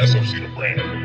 SOC the brand.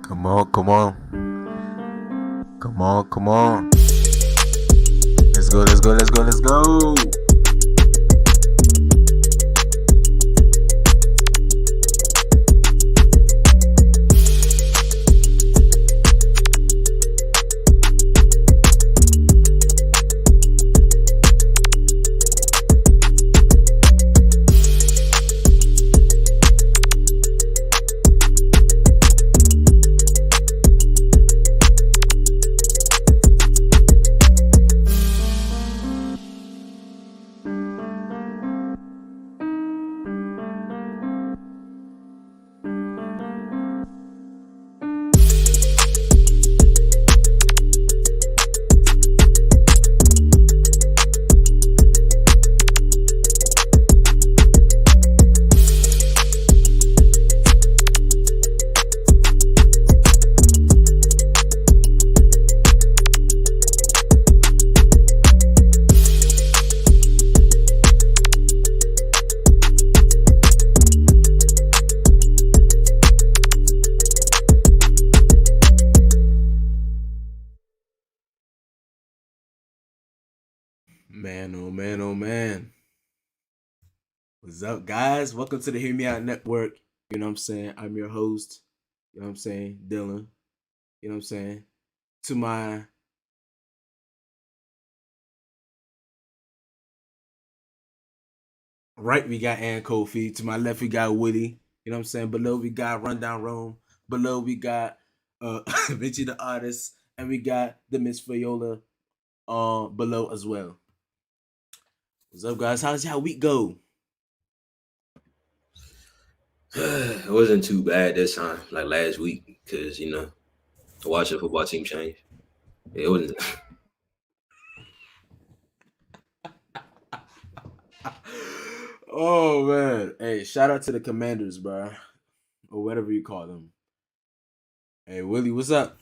Come on, come on. Come on, come on. Let's go, let's go, let's go, let's go. Man, oh man, oh man. What's up, guys? Welcome to the Hear Me Out Network. You know what I'm saying? I'm your host. You know what I'm saying? Dylan. You know what I'm saying? To my right, we got Ann Kofi. To my left, we got Woody. You know what I'm saying? Below, we got Rundown Rome. Below, we got Vinci the Artist. And we got the Miss Viola below as well. What's up, guys? How's y'all week go? It wasn't too bad this time, like last week, because watching the football team change. It wasn't. Oh man. Hey, shout out to the Commanders, bro. Or whatever you call them. Hey Willie, what's up?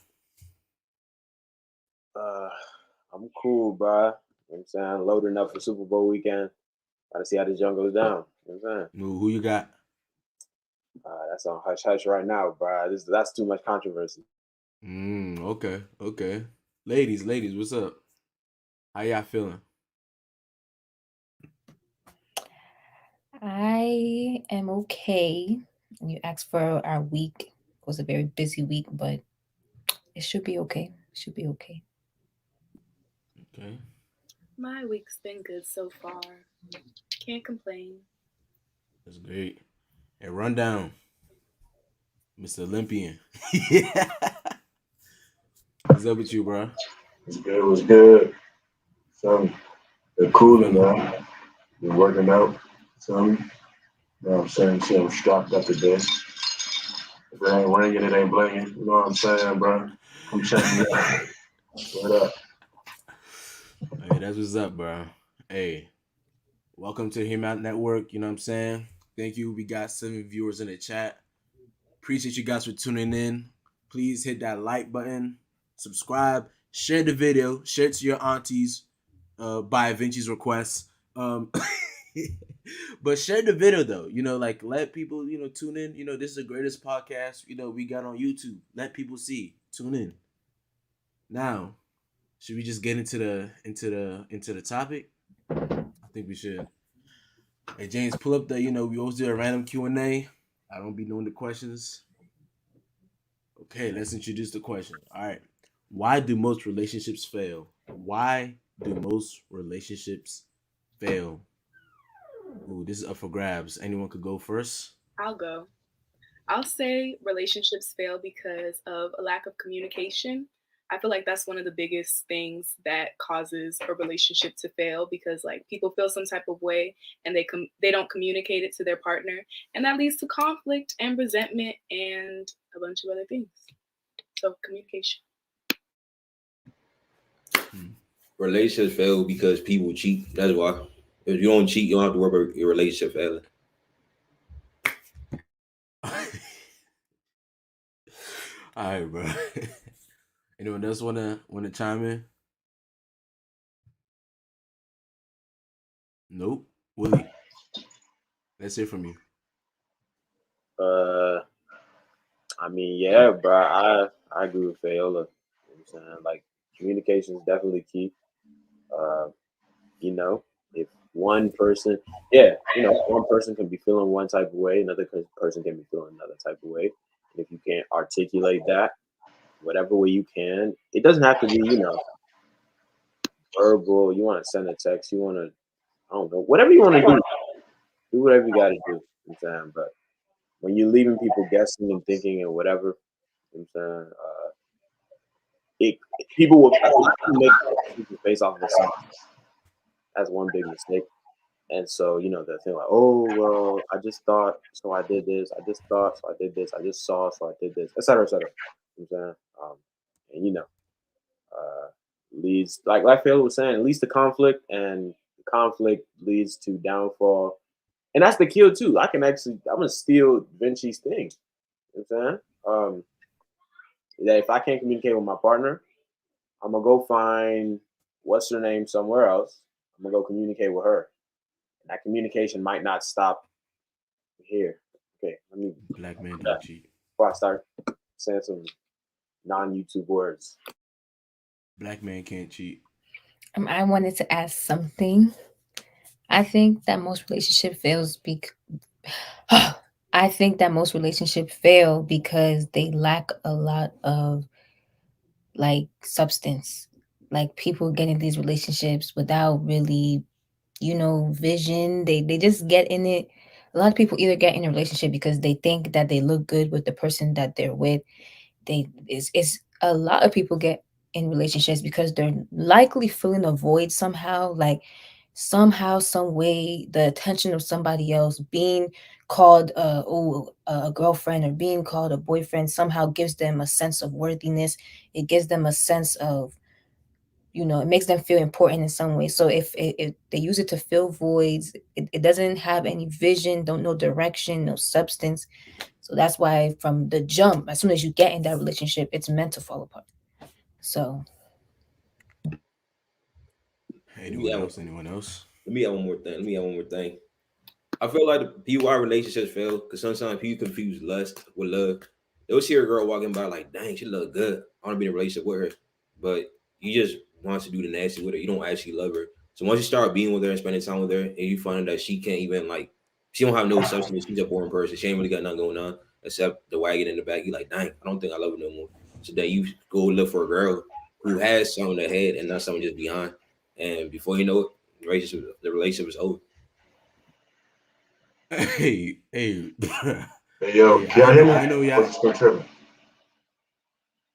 I'm cool, bro. You know what I'm saying? Loading up for Super Bowl weekend. Gotta see how this young goes down. You know what I'm saying? Who you got? That's on hush hush right now, bro. That's too much controversy. Okay, okay. Ladies, what's up? How y'all feeling? I am okay. You asked for our week. It was a very busy week, but it should be okay. Should be okay. Okay. My week's been good so far. Can't complain. That's great. Hey, rundown. Mr. Olympian. Yeah. What's up with you, bro? It was good. So they're How you cooling feeling? now. Been working out. Some, you know what I'm saying? See, I'm strapped up to this. If it ain't ringing, it ain't blinging. You know what I'm saying, bro? Come check me out. What up? Hey, that's what's up, bro. Hey, welcome to the Hear Me Out Network. You know what I'm saying? Thank you. We got 7 viewers in the chat. Appreciate you guys for tuning in. Please hit that like button, subscribe, share the video, share it to your aunties by Vinci's request. But share the video though. Like let people, tune in. This is the greatest podcast, we got on YouTube. Let people see. Tune in. Now, should we just get into the topic? I think we should. Hey James, pull up we always do a random Q&A. I don't be knowing the questions. Okay, let's introduce the question. All right. Why do most relationships fail? Why do most relationships fail? Ooh, this is up for grabs. Anyone could go first. I'll go. I'll say relationships fail because of a lack of communication. I feel like that's one of the biggest things that causes a relationship to fail because like people feel some type of way and they don't communicate it to their partner and that leads to conflict and resentment and a bunch of other things. So communication. Relationships fail because people cheat. That's why. If you don't cheat, you don't have to worry about your relationship failing. All right, bro. Anyone else wanna chime in? Nope. Willie, let's hear from you. I I mean, yeah, bro. I agree with Fayola. You know what I'm saying? Like, communication is definitely key. Uh, you know, if one person, one person can be feeling one type of way, another person can be feeling another type of way. And if you can't articulate that, whatever way you can, it doesn't have to be, verbal. You want to send a text, you want to, I don't know, whatever you want to do whatever you got to do. You know what I'm saying? But when you're leaving people guessing and thinking and whatever, you know what I'm saying? People will make people face off of assumptions. That's one big mistake. And so, the thing like, oh, well, I just thought, so I did this. I just thought, so I did this. I just saw, so I did this, et cetera, et cetera. You know what I'm saying? And, leads, like Phil was saying, leads to conflict, and conflict leads to downfall. And that's the kill, too. I'm going to steal Vinci's thing. You know what I'm saying? That if I can't communicate with my partner, I'm going to go find what's her name somewhere else. I'm going to go communicate with her. And that communication might not stop here. Okay, let me. Black man don't cheat. Before I start saying some non-YouTube words. Black man can't cheat. I wanted to ask something. I think that most relationships fails I think that most relationships fail because they lack a lot of like substance. Like people get in these relationships without really, vision. They just get in it. A lot of people either get in a relationship because they think that they look good with the person that they're with. It's a lot of people get in relationships because they're likely filling a void somehow, like somehow, some way, the attention of somebody else, being called a girlfriend or being called a boyfriend, somehow gives them a sense of worthiness. It gives them a sense of, it makes them feel important in some way. So if they use it to fill voids, it doesn't have any vision, don't know direction, no substance. So that's why from the jump, as soon as you get in that relationship, it's meant to fall apart. So Anyone else? Let me add one more thing. I feel like the people our relationships fail because sometimes people confuse lust with love. They'll see a girl walking by like, dang, she look good. I want to be in a relationship with her. But you just want to do the nasty with her. You don't actually love her. So once you start being with her and spending time with her, and you find that she can't even she don't have no substance. She's a boring person. She ain't really got nothing going on except the wagon in the back. You like, dang, I don't think I love her no more. So then you go look for a girl who has something ahead and not something just behind. And before you know it, the relationship is over. Hey, yo, I know y'all.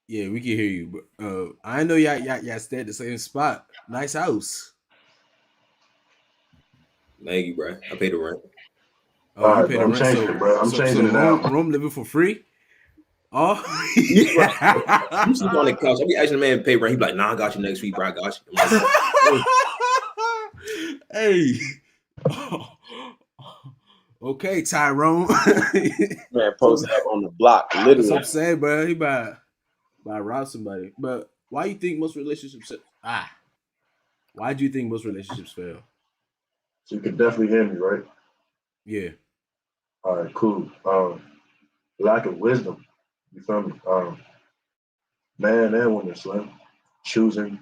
Yeah, we can hear you. But, I know y'all stay at the same spot. Nice house. Thank you, bro. I paid the rent. Oh, you pay the rent. I'm changing it out. Rome living for free. Oh, You sleep on the couch. I be asking the man to pay rent. He be like, "Nah, I got you next week, bro. I got you." Hey. Okay, Tyrone. Man, post up on the block, literally. That's what I'm saying, bro. He about rob somebody. But why you think most relationships why do you think most relationships fail? So you can definitely hear me, right? Yeah. All right, cool. Lack of wisdom. You feel me? Man and woman, Slim. Choosing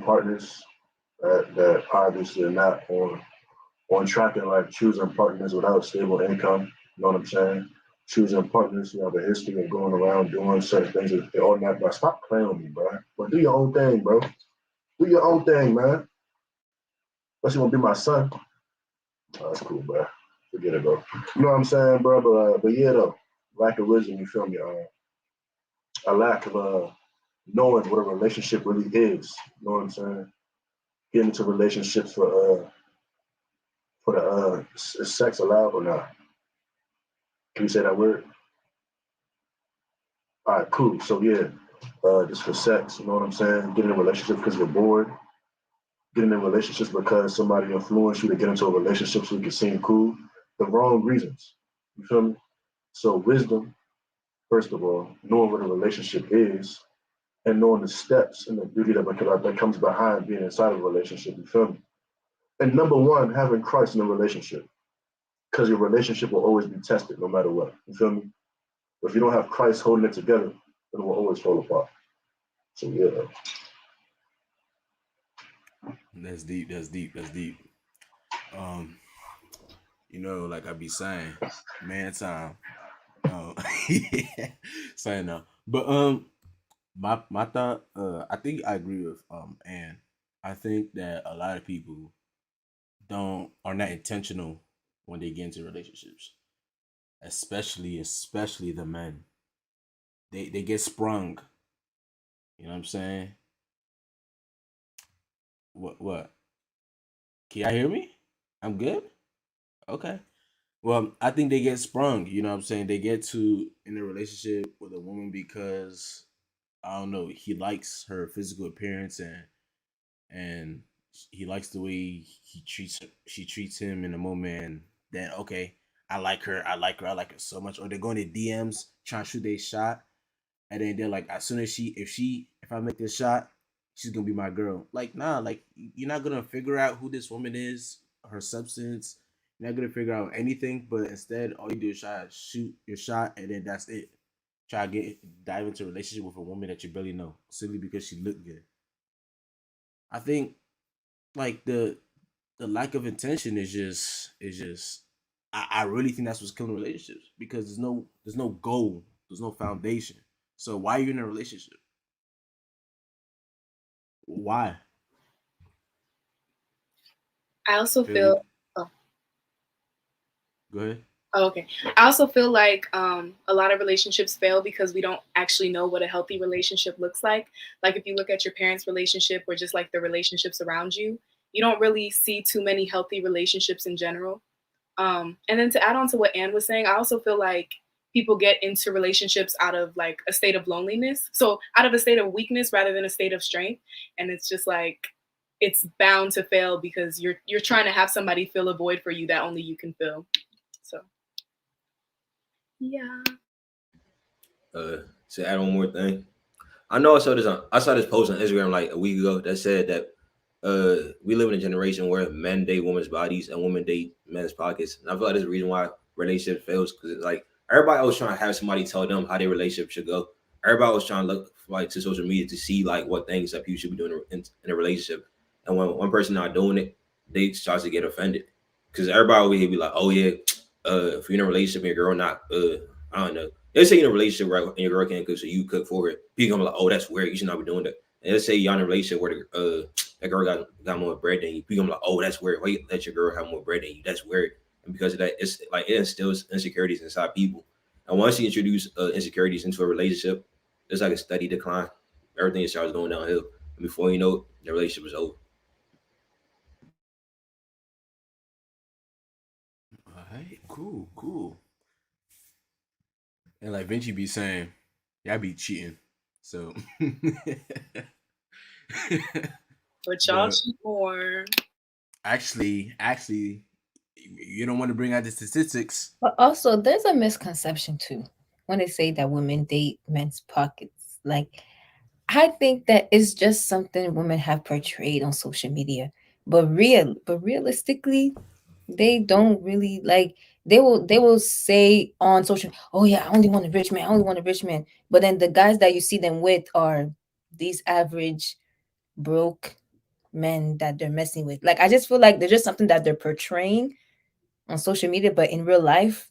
partners that obviously are not on track in life, choosing partners without stable income. You know what I'm saying? Choosing partners who have a history of going around doing certain things that they all not. Bro, stop playing with me, bro. But do your own thing, bro. Do your own thing, man. Unless you want to be my son. Oh, that's cool, bro. Forget it, bro. You know what I'm saying, bro? But yeah, though. Lack of wisdom, you feel me? A lack of knowing what a relationship really is. You know what I'm saying? Getting into relationships for the is sex allowed or not? Can you say that word? All right, cool. So yeah, just for sex, you know what I'm saying? Getting in a relationship because you're bored. Getting in relationships because somebody influenced you to get into a relationship so you can seem cool. The wrong reasons. You feel me? So wisdom, first of all, knowing what a relationship is, and knowing the steps and the beauty that comes behind being inside of a relationship. You feel me? And number one, having Christ in a relationship, because your relationship will always be tested no matter what. You feel me? But if you don't have Christ holding it together, then it will always fall apart. So yeah. That's deep. That's deep. That's deep. Like I be saying, man time. Saying no. But my thought, I think I agree with and I think that a lot of people are not intentional when they get into relationships. Especially the men. They get sprung. You know what I'm saying? What? Can y'all hear me? I'm good? Okay. Well, I think they get sprung, you know what I'm saying? They get to in a relationship with a woman because I don't know, he likes her physical appearance and he likes the way she treats him in the moment and then okay, I like her so much. Or they're going to DMs trying to shoot their shot and then they're like, as soon as if I make this shot, she's gonna be my girl. Like, nah, like you're not gonna figure out who this woman is, her substance. You're not gonna figure out anything, but instead, all you do is try to shoot your shot, and then that's it. Try to dive into a relationship with a woman that you barely know simply because she looked good. I think like the lack of intention is just I really think that's what's killing relationships because there's no goal, there's no foundation. So why are you in a relationship? Why? I also Feel me? feel. Oh, Go ahead. okay. I also feel like a lot of relationships fail because we don't actually know what a healthy relationship looks like. Like if you look at your parents' relationship or just like the relationships around you, you don't really see too many healthy relationships in general. And then to add on to what Anne was saying, I also feel like people get into relationships out of like a state of loneliness. So out of a state of weakness rather than a state of strength. And it's just like it's bound to fail because you're trying to have somebody fill a void for you that only you can fill. So yeah. To add one more thing, I know I saw this post on Instagram like a week ago that said that we live in a generation where men date women's bodies and women date men's pockets. And I feel like there's a reason why relationship fails because it's like everybody always trying to have somebody tell them how their relationship should go. Everybody was trying to look like to social media to see like what things that people should be doing in a relationship. And when one person not doing it, they starts to get offended because everybody over here be like, oh yeah, if you're in a relationship and your girl not, I don't know. Let's say you're in a relationship right and your girl can't cook, so you cook for her. People gonna be like, oh, that's weird. You should not be doing that. And let's say you're in a relationship where that girl got more bread than you. People gonna be like, oh, that's weird. Why you let your girl have more bread than you? That's weird. And because of that, it's like it instills insecurities inside people. And once you introduce insecurities into a relationship, it's like a steady decline. Everything starts going downhill. And before you know it, the relationship is over. All right, cool. And like Vinci be saying, yeah, I be cheating. So But y'all but cheat more. actually, you don't want to bring out the statistics. But also, there's a misconception too when they say that women date men's pockets. Like, I think that it's just something women have portrayed on social media. But realistically, they don't really like. They will say on social, oh yeah, I only want a rich man. I only want a rich man. But then the guys that you see them with are these average broke men that they're messing with. Like I just feel like they're just something that they're portraying on social media, but in real life,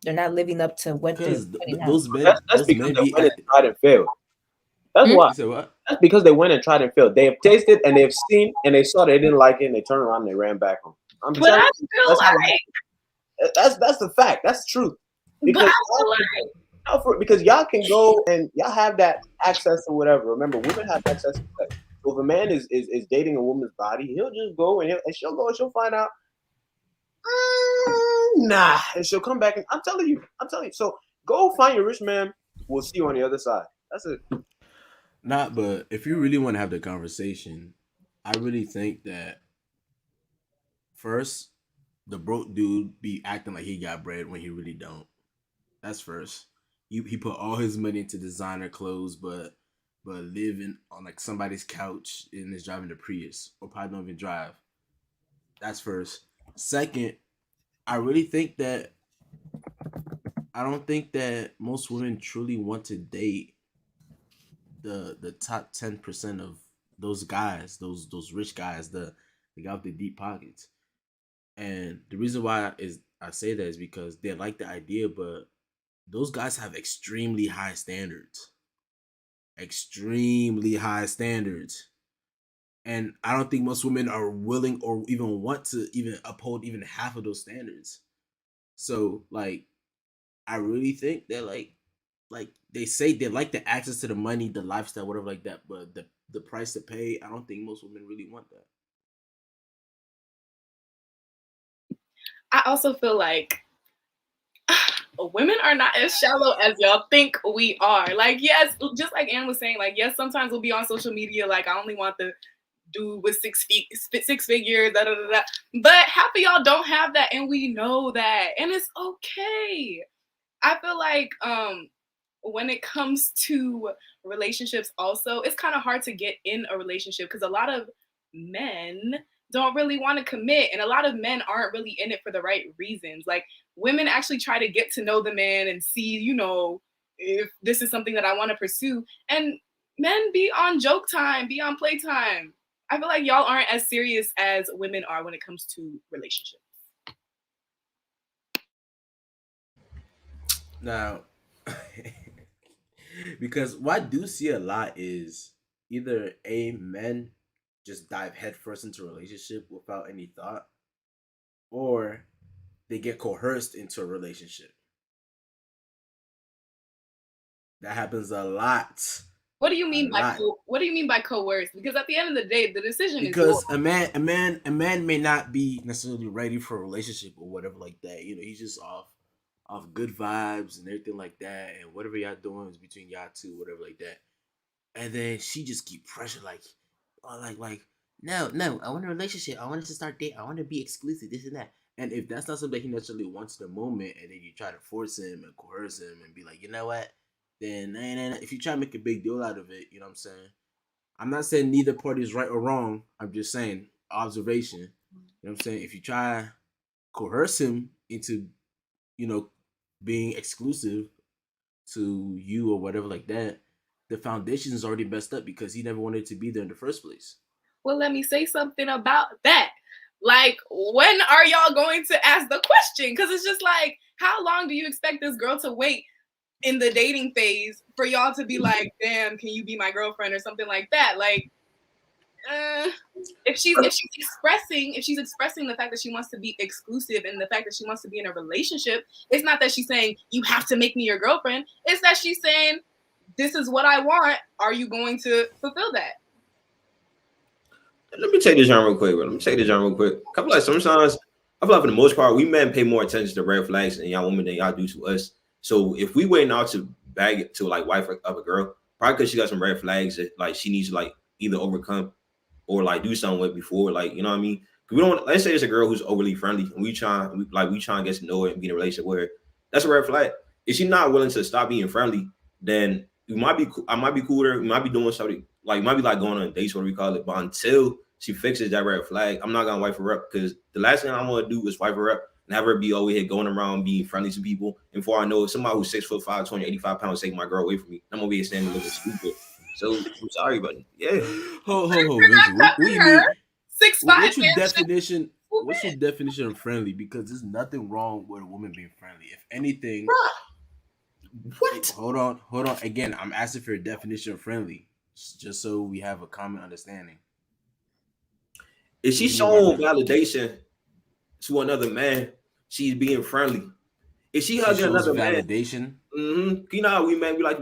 they're not living up to what they're Because putting out. those That's those because men they be went and tried and failed. That's Hmm? why. you said what? That's because they went and tried and failed. They have tasted and they've seen and they saw they didn't like it and they turned around and they ran back home. I'm But telling I you, feel that's how like, that's the fact. That's the truth. but I Because feel like, because y'all can go and y'all have that access to whatever. Remember, women have access to sex. So if a man is dating a woman's body, he'll just go and she'll go and she'll find out. Nah, and she'll come back and I'm telling you. So go find your rich man. We'll see you on the other side. That's it. Not, but if you really want to have the conversation, I really think that first, the broke dude be acting like he got bread when he really don't. That's first. He put all his money into designer clothes, but living on like somebody's couch and is driving the Prius or probably don't even drive. That's first. Second, I really think that I don't think that most women truly want to date the top 10% of those guys, those rich guys, the guy with the deep pockets. And the reason why is I say that is because they like the idea, but those guys have extremely high standards. Extremely high standards. And I don't think most women are willing or even want to even uphold even half of those standards. So like I really think that like they say they like the access to the money, the lifestyle, whatever like that, but the price to pay, I don't think most women really want that. I also feel like women are not as shallow as y'all think we are. Like, yes, just like Ann was saying, like, yes, sometimes we'll be on social media, like, I only want the dude with 6 figures, da da da da. But half of y'all don't have that, and we know that, and it's okay. I feel like when it comes to relationships, also, it's kind of hard to get in a relationship because a lot of men don't really want to commit, and a lot of men aren't really in it for the right reasons. Like, women actually try to get to know the man and see, if this is something that I want to pursue. And men be on joke time, be on playtime. I feel like y'all aren't as serious as women are when it comes to relationships. Now, because what I do see a lot is either a men just dive headfirst into a relationship without any thought, or they get coerced into a relationship. That happens a lot. What do you A mean by lot. what do you mean by coerced? Because at the end of the day, the decision is yours. Because a man may not be necessarily ready for a relationship or whatever like that. He's just off good vibes and everything like that, and whatever y'all doing is between y'all two, whatever like that. And then she just keep pressure like, oh, like no, I want a relationship. I want us to start dating. I want to be exclusive, this and that. And if that's not something he necessarily wants in the moment, and then you try to force him and coerce him and be like, you know what, then if you try to make a big deal out of it, you know what I'm saying? I'm not saying neither party is right or wrong. I'm just saying observation. You know what I'm saying? If you try to coerce him into, you know, being exclusive to you or whatever like that, the foundation is already messed up because he never wanted to be there in the first place. Well, let me say something about that. Like, when are y'all going to ask the question? Because it's just like, how long do you expect this girl to wait in the dating phase for y'all to be like, damn, can you be my girlfriend or something like that? Like, if she's expressing the fact that she wants to be exclusive and the fact that she wants to be in a relationship, it's not that she's saying you have to make me your girlfriend. It's that she's saying this is what I want. Are you going to fulfill that? Let me take this on real quick, bro. Sometimes I feel like for the most part, we men pay more attention to red flags and y'all women than y'all do to us. So if we waiting out to bag it to like wife of a girl, probably because she got some red flags that like she needs to like either overcome or like do something with before, like, you know what I mean? We don't. Let's say it's a girl who's overly friendly, and we try to get to know her and be in a relationship with her. That's a red flag. If she's not willing to stop being friendly, then I might be cool with her. We might be doing something like might be like going on dates, what we call it. But until she fixes that red flag, I'm not gonna wipe her up because the last thing I want to do is wipe her up and have her be over here going around being friendly to people. And before I know it, somebody who's 6'5", 85 pounds take my girl away from me. I'm gonna be standing looking stupid. So I'm sorry, but yeah. Ho, Vinci. What do you mean? 6'5" What's your definition of friendly? Because there's nothing wrong with a woman being friendly. If anything, What? Hold on. Again, I'm asking for a definition of friendly, just so we have a common understanding. If she's showing validation to another man, she's being friendly. If she hugging another validation, man, you know how we men we like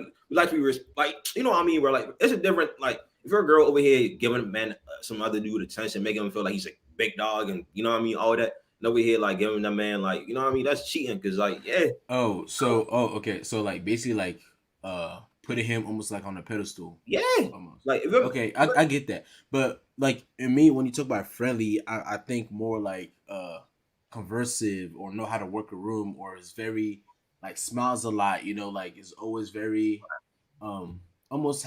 to be like, you know what I mean? We're like, it's a different like if you're a girl over here giving a man some other dude attention, making him feel like he's a big dog, and you know what I mean, all that. And over here like giving that man like, you know what I mean, that's cheating because like okay, so like basically like putting him almost like on a pedestal. Yeah, almost. Like okay, I get that, but like in me, when you talk about friendly, I think more like conversive or know how to work a room or is very like smiles a lot, you know, like is always very almost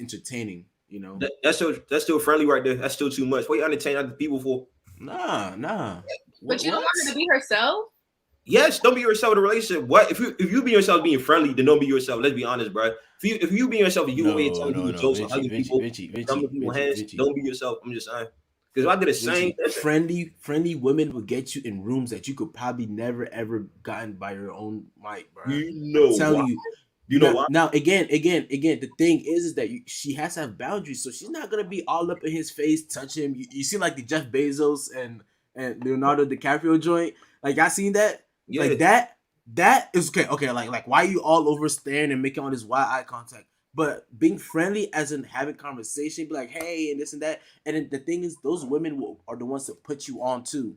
entertaining, you know. That's still friendly right there. That's still too much. What you entertain other people for? Nah. But you don't want her to be herself? Yes, don't be yourself in a relationship. What if you be yourself being friendly, then don't be yourself. Let's be honest, bro. If you be yourself and you always telling people No, jokes or Vinci, hugging Vinci, people, Vinci, coming Vinci, people Vinci, hands, Vinci, don't be yourself. I'm just saying. Because if I did the same, Vinci. Friendly women will get you in rooms that you could probably never ever gotten by your own might, bro. you I'm know telling why? you. You know why? Now again. The thing is that she has to have boundaries, so she's not gonna be all up in his face, touch him. You see, like the Jeff Bezos and Leonardo DiCaprio joint. Like I seen that. Yeah. Like that is okay. Okay, like why are you all over staring and making all this wide eye contact? But being friendly, as in having conversation, be like, hey, and this and that. And then the thing is, those women are the ones that put you on too.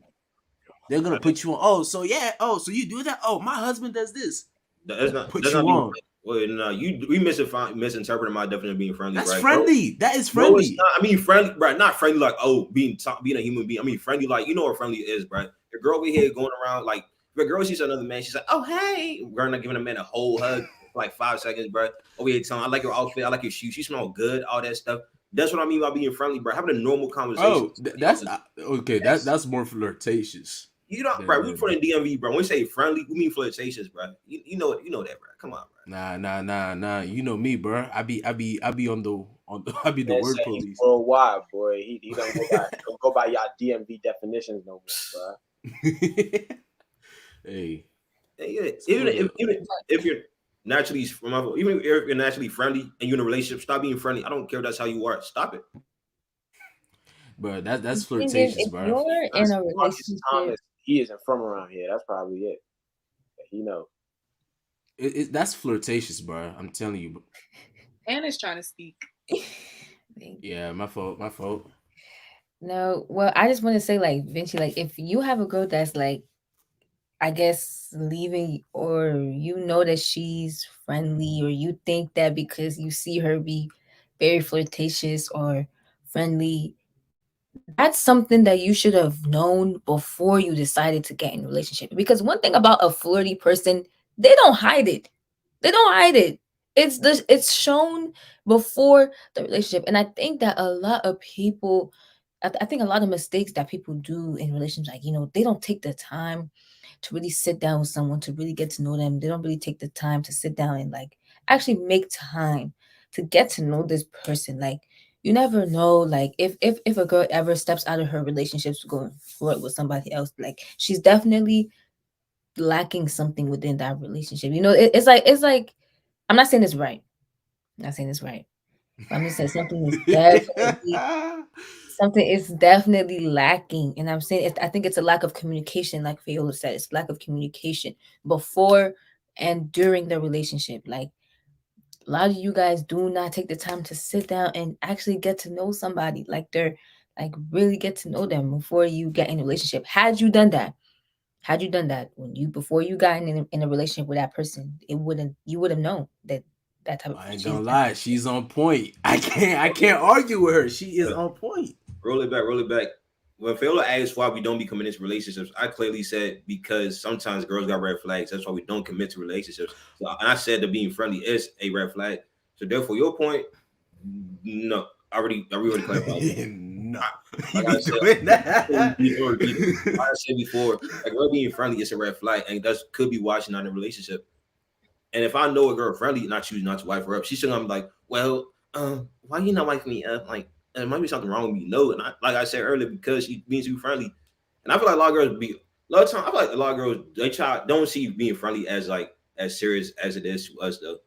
They're gonna put you on. Oh, so yeah. Oh, so you do that. Oh, my husband does this. That's not Put that's you not being. on. Well, no, we misinterpreted my definition of being friendly, That's right? friendly. That is No, it's friendly. not. I mean, friendly, right? Not friendly like being a human being. I mean, friendly like you know what friendly is, right? The girl over here going around like if a girl sees another man, she's like, oh hey, girl not giving a man a whole hug for like 5 seconds, bro. Over here telling, I like your outfit, I like your shoes, you smell good, all that stuff. That's what I mean by being friendly, bro. Having a normal conversation. Oh, that's okay. That's more flirtatious. You know, bro. We put in DMV, bro. When we say friendly, we mean flirtatious, bro. You know that, bro. Come on, bro. Nah. You know me, bro. I be on the I be the Man word said he's police. worldwide, boy. He don't go by y'all DMV definitions no more, bro. Hey, Even if you're naturally even if you're naturally friendly and you're in a relationship, stop being friendly. I don't care if that's how you are. Stop it. bro, that's The thing is, flirtatious, if bro. you're in That's a Marcus relationship, Thomas. He isn't from around here. That's probably it. He know. That's flirtatious, bro. I'm telling you. Anna's trying to speak. Yeah, my fault. no, well, I just want to say, like, Vinci, like, if you have a girl that's like, I guess leaving, or you know that she's friendly, or you think that because you see her be very flirtatious or friendly, that's something that you should have known before you decided to get in a relationship. Because one thing about a flirty person, they don't hide it. They don't hide it. It's shown before the relationship. And I think that a lot of people, I think a lot of mistakes that people do in relationships, like, they don't take the time to really sit down with someone, to really get to know them. They don't really take the time to sit down and like actually make time to get to know this person. Like, you never know, like, if a girl ever steps out of her relationships to go and flirt with somebody else, like, she's definitely lacking something within that relationship. It's like I'm not saying it's right. I'm not saying it's right. But I'm just saying something is definitely lacking. And I'm saying I think it's a lack of communication, like Viola said. It's lack of communication before and during the relationship. Like, a lot of you guys do not take the time to sit down and actually get to know somebody. Like really get to know them before you get in a relationship. Had you done that before you got in a relationship with that person, you would have known that type of. I ain't gonna lie, she's on point. I can't argue with her. She is on point. Roll it back. When Fela asked why we don't be committed to relationships, I clearly said because sometimes girls got red flags. That's why we don't commit to relationships. So, and I said that being friendly is a red flag. So therefore, your point, no, I already clarified. No, like I said, like I said before, like girl being friendly is a red flag, and that could be why she's not in a relationship. And if I know a girl friendly and I choose not to wife her up, she's still gonna be like, well, why you not wifing me up? Like, there might be something wrong with me. No, and like I said earlier, because she being too friendly. And I feel like a lot of girls a lot of time, I feel like a lot of girls don't see being friendly as like as serious as it is to us though.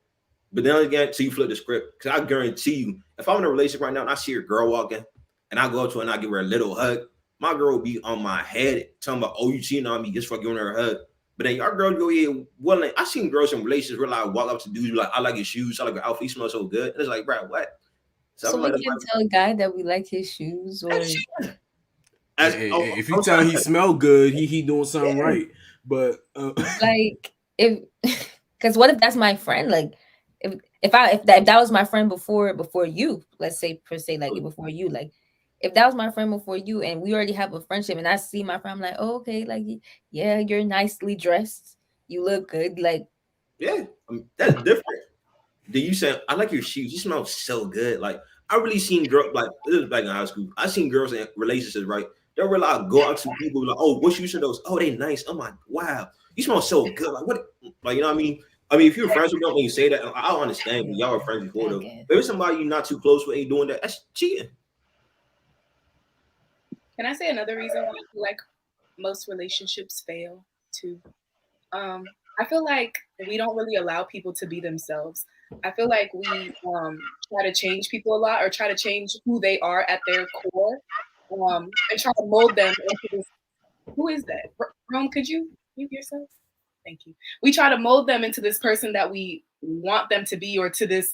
But then again, so you flip the script, because I guarantee you, if I'm in a relationship right now and I see a girl walking and I go up to her and I give her a little hug, my girl will be on my head talking about, oh, you cheating on me just for giving her a hug. But then our girls go here willing. I seen girls in relationships realize walk up to dudes like, I like your shoes, I like your outfit, you smell so good. And it's like, bro, what? So we can tell a guy that we like his shoes, or if you tell him he smell good, he doing something right. But like because what if that's my friend? Like if that was my friend before you, let's say per se, like before you, like if that was my friend before you and we already have a friendship and I see my friend, I'm like, oh, okay, like, yeah, you're nicely dressed, you look good, like, yeah, that's different. Then you say, I like your shoes, you smell so good. Like, I really seen girls, like, this was back in high school, I seen girls in relationships, right? They'll realize go out to people like, oh, what shoes are those? Oh, they nice. I'm like, wow. you smell so good. Like what? Like you know what I mean? I mean, if you're friends with them when you say that, I don't understand. But y'all are friends before though. Okay. But if somebody you're not too close with ain't doing that, that's cheating. Can I say another reason why I feel like most relationships fail too? I feel like we don't really allow people to be themselves. I feel like we try to change people a lot, or try to change who they are at their core, and try to mold them into this. Who is that? Rome, could you mute yourself? Thank you. We try to mold them into this person that we want them to be, or to this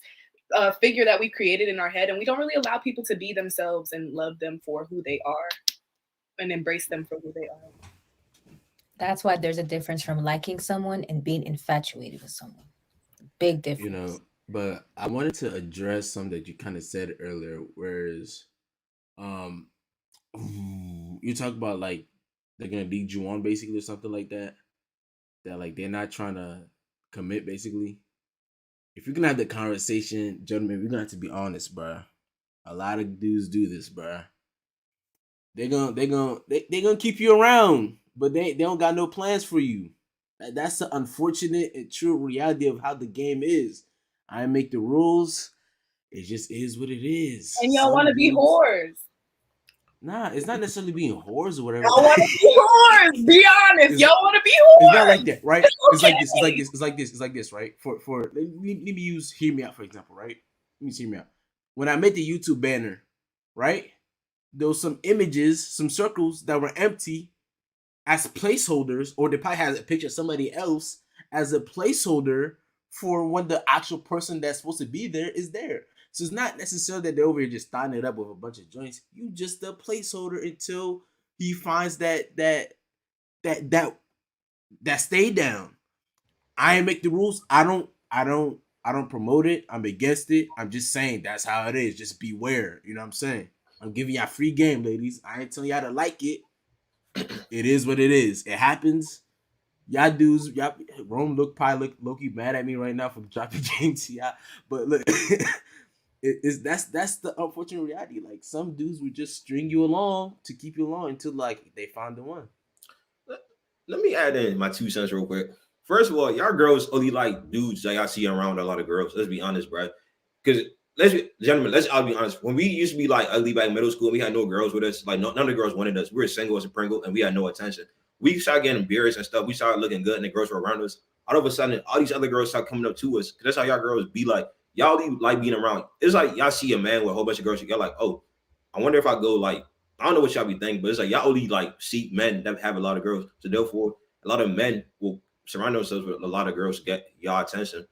figure that we created in our head, and we don't really allow people to be themselves and love them for who they are and embrace them for who they are. That's why there's a difference from liking someone and being infatuated with someone. Big difference. You know, but I wanted to address something that you kind of said earlier, whereas um you talk about like they're gonna lead you on basically or something like that. That like they're not trying to commit basically. If you're gonna have the conversation, gentlemen, we're gonna have to be honest, bruh. A lot of dudes do this, bruh. They're gonna keep you around, but they don't got no plans for you. That's the unfortunate and true reality of how the game is. I make the rules. It just is what it is. And y'all want to be whores. Nah, it's not necessarily being whores or whatever. Y'all want to be whores. Be honest. Y'all want to be whores. It's not like that, right? It's okay. like this. It's like this. It's like this. It's like this, right? For let me use hear me out for example, right? Let me hear me out. When I made the YouTube banner, right? There was some images, some circles that were empty as placeholders, or they probably had a picture of somebody else as a placeholder for when the actual person that's supposed to be there is there. So it's not necessarily that they're over here just tying it up with a bunch of joints. You just a placeholder until he finds that stay down. I ain't make the rules. I don't promote it. I'm against it. I'm just saying that's how it is. Just beware. You know what I'm saying? I'm giving y'all free game, ladies. I ain't telling y'all to like it. It is what it is. It happens. Y'all dudes, y'all Rome probably look Loki mad at me right now for dropping game to y'all. But look, that's the unfortunate reality. Like some dudes would just string you along to keep you along until like they find the one. Let me add in my 2 cents real quick. First of all, y'all girls only like dudes that y'all see around a lot of girls. Let's be honest, bro. Because I'll be honest. When we used to be like ugly back in middle school, we had no girls with us. Like none of the girls wanted us. We were single as a Pringle, and we had no attention. We started getting embarrassed and stuff. We started looking good, and the girls were around us. All of a sudden, all these other girls start coming up to us. Cause that's how y'all girls be like. Y'all like being around. It's like y'all see a man with a whole bunch of girls. Y'all like, oh, I wonder if I go like. I don't know what y'all be thinking, but it's like y'all only like see men that have a lot of girls. So therefore, a lot of men will surround themselves with a lot of girls to get y'all attention.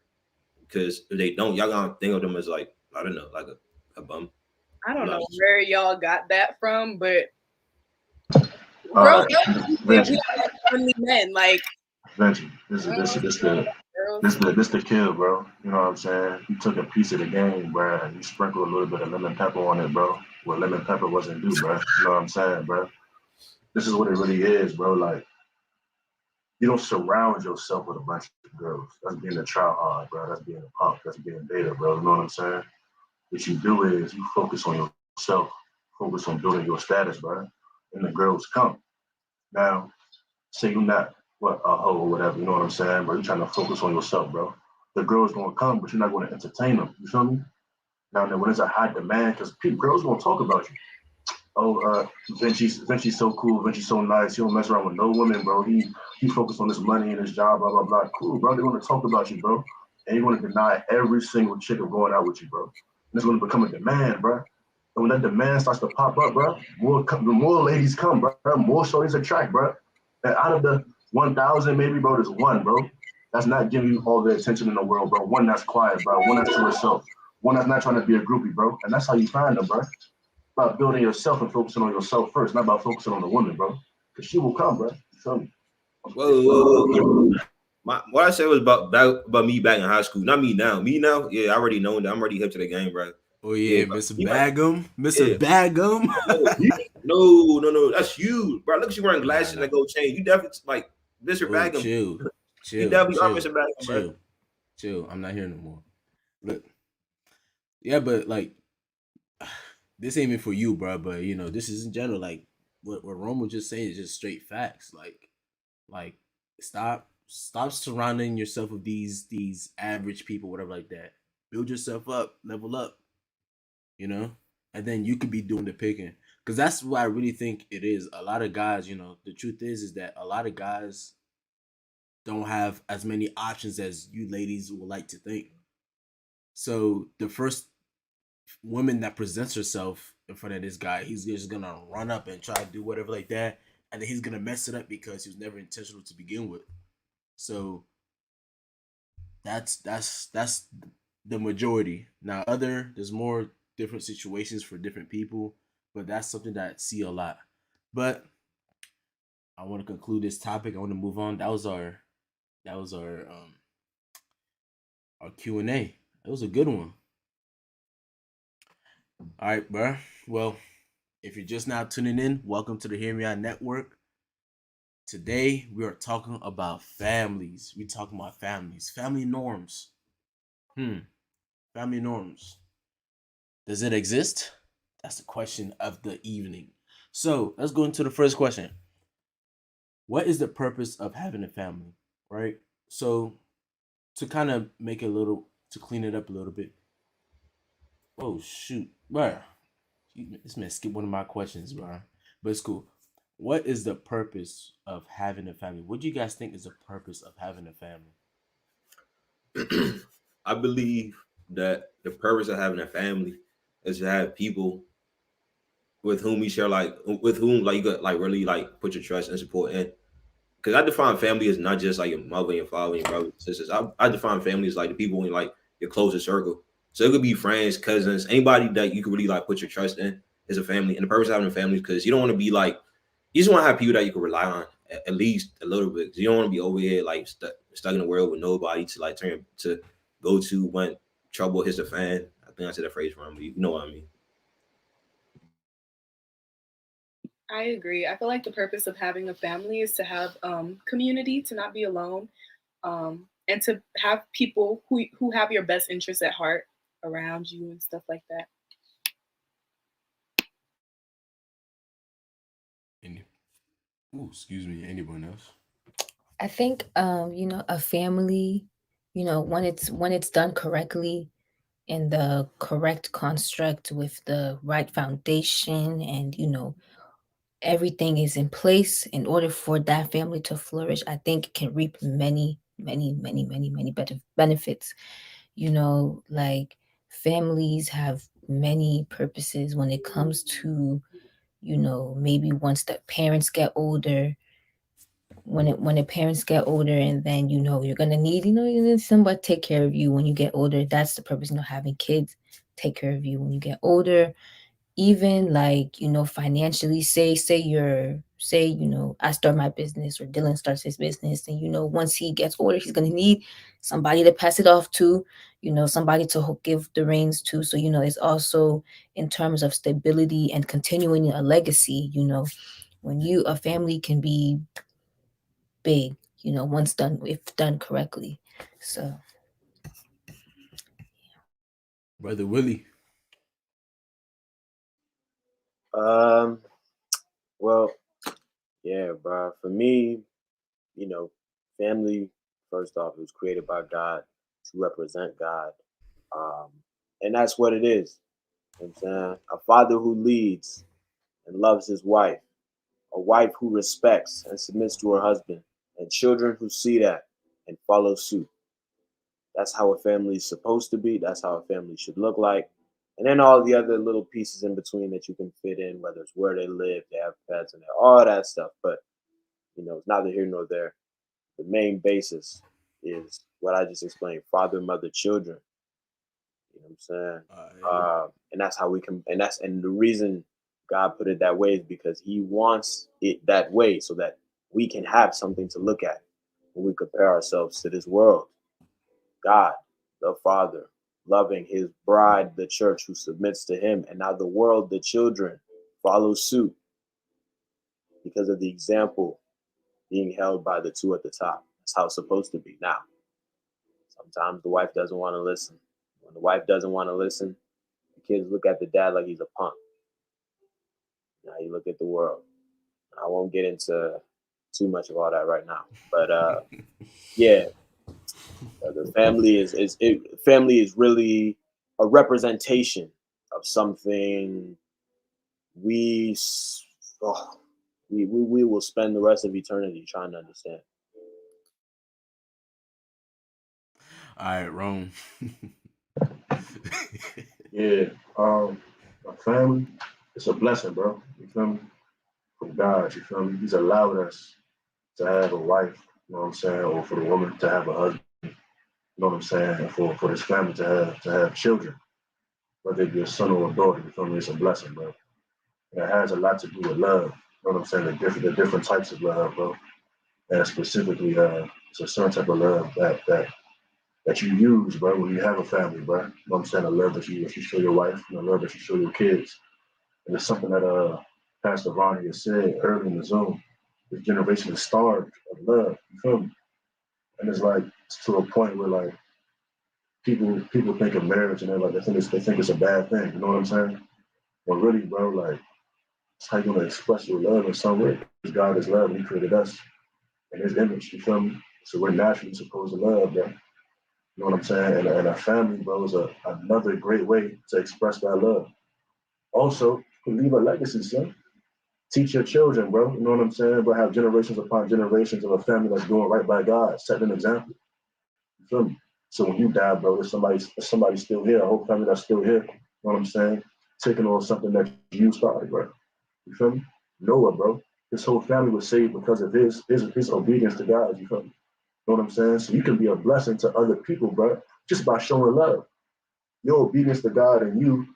Because if they don't, y'all gonna think of them as like, I don't know, like a bum. I don't know where y'all got that from, but All girls right, we Benji, are friendly men. Like Benji, this the kill, bro. You know what I'm saying? You took a piece of the game, bro, and you sprinkled a little bit of lemon pepper on it, bro. What lemon pepper wasn't due, bro. You know what I'm saying, bro? This is what it really is, bro. Like, you don't surround yourself with a bunch of girls. That's being a child hard, bro. That's being a punk. That's being beta, bro. You know what I'm saying? What you do is you focus on yourself, focus on building your status, bro. And the girls come. Now, say you're not a hoe or whatever, you know what I'm saying? But you're trying to focus on yourself, bro. The girls gonna come, but you're not gonna entertain them. You feel me? Now, when there's a high demand, because girls gonna talk about you. Oh, Vinci's so cool. Vinci's so nice. He don't mess around with no women, bro. He focused on his money and his job, blah blah blah. Cool, bro. They're gonna talk about you, bro, and you're gonna deny every single chick of going out with you, bro. And it's gonna become a demand, bro. And when that demand starts to pop up, bro, the more ladies come, bro. More shorties attract, bro. And out of the 1,000, maybe, bro, there's one, bro. That's not giving you all the attention in the world, bro. One that's quiet, bro. One that's to herself. One that's not trying to be a groupie, bro. And that's how you find them, bro. About building yourself and focusing on yourself first, not about focusing on the woman, bro. Because she will come, bro. You feel me? Whoa. What I said was about me back in high school. Not me now. Me now, yeah, I already know that. I'm already hip to the game, bro. Oh yeah, Mr. Bagum. Mr. Bagum. No. That's you, bro. Look at you wearing glasses and a gold chain. You definitely like Mr. Bagum. Chill. You definitely are Mr. Bagum, bro. Chill. I'm not here no more. Look. Yeah, but like this ain't even for you, bro. But you know, this is in general. Like what Rome was just saying is just straight facts. Like stop Stop surrounding yourself with these average people, whatever like that. Build yourself up, level up, you know, and then you could be doing the picking. Because that's what I really think it is. A lot of guys, the truth is that a lot of guys don't have as many options as you ladies would like to think. So the first woman that presents herself in front of this guy, he's just gonna run up and try to do whatever like that, and then he's gonna mess it up because he was never intentional to begin with. So that's the majority. Now, there's more different situations for different people, but that's something that I see a lot. But I want to conclude this topic. I want to move on. That was our Q&A. That was a good one. All right, bro. Well, if you're just now tuning in, welcome to the Hear Me Out Network. Today we are talking about families. We're talking about families, family norms. Family norms. Does it exist? That's the question of the evening. So let's go into the first question. What is the purpose of having a family? Right? So to kind of to clean it up a little bit. Oh shoot, bro. This man skipped one of my questions, bro. But it's cool. What is the purpose of having a family? What do you guys think is the purpose of having a family? I believe that the purpose of having a family is to have people with whom you could like really like put your trust and support in. Because I define family as not just like your mother, your father, your brothers, sisters. I define family as like the people in like your closest circle. So it could be friends, cousins, anybody that you could really like put your trust in is a family. And the purpose of having a family is because you don't want to be like, you just want to have people that you can rely on at least a little bit. 'Cause you don't want to be over here like stuck in the world with nobody to like turn to go to when trouble hits the fan. I think I said that phrase wrong, but you know what I mean. I agree. I feel like the purpose of having a family is to have community, to not be alone, and to have people who have your best interests at heart around you and stuff like that. Excuse me, anyone else? I think a family, when it's done correctly in the correct construct with the right foundation, and everything is in place in order for that family to flourish, I think it can reap many, many, many, many, many better benefits. Like families have many purposes when it comes to, maybe once the parents get older, when the parents get older, and then you're gonna need somebody to take care of you when you get older. That's the purpose, having kids take care of you when you get older. Even like financially, I start my business, or Dylan starts his business, and once he gets older, he's gonna need somebody to pass it off to, somebody to give the reins to. So it's also in terms of stability and continuing a legacy. When a family can be big, once done, if done correctly. So Brother Willie. Well, yeah, bro. For me, you know, family, first off, it was created by God to represent God. Um, and that's what it is. You know what I'm saying? A father who leads and loves his wife, a wife who respects and submits to her husband, and children who see that and follow suit. That's how a family is supposed to be. That's how a family should look like. And then all the other little pieces in between that you can fit in, whether it's where they live, they have pets, and all that stuff. But it's neither here nor there. The main basis is what I just explained: father, mother, children. You know what I'm saying? And that's how we can. And the reason God put it that way is because He wants it that way, so that we can have something to look at when we compare ourselves to this world. God, the Father, loving His bride, the church, who submits to Him, and now the world, the children, follow suit because of the example being held by the two at the top. That's how it's supposed to be. Now, sometimes the wife doesn't want to listen. When the wife doesn't want to listen, the kids look at the dad like he's a punk. Now you look at the world. I won't get into too much of all that right now. But yeah, the family is really a representation of something we will spend the rest of eternity trying to understand. All right, Rome. Yeah, a family, it's a blessing, bro. You feel me? From God, you feel me? He's allowed us to have a wife, you know what I'm saying, or for the woman to have a husband, you know what I'm saying, and for this family to have children, whether it be a son or a daughter, you feel me? It's a blessing, bro. And it has a lot to do with love, you know what I'm saying, the different types of love, bro. And specifically, it's a certain type of love that you use, bro, when you have a family, bro. You know what I'm saying? The love that you show your wife, and the love that you show your kids. And it's something that Pastor Ronnie has said early in the Zoom. This generation is starved of love. You feel me? And it's like it's to a point where like people think of marriage and they're like they think it's a bad thing. You know what I'm saying? But really, bro, like it's how you gonna express your love in some way. Because God is love and He created us in His image. You feel me? So we're naturally supposed to love, bro. You know what I'm saying? And a family, bro, is another great way to express that love. Also, leave a legacy, son. Teach your children, bro. You know what I'm saying? But have generations upon generations of a family that's doing right by God, setting an example. You feel me? So when you die, bro, there's somebody still here, a whole family that's still here. You know what I'm saying? Taking on something that you started, bro. You feel me? Noah, bro. His whole family was saved because of his obedience to God. You feel me? You know what I'm saying? So you can be a blessing to other people, bro, just by showing love. Your obedience to God and you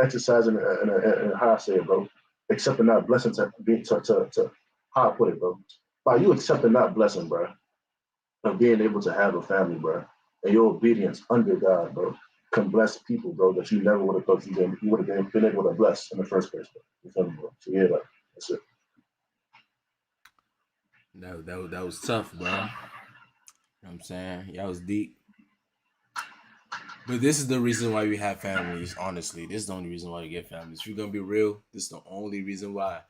exercising and how I say it, bro, accepting that blessing to how I put it, bro. By you accepting that blessing, bro, of being able to have a family, bro, and your obedience under God, bro, can bless people, bro, that you never would have thought you would have been able to bless in the first place, bro. You feel me, bro? So yeah, like, that's it. That was tough, bro. You know what I'm saying? Y'all was deep. But this is the reason why we have families, honestly. This is the only reason why you get families. If you're gonna be real, this is the only reason why.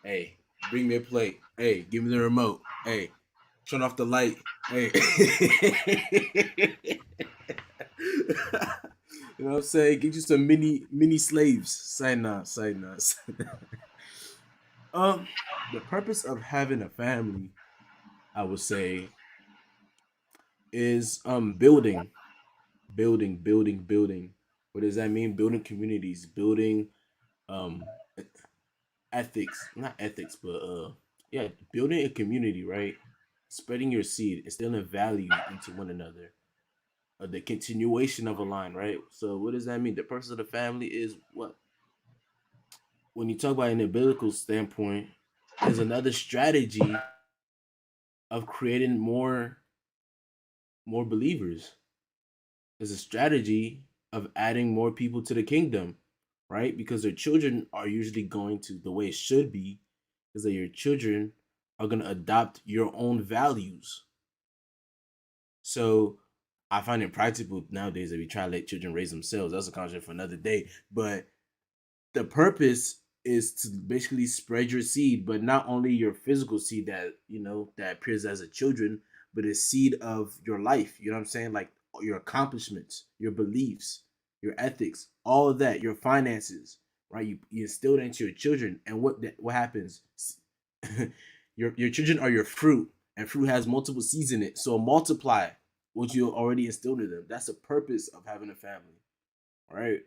Hey, bring me a plate. Hey, give me the remote. Hey, turn off the light. Hey. You know what I'm saying? Get you some mini slaves. Say not. The purpose of having a family, I would say, is building. What does that mean? Building communities, building um ethics, not ethics, but yeah, building a community, right? Spreading your seed, instilling values into one another. The continuation of a line, right? So what does that mean? The purpose of the family is what? When you talk about in a biblical standpoint, is another strategy of creating more believers. Is a strategy of adding more people to the kingdom, right? Because their children are usually going to the way it should be, is that your children are going to adopt your own values. So I find it practical nowadays that we try to let children raise themselves. That's a concept for another day. But the purpose is to basically spread your seed, but not only your physical seed that that appears as a children, but a seed of your life. You know what I'm saying? Like your accomplishments, your beliefs, your ethics, all of that, your finances, right? You instill that into your children, and what happens? Your children are your fruit, and fruit has multiple seeds in it, so multiply what you already instilled in them. That's the purpose of having a family, right?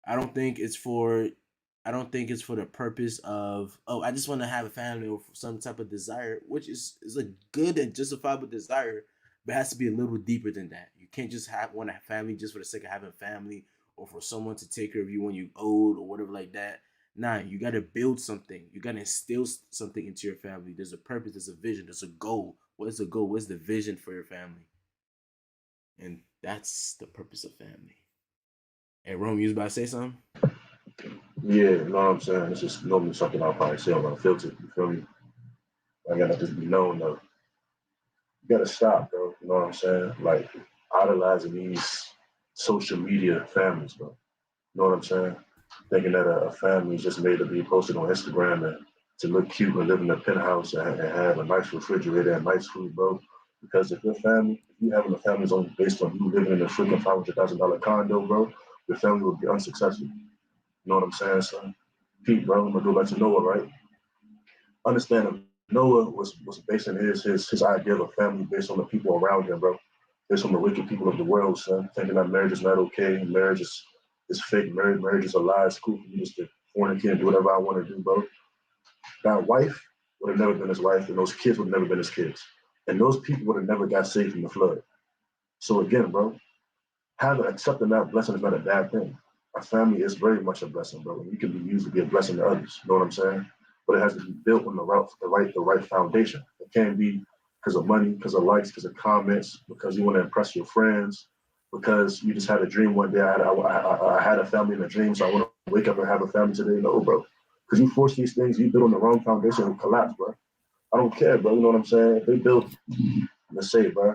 I don't think it's for I don't think it's for the purpose of, oh, I just want to have a family or for some type of desire, which is a good and justifiable desire, but it has to be a little deeper than that. You can't just want a family just for the sake of having a family or for someone to take care of you when you're old or whatever like that. Nah, you got to build something. You got to instill something into your family. There's a purpose, there's a vision, there's a goal. What is the goal? What's the vision for your family? And that's the purpose of family. Hey, Rome, you was about to say something? Yeah, you know what I'm saying? It's just normally something I'll probably say on a filter. You feel me? I gotta just be known though. You gotta stop, bro. You know what I'm saying? Like idolizing these social media families, bro. You know what I'm saying? Thinking that a family is just made to be posted on Instagram and to look cute and live in a penthouse and have a nice refrigerator and nice food, bro. Because if you having a family is only based on you living in a freaking $500,000 condo, bro, your family will be unsuccessful. You know what I'm saying, son? Pete, bro, I'm gonna go back to Noah, right? Understand that Noah was basing his idea of a family based on the people around him, bro. Based on the wicked people of the world, son. Thinking that marriage is not okay, marriage is fake, marriage is a lie, it's cool for me just to fornicate and do whatever I want to do, bro. That wife would have never been his wife, and those kids would have never been his kids. And those people would have never got saved from the flood. So again, bro, accepting that blessing is not a bad thing. A family is very much a blessing, bro. And you can be used to be a blessing to others. You know what I'm saying? But it has to be built on the right foundation. It can't be because of money, because of likes, because of comments, because you want to impress your friends, because you just had a dream one day. I had a family in a dream, so I want to wake up and have a family today. No, bro. Because you force these things, you build on the wrong foundation and collapse, bro. I don't care, bro. You know what I'm saying? If they built, let's say, bro,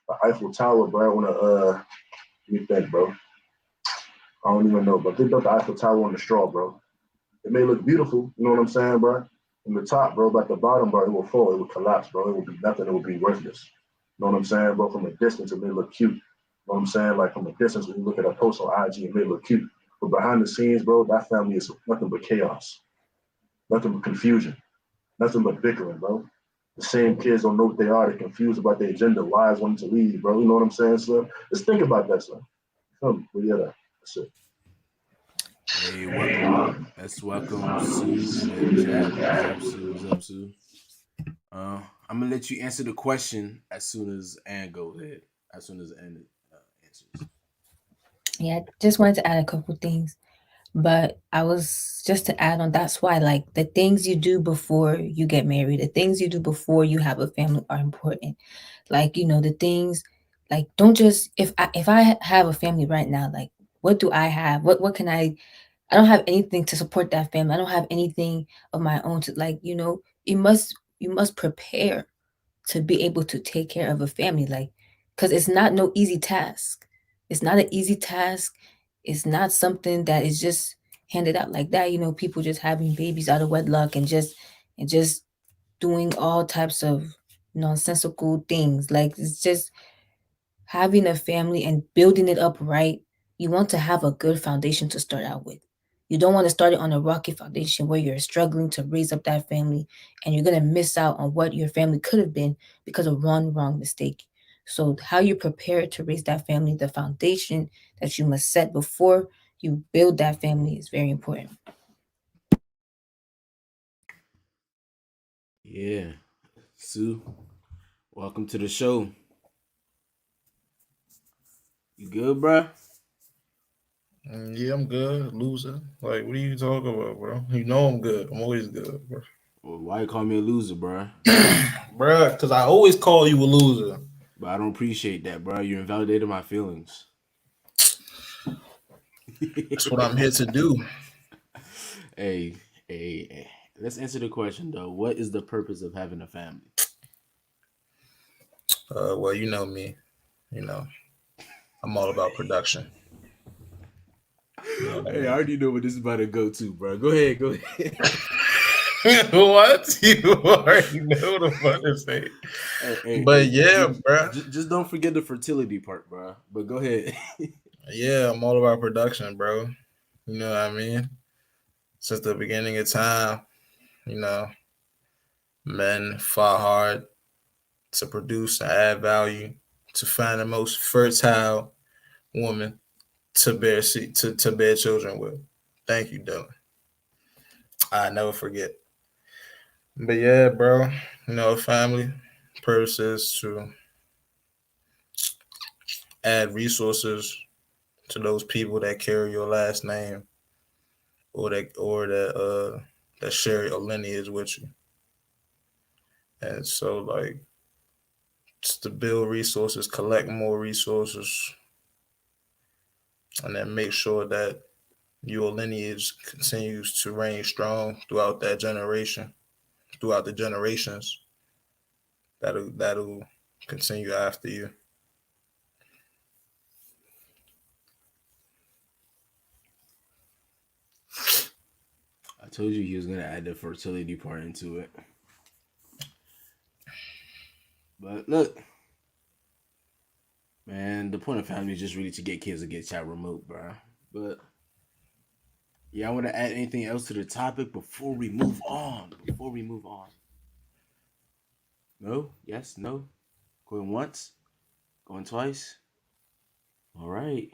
the Eiffel Tower, bro, on let me think, bro. I don't even know, but they built the Eiffel Tower on the straw, bro. It may look beautiful, you know what I'm saying, bro? From the top, bro, but at the bottom, bro, it will fall, it will collapse, bro. It will be nothing, it will be worthless. You know what I'm saying, bro? From a distance, it may look cute. You know what I'm saying? Like from a distance, when you look at a post on IG, it may look cute. But behind the scenes, bro, that family is nothing but chaos, nothing but confusion, nothing but bickering, bro. The same kids don't know what they are. They're confused about their gender. Why is wanting to leave, bro? You know what I'm saying, son? Just think about that, son. But yeah, that's it. Hey, let's welcome Sue in the chat. What's up, Sue? What's up, Sue? I'm gonna let you answer the question as soon as Ann goes ahead. As soon as Ann answers. Yeah, just wanted to add a couple things. But I was just to add on, that's why like the things you do before you get married, the things you do before you have a family are important. Like, the things like don't just if I have a family right now, like what do I have? What can I don't have anything to support that family. I don't have anything of my own to like, you must prepare to be able to take care of a family, like, because it's not no easy task. It's not an easy task. It's not something that is just handed out like that. People just having babies out of wedlock and just doing all types of nonsensical things. Like it's just having a family and building it up right. You want to have a good foundation to start out with. You don't want to start it on a rocky foundation where you're struggling to raise up that family and you're going to miss out on what your family could have been because of one wrong mistake. So, how you prepare to raise that family, the foundation that you must set before you build that family is very important. Yeah, Sue, welcome to the show. You good, bruh? Yeah, I'm good, loser. Like, what are you talking about, bro? You know I'm good. I'm always good, bro. Well, why you call me a loser, bruh? Bruh, because I always call you a loser. But I don't appreciate that, bruh. You invalidated my feelings. That's what I'm here to do. Hey, hey, let's answer the question though. What is the purpose of having a family? Well, you know me. I'm all about production. You know what I Hey, I mean? already know what this is about to go to, bro. Go ahead, go ahead. What? You already know what I'm about to say. But yeah, bro. Just don't forget the fertility part, bro. But go ahead. Yeah, I'm all about production, bro. You know what I mean? Since the beginning of time, you know, men fought hard to produce and add value to find the most fertile woman to bear children with. Thank you, Dylan. I never forget. But yeah, bro, family purpose is to add resources to those people that carry your last name or that share your lineage with you. And so like just to build resources, collect more resources, and then make sure that your lineage continues to reign strong throughout that generation, throughout the generations that'll continue after you. told you he was gonna add the fertility part into it. But look, man, the point of family is just really to get kids to get child remote, bro. But yeah, I want to add anything else to the topic before we move on. No? Yes? No? Going once? Going twice? All right.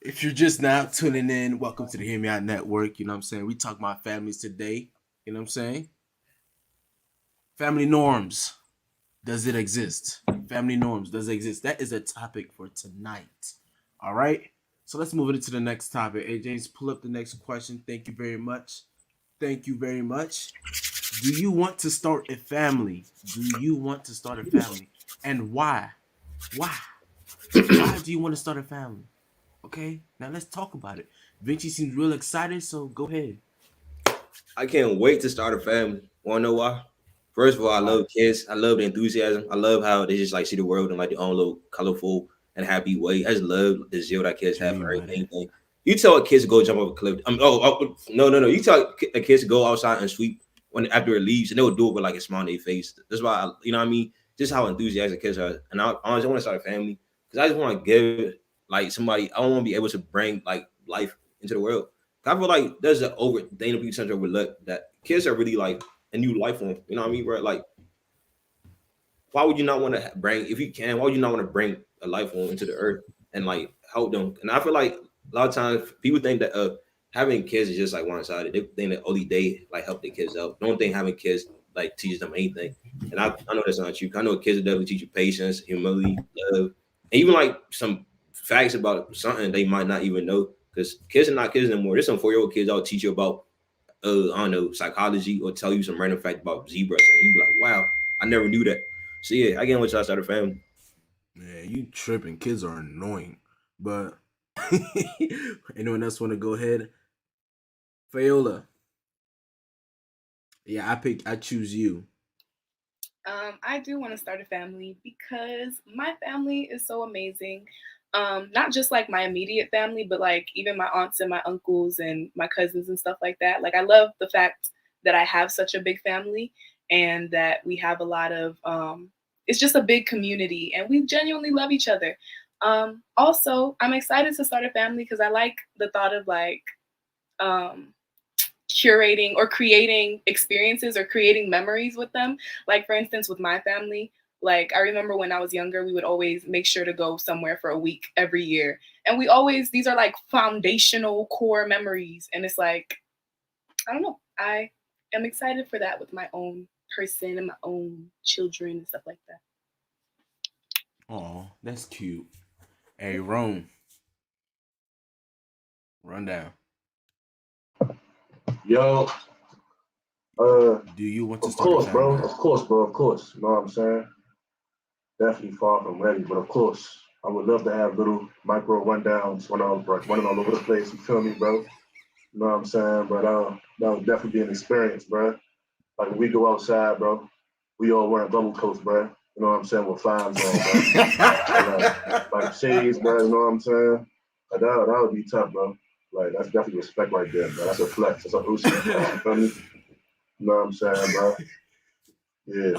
If you're just now tuning in, welcome to the Hear Me Out Network. You know what I'm saying? We talk about families today. You know what I'm saying? Family norms. Does it exist? Family norms. Does it exist? That is a topic for tonight. All right. So let's move into the next topic. Hey, James, pull up the next question. Thank you very much. Thank you very much. Do you want to start a family? Do you want to start a family? And why? Why? Why do you want to start a family? Okay, now let's talk about it. Vinci seems real excited, so go ahead. I can't wait to start a family. Wanna know why? First of all, I love kids. I love the enthusiasm. I love how they just like see the world in like their own little colorful and happy way. I just love the zeal that kids have for anything. You tell kids to go jump off a cliff. No. You tell the kids to go outside and sweep when after it leaves, and they will do it with like a smile on their face. That's why you know what I mean. Just how enthusiastic kids are, and I honestly want to start a family because I just want to give like somebody. I want to be able to bring like life into the world. I feel like there's an over thing that people tend to overlook that kids are really like a new life form. You know what I mean? Where like, why would you not want to bring, if you can, why would you not want to bring a life form into the earth and like help them? And I feel like a lot of times people think that having kids is just like one sided. They think that only they like help their kids out. Don't think having kids like teaches them anything. And I know that's not true. I know kids will definitely teach you patience, humility, love, and even like some facts about something they might not even know. Because kids are not kids anymore. There's some 4-year-old kids that'll teach you about, I don't know, psychology or tell you some random fact about zebras. And you be like, wow, I never knew that. So yeah, I get what y'all started family. Man, you tripping. Kids are annoying. But anyone else want to go ahead? Fayola. Yeah, I choose you. I do want to start a family because my family is so amazing. Not just like my immediate family, but like even my aunts and my uncles and my cousins and stuff like that. Like I love the fact that I have such a big family and that we have a lot of it's just a big community and we genuinely love each other. Also, I'm excited to start a family because I like the thought of like curating or creating experiences or creating memories with them. Like for instance, with my family, like I remember when I was younger, we would always make sure to go somewhere for a week every year. And we always, these are like foundational core memories. And it's like, I don't know, I am excited for that with my own person and my own children and stuff like that. Oh, that's cute. Hey, Rome. Run down. Yo, Do you want to of start course, a bro. family? Of course, bro. Of course. You know what I'm saying? Definitely far from ready, but of course, I would love to have little micro rundowns when I'm like running all over the place. You feel me, bro? You know what I'm saying? But that would definitely be an experience, bro. Like when we go outside, bro, we all wearing bubble coats, bro. You know what I'm saying? With fines on, bro. Like shades, bro. You know what I'm saying? Like that would be tough, bro. Like that's definitely respect right there, bro. That's a flex. That's a Uzi flex. You feel me? You know what I'm saying, bro? Yeah,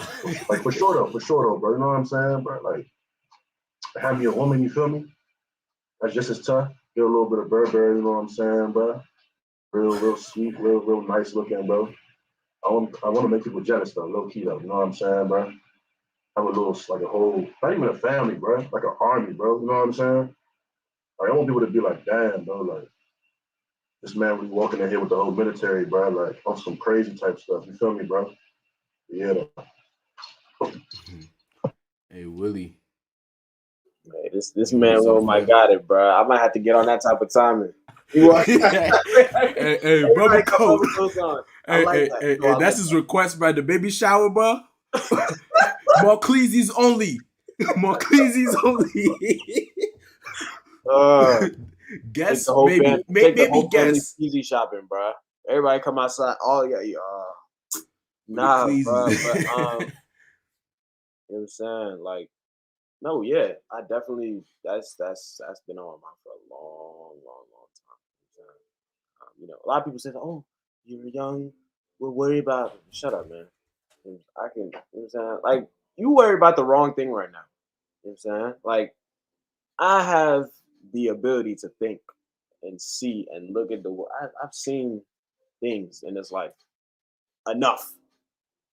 like for sure though, bro. You know what I'm saying, bro? Like having a woman, you feel me? That's just as tough. Get a little bit of Burberry, you know what I'm saying, bro? Real sweet, real nice looking, bro. I want to make people jealous though, low key though. You know what I'm saying, bro? Have a little like a whole, not even a family, bro. Like an army, bro. You know what I'm saying? Like I want people to be like, damn, bro, like this man was walking in here with the whole military, bro. Like on some crazy type stuff. You feel me, bro? Yeah. Hey, Willie. Hey, this You man, want to oh start a my family? God, it, bro. I might have to get on that type of timing. Hey, bubble Everybody got coat. bubble coats on. I Hey, like hey, that. hey, No, hey, I that's like his that. request by the baby shower, bro. More Cleezy's only. More Cleezy's only. Take Guess the whole maybe, take the maybe whole family guess. easy shopping, bro. Everybody come outside. Oh yeah, With the nah, bro. But Cleezy. you know what I'm saying? Like, no, yeah, I definitely that's been on my mind for a long time. You know, a lot of people say, "Oh, you're young. We're worried about. Shut up, man. I can. You know what I'm saying? Like, you worry about the wrong thing right now. You know what I'm saying? Like, I have the ability to think and see and look at the world. I've seen things in this life enough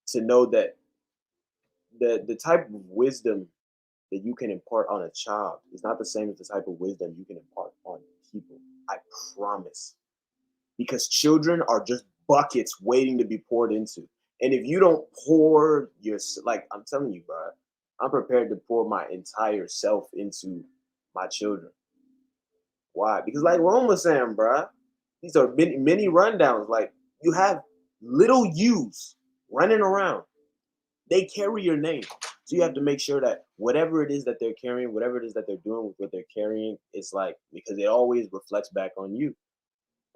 to know that the type of wisdom that you can impart on a child is not the same as the type of wisdom you can impart on people. I promise. Because children are just buckets waiting to be poured into. And if you don't pour your, like, I'm telling you, bro, I'm prepared to pour my entire self into my children. Why? Because like Rome was saying, bro, these are many rundowns. Like, you have little yous running around. They carry your name. So you have to make sure that whatever it is that they're carrying, whatever it is that they're doing with what they're carrying, it's like, because it always reflects back on you.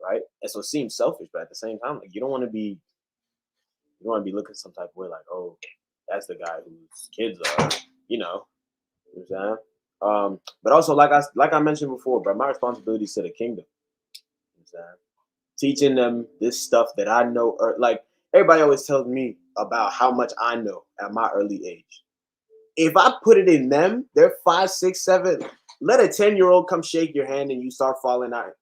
Right? And so it seems selfish, but at the same time, like, you don't want to be looking some type of way, like, oh, that's the guy whose kids are, you know what I'm saying? But also, like I mentioned before, bro, my responsibility is to the kingdom. You know what I'm saying? Teaching them this stuff that I know, or like everybody always tells me about how much I know at my early age. If I put it in them, they're 5, 6, 7. Let a 10-year-old come shake your hand and you start falling out.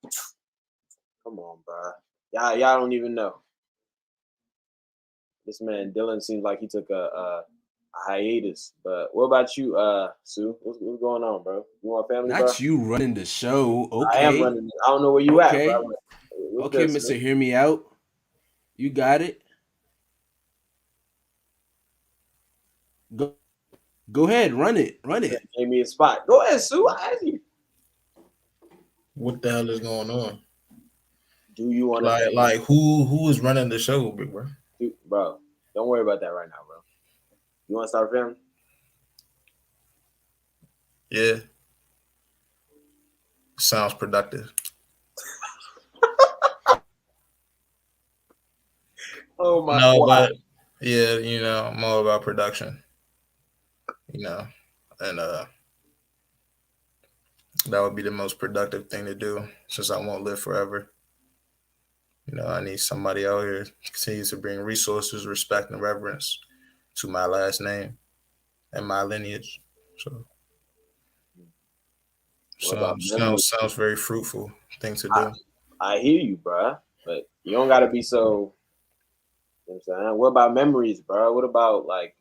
Come on, bro. Y'all don't even know. This man Dylan seems like he took a hiatus. But what about you, Sue? What's going on, bro? You want family, Not bro? you running the show. Okay. I am running. I don't know where you at, Okay. bro. What's Okay, good, Mr. Sue? Hear Me Out. You got it. Go ahead, run it. Run it. Gave me a spot. Go ahead, Sue. I ask you. What the hell is going on? Do you want to Like who is running the show, big bro? Bro, don't worry about that right now, bro. You want to start family? Yeah. Sounds productive. Oh my No, God. but yeah, I'm all about production. And that would be the most productive thing to do since I won't live forever. I need somebody out here to continue to bring resources, respect, and reverence to my last name and my lineage. So sounds very fruitful thing to do. I hear you, bro. But you don't got to be so, you know what I'm saying? What about memories, bro? What about like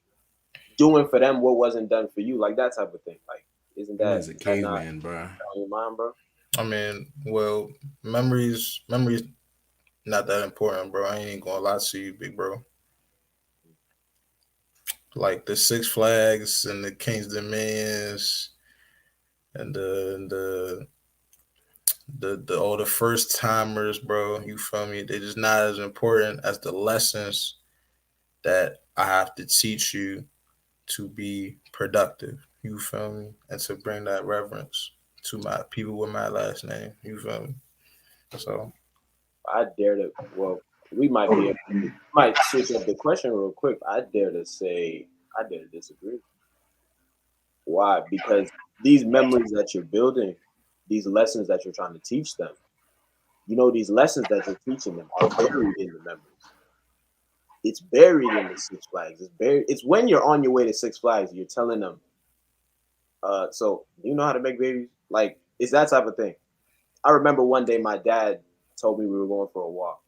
doing for them what wasn't done for you? Like that type of thing. Like, isn't that, He's a caveman, bro. on your mind, bro? I mean, well, memories not that important, bro. I ain't gonna lie to you, big bro. Like the Six Flags and the King's Dominions and the all the first timers, bro. You feel me? They're just not as important as the lessons that I have to teach you to be productive. You feel me? And to bring that reverence to my people with my last name. You feel me? So I dare to. Well, we might switch up the question real quick. I dare to disagree. Why? Because these memories that you're building, these lessons that you're trying to teach them, these lessons that you're teaching them are buried in the memories. It's buried in the Six Flags. It's buried. It's when you're on your way to Six Flags, you're telling them, so you know how to make babies? Like, it's that type of thing. I remember one day my dad told me we were going for a walk.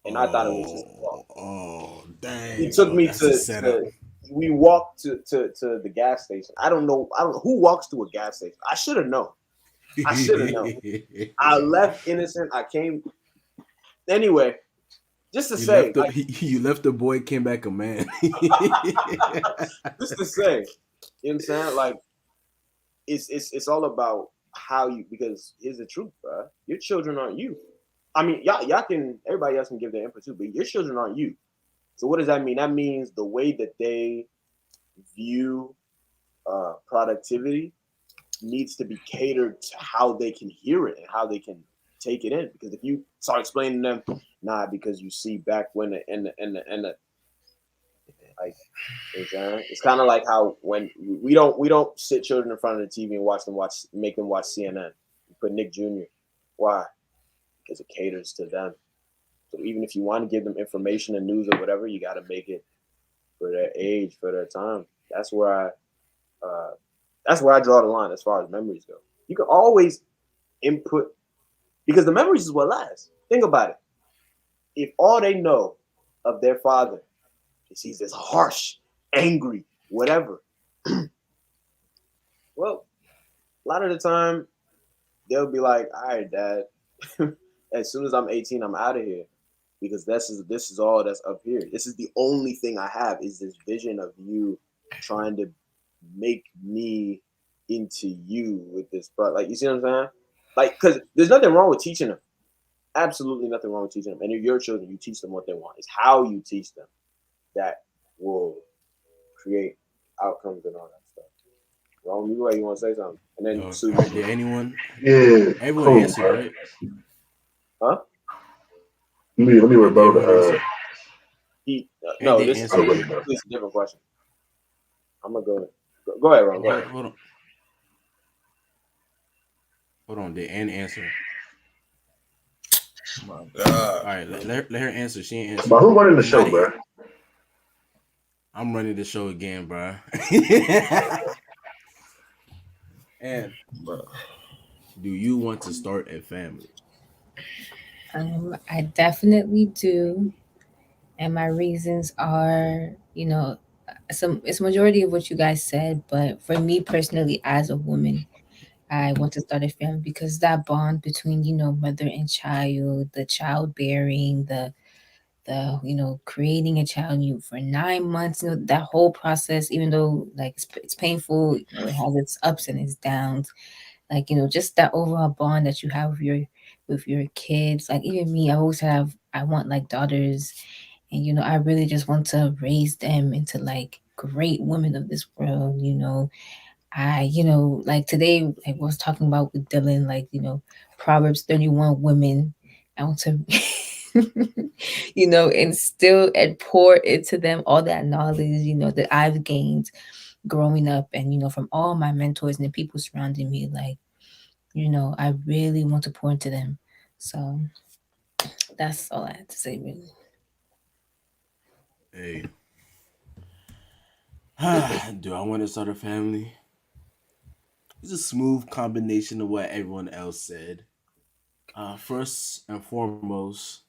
And I thought it was just a walk. Oh, dang. He took me that's a setup. we walked to the gas station. I don't know who walks to a gas station. I should have known. I left innocent. I came anyway. Just to say, you left the boy, came back a man. Just to say, you know what I'm saying? Like, it's all about how you, because here's the truth, bro. Your children aren't you. I mean, y'all can, everybody else can give their input too, but your children aren't you. So what does that mean? That means the way that they view productivity needs to be catered to how they can hear it and how they can take it in. Because if you start explaining to them, because you see back when the like, it's kind of like how when we don't sit children in front of the TV and make them watch CNN. We put Nick Jr. Why? Because it caters to them. So even if you want to give them information and news or whatever, you got to make it for their age, for their time. That's where I draw the line as far as memories go. You can always input, because the memories is what lasts. Think about it. If all they know of their father is he's this harsh, angry, whatever, well, a lot of the time they'll be like, all right, Dad, as soon as I'm 18, I'm out of here. Because this is all that's up here. This is the only thing I have, is this vision of you trying to make me into you with this product. Like, you see what I'm saying? Like, because there's nothing wrong with teaching them. Absolutely nothing wrong with teaching them. And if your children, you teach them what they want. It's how you teach them that will create outcomes and all that stuff. Wrong, you want to say something? And then Sue. Did anyone? Yeah. Everyone cool, answered, bro. right? Huh? Let me rebuttal to No, they this is answered, right? a different question. I'm gonna go ahead, Ron. Go ahead. Hold on. Did Ann answer? Oh my God. All right, let her answer. She ain't answer. But who running the show, bro? I'm running the show again, bro. And do you want to start a family? I definitely do, and my reasons are, it's majority of what you guys said, but for me personally, as a woman, I want to start a family because that bond between, mother and child, the childbearing, the creating a child for 9 months, that whole process, even though like it's painful, it has its ups and its downs, like just that overall bond that you have with your kids. Like even me, I want like daughters, and I really just want to raise them into like great women of this world. Like today, I was talking about with Dylan, like, Proverbs 31 women. I want to, instill and pour into them all that knowledge, that I've gained growing up and, from all my mentors and the people surrounding me. Like, I really want to pour into them. So that's all I have to say, really. Hey. Do I want to start a family? It's a smooth combination of what everyone else said. First and foremost,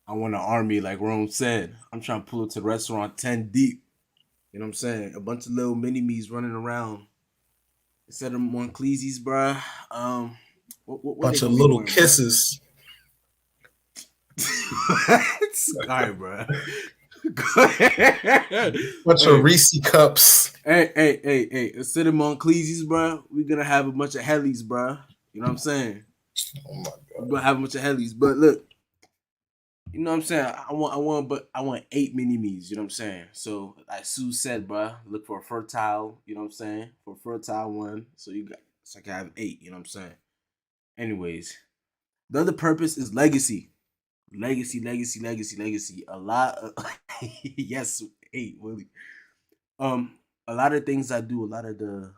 I want an army, like Rome said. I'm trying to pull up to the restaurant 10 deep. You know what I'm saying? A bunch of little mini-me's running around. Instead of Moncleeses, bruh. What Bunch they of gonna be little wearing, kisses. All right, bruh. Go ahead. Bunch of Reese cups. Hey. Instead of Moncleeses, bruh, we're gonna have a bunch of Hellies, bruh. You know what I'm saying? Oh my God. We're gonna have a bunch of Hellies. But look, you know what I'm saying? I want 8 mini-me's, you know what I'm saying? So like Sue said, bruh, look for a fertile, you know what I'm saying? For a fertile one. So I can have 8, you know what I'm saying? Anyways, the other purpose is legacy. Legacy. A lot of yes, 8, Willie. A lot of things I do, a lot of the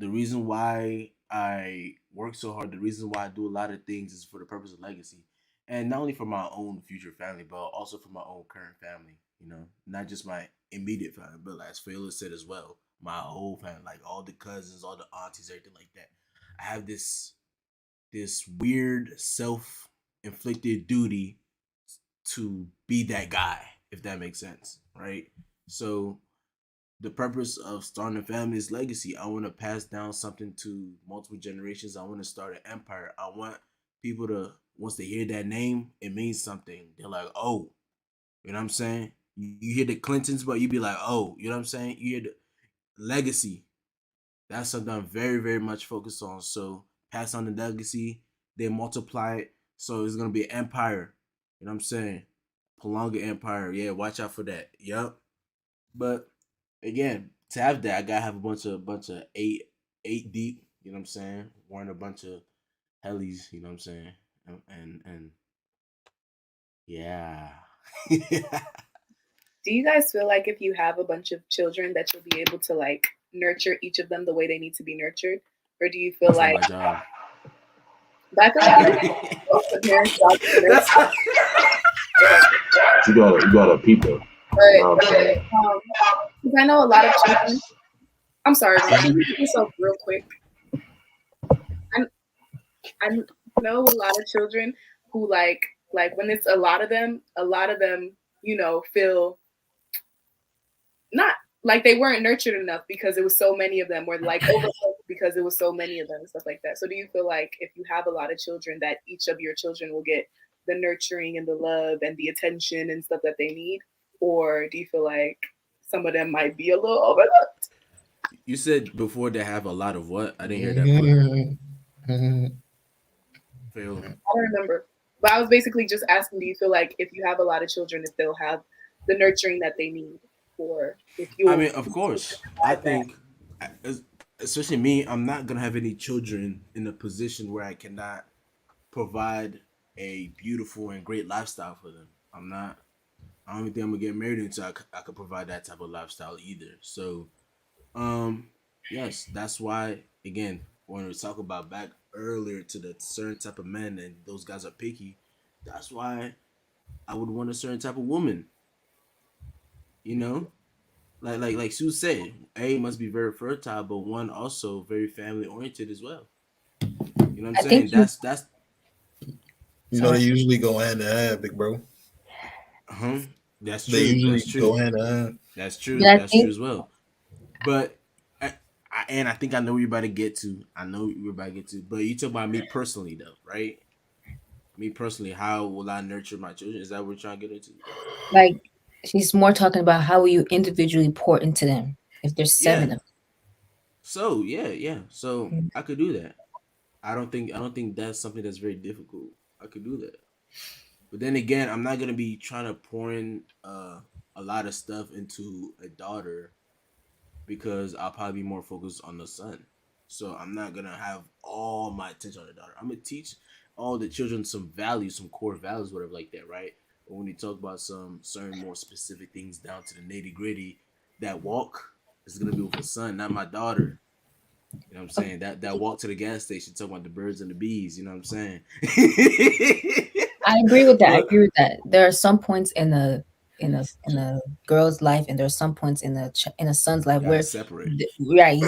reason why I work so hard, the reason why I do a lot of things is for the purpose of legacy. And not only for my own future family, but also for my own current family, not just my immediate family, but as Fayla said as well, my whole family, like all the cousins, all the aunties, everything like that. I have this weird self-inflicted duty to be that guy, if that makes sense, right? So the purpose of starting a family is legacy. I want to pass down something to multiple generations. I want to start an empire. I want people to, once they hear that name, it means something. They're like, oh, you know what I'm saying? You hear the Clintons, but you be like, oh, you know what I'm saying? You hear the legacy. That's something I'm very, very much focused on. So pass on the legacy, then multiply it. So it's gonna be an empire. You know what I'm saying? Prolong the empire. Yeah, watch out for that. Yup. But again, to have that, I gotta have a bunch of eight deep. You know what I'm saying? Wearing a bunch of hellies. You know what I'm saying? And yeah. Do you guys feel like if you have a bunch of children that you'll be able to like nurture each of them the way they need to be nurtured? Or do you feel That's like not my job. But I feel like both the parents' jobs to nurse, You gotta peep though. but You know what I'm saying? because I know a lot of children. I'm sorry, Ron. Can you mute yourself real quick? I know a lot of children who like when it's a lot of them, feel not like they weren't nurtured enough because it was so many of them, or like overlooked because it was so many of them and stuff like that. So do you feel like if you have a lot of children that each of your children will get the nurturing and the love and the attention and stuff that they need? Or do you feel like some of them might be a little overlooked? You said before they have a lot of what? I didn't hear that part. Phil. I don't remember. But I was basically just asking, do you feel like if you have a lot of children, if they'll have the nurturing that they need? Or if you I mean, of course. I think, especially me, I'm not gonna have any children in a position where I cannot provide a beautiful and great lifestyle for them. I'm not. I don't even think I'm gonna get married until I could provide that type of lifestyle either. So, yes, that's why again when we talk about back earlier to the certain type of men and those guys are picky. That's why I would want a certain type of woman. You know, like Sue said, A must be very fertile, but one also very family oriented as well. You know what I'm I saying? think you. That's You know, they usually go hand in hand, big bro. That's They true. usually That's true. go hand in hand. That's true. But I That's true think as well. But and I think I know where you're about to get to. I know what you're about to get to. But you talk about me personally, though, right? Me personally, how will I nurture my children? Is that what we're trying to get into? like she's more talking about how will you individually pour into them if there's Yeah. 7 of So yeah. So them. I could do that. I don't think that's something that's very difficult. I could do that. But then again, I'm not gonna be trying to pour in a lot of stuff into a daughter because I'll probably be more focused on the son. So I'm not gonna have all my attention on the daughter. I'm gonna teach all the children some values, some core values, whatever like that, right? But when you talk about some certain more specific things down to the nitty gritty, that walk is gonna be with a son, not my daughter. You know what I'm saying? That walk to the gas station, talking about the birds and the bees. You know what I'm saying? I agree with that. I But agree with that. There are some points in a girl's life, and there are some points in a son's life gotta where, separate. right,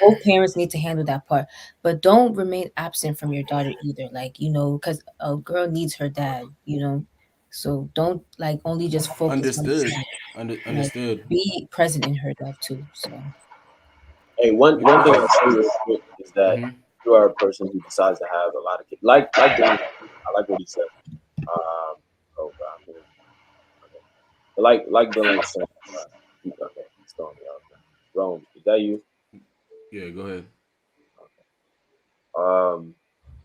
both parents need to handle that part. But don't remain absent from your daughter either. Like because a girl needs her dad. So don't like only just focus on the Understood. son. Like Understood. be present in her life too. So Hey, one thing I'll say real quick is that Mm-hmm. you are a person who decides to have a lot of kids. Like Dylan, I like what he said. Oh God, man. Okay. But like Dylan was saying. Okay, he's throwing me out. Rome, is that you? Yeah, go ahead.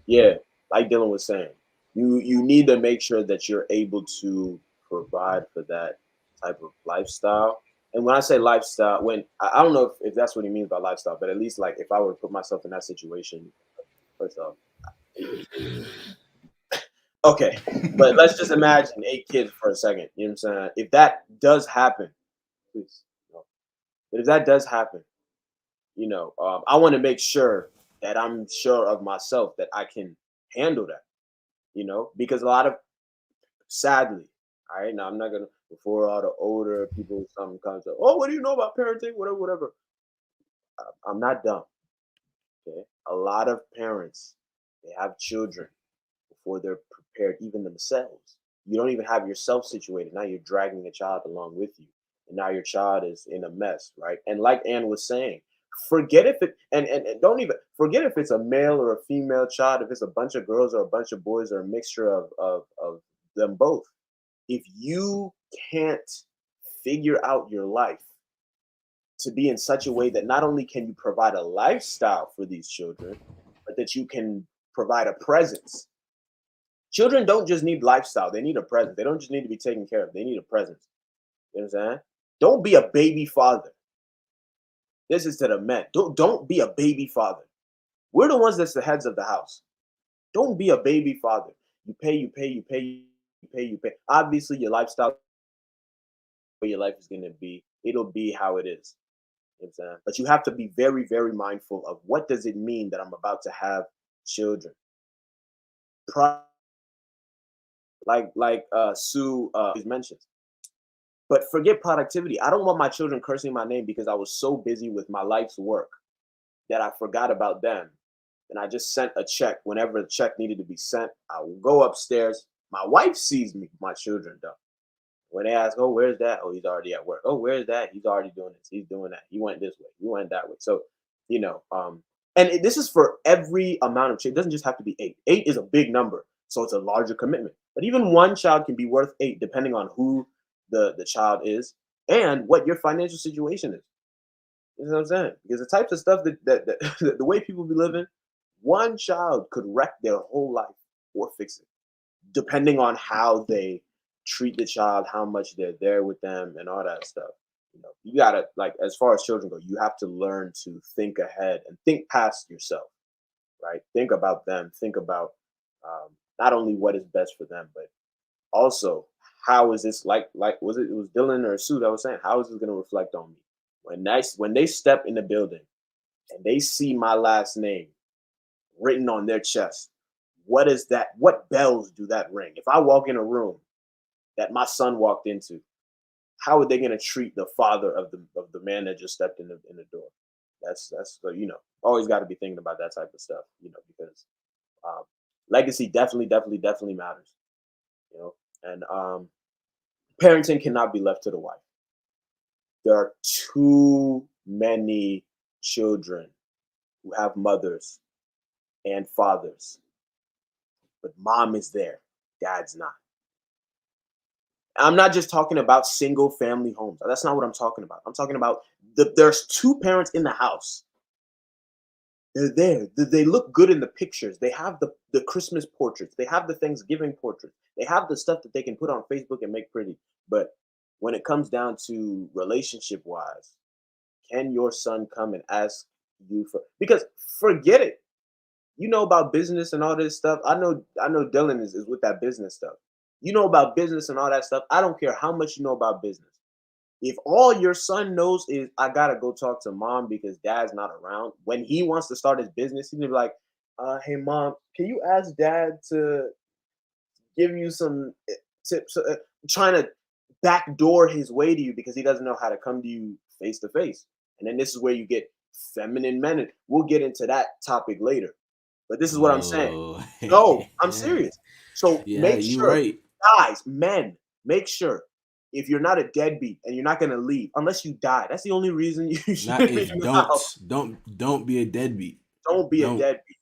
Yeah, like Dylan was saying, you need to make sure that you're able to provide for that type of lifestyle. And when I say lifestyle, when I don't know if that's what he means by lifestyle, but at least like if I were to put myself in that situation, first off, okay, but let's just imagine 8 kids for a second. You know what I'm saying? If that does happen, please, no. But if that does happen, I want to make sure that I'm sure of myself that I can handle that. Because a lot of, sadly, all right, now I'm not gonna, before all the older people, some comes up, oh, what do you know about parenting? Whatever. I'm not dumb. Okay, a lot of parents, they have children before they're prepared, even themselves. You don't even have yourself situated. Now you're dragging a child along with you, and now your child is in a mess, right? And like Ann was saying, forget if it and don't even forget if it's a male or a female child, if it's a bunch of girls or a bunch of boys or a mixture of them both. If you can't figure out your life to be in such a way that not only can you provide a lifestyle for these children, but that you can provide a presence. Children don't just need lifestyle, they need a presence. They don't just need to be taken care of, they need a presence. You know what I'm saying? Don't be a baby father. This is to the men. Don't be a baby father. We're the ones that's the heads of the house. Don't be a baby father. You pay. Obviously, your lifestyle, where your life is going to be, it'll be how it is. You know what I'm saying? But you have to be very, very mindful of what does it mean that I'm about to have children. like Sue mentioned. But forget productivity. I don't want my children cursing my name because I was so busy with my life's work that I forgot about them. And I just sent a check. Whenever the check needed to be sent, I will go upstairs. My wife sees me, my children don't. When they ask, oh, where's that? Oh, he's already at work. Oh, where's that? He's already doing this. He's doing that. He went this way. He went that way. So, this is for every amount of change. It doesn't just have to be 8. 8 is a big number. So it's a larger commitment. But even one child can be worth 8, depending on who the child is and what your financial situation is. You know what I'm saying? Because the types of stuff that the way people be living, one child could wreck their whole life or fix it, depending on how they treat the child, how much they're there with them, and all that stuff. You gotta, like, as far as children go, you have to learn to think ahead and think past yourself, right? Think about them. Think about not only what is best for them, but also how is this it was Dylan or Sue that was saying, how is this going to reflect on me when they step in the building and they see my last name written on their chest? What is that? What bells do that ring? If I walk in a room that my son walked into, how are they going to treat the father of the man that just stepped in the door? That's so always got to be thinking about that type of stuff, because legacy definitely matters, and parenting cannot be left to the wife. There are too many children who have mothers and fathers, but mom is there, dad's not. I'm not just talking about single family homes. That's not what I'm talking about. I'm talking about there's 2 parents in the house. They're there. They look good in the pictures. They have the Christmas portraits. They have the Thanksgiving portraits. They have the stuff that they can put on Facebook and make pretty. But when it comes down to relationship wise, can your son come and ask you because forget it. You know about business and all this stuff. I know Dylan is with that business stuff. You know about business and all that stuff. I don't care how much you know about business. If all your son knows is I gotta go talk to mom because dad's not around, when he wants to start his business, he's gonna be like, hey mom, can you ask dad to give you some tips? Trying to backdoor his way to you because he doesn't know how to come to you face to face. And then this is where you get feminine men. We'll get into that topic later. But this is what I'm saying. No, I'm serious. So make sure, right. guys, men, make sure if you're not a deadbeat and you're not gonna leave unless you die. That's the only reason you should be in the house. Don't be a deadbeat. Don't be a deadbeat.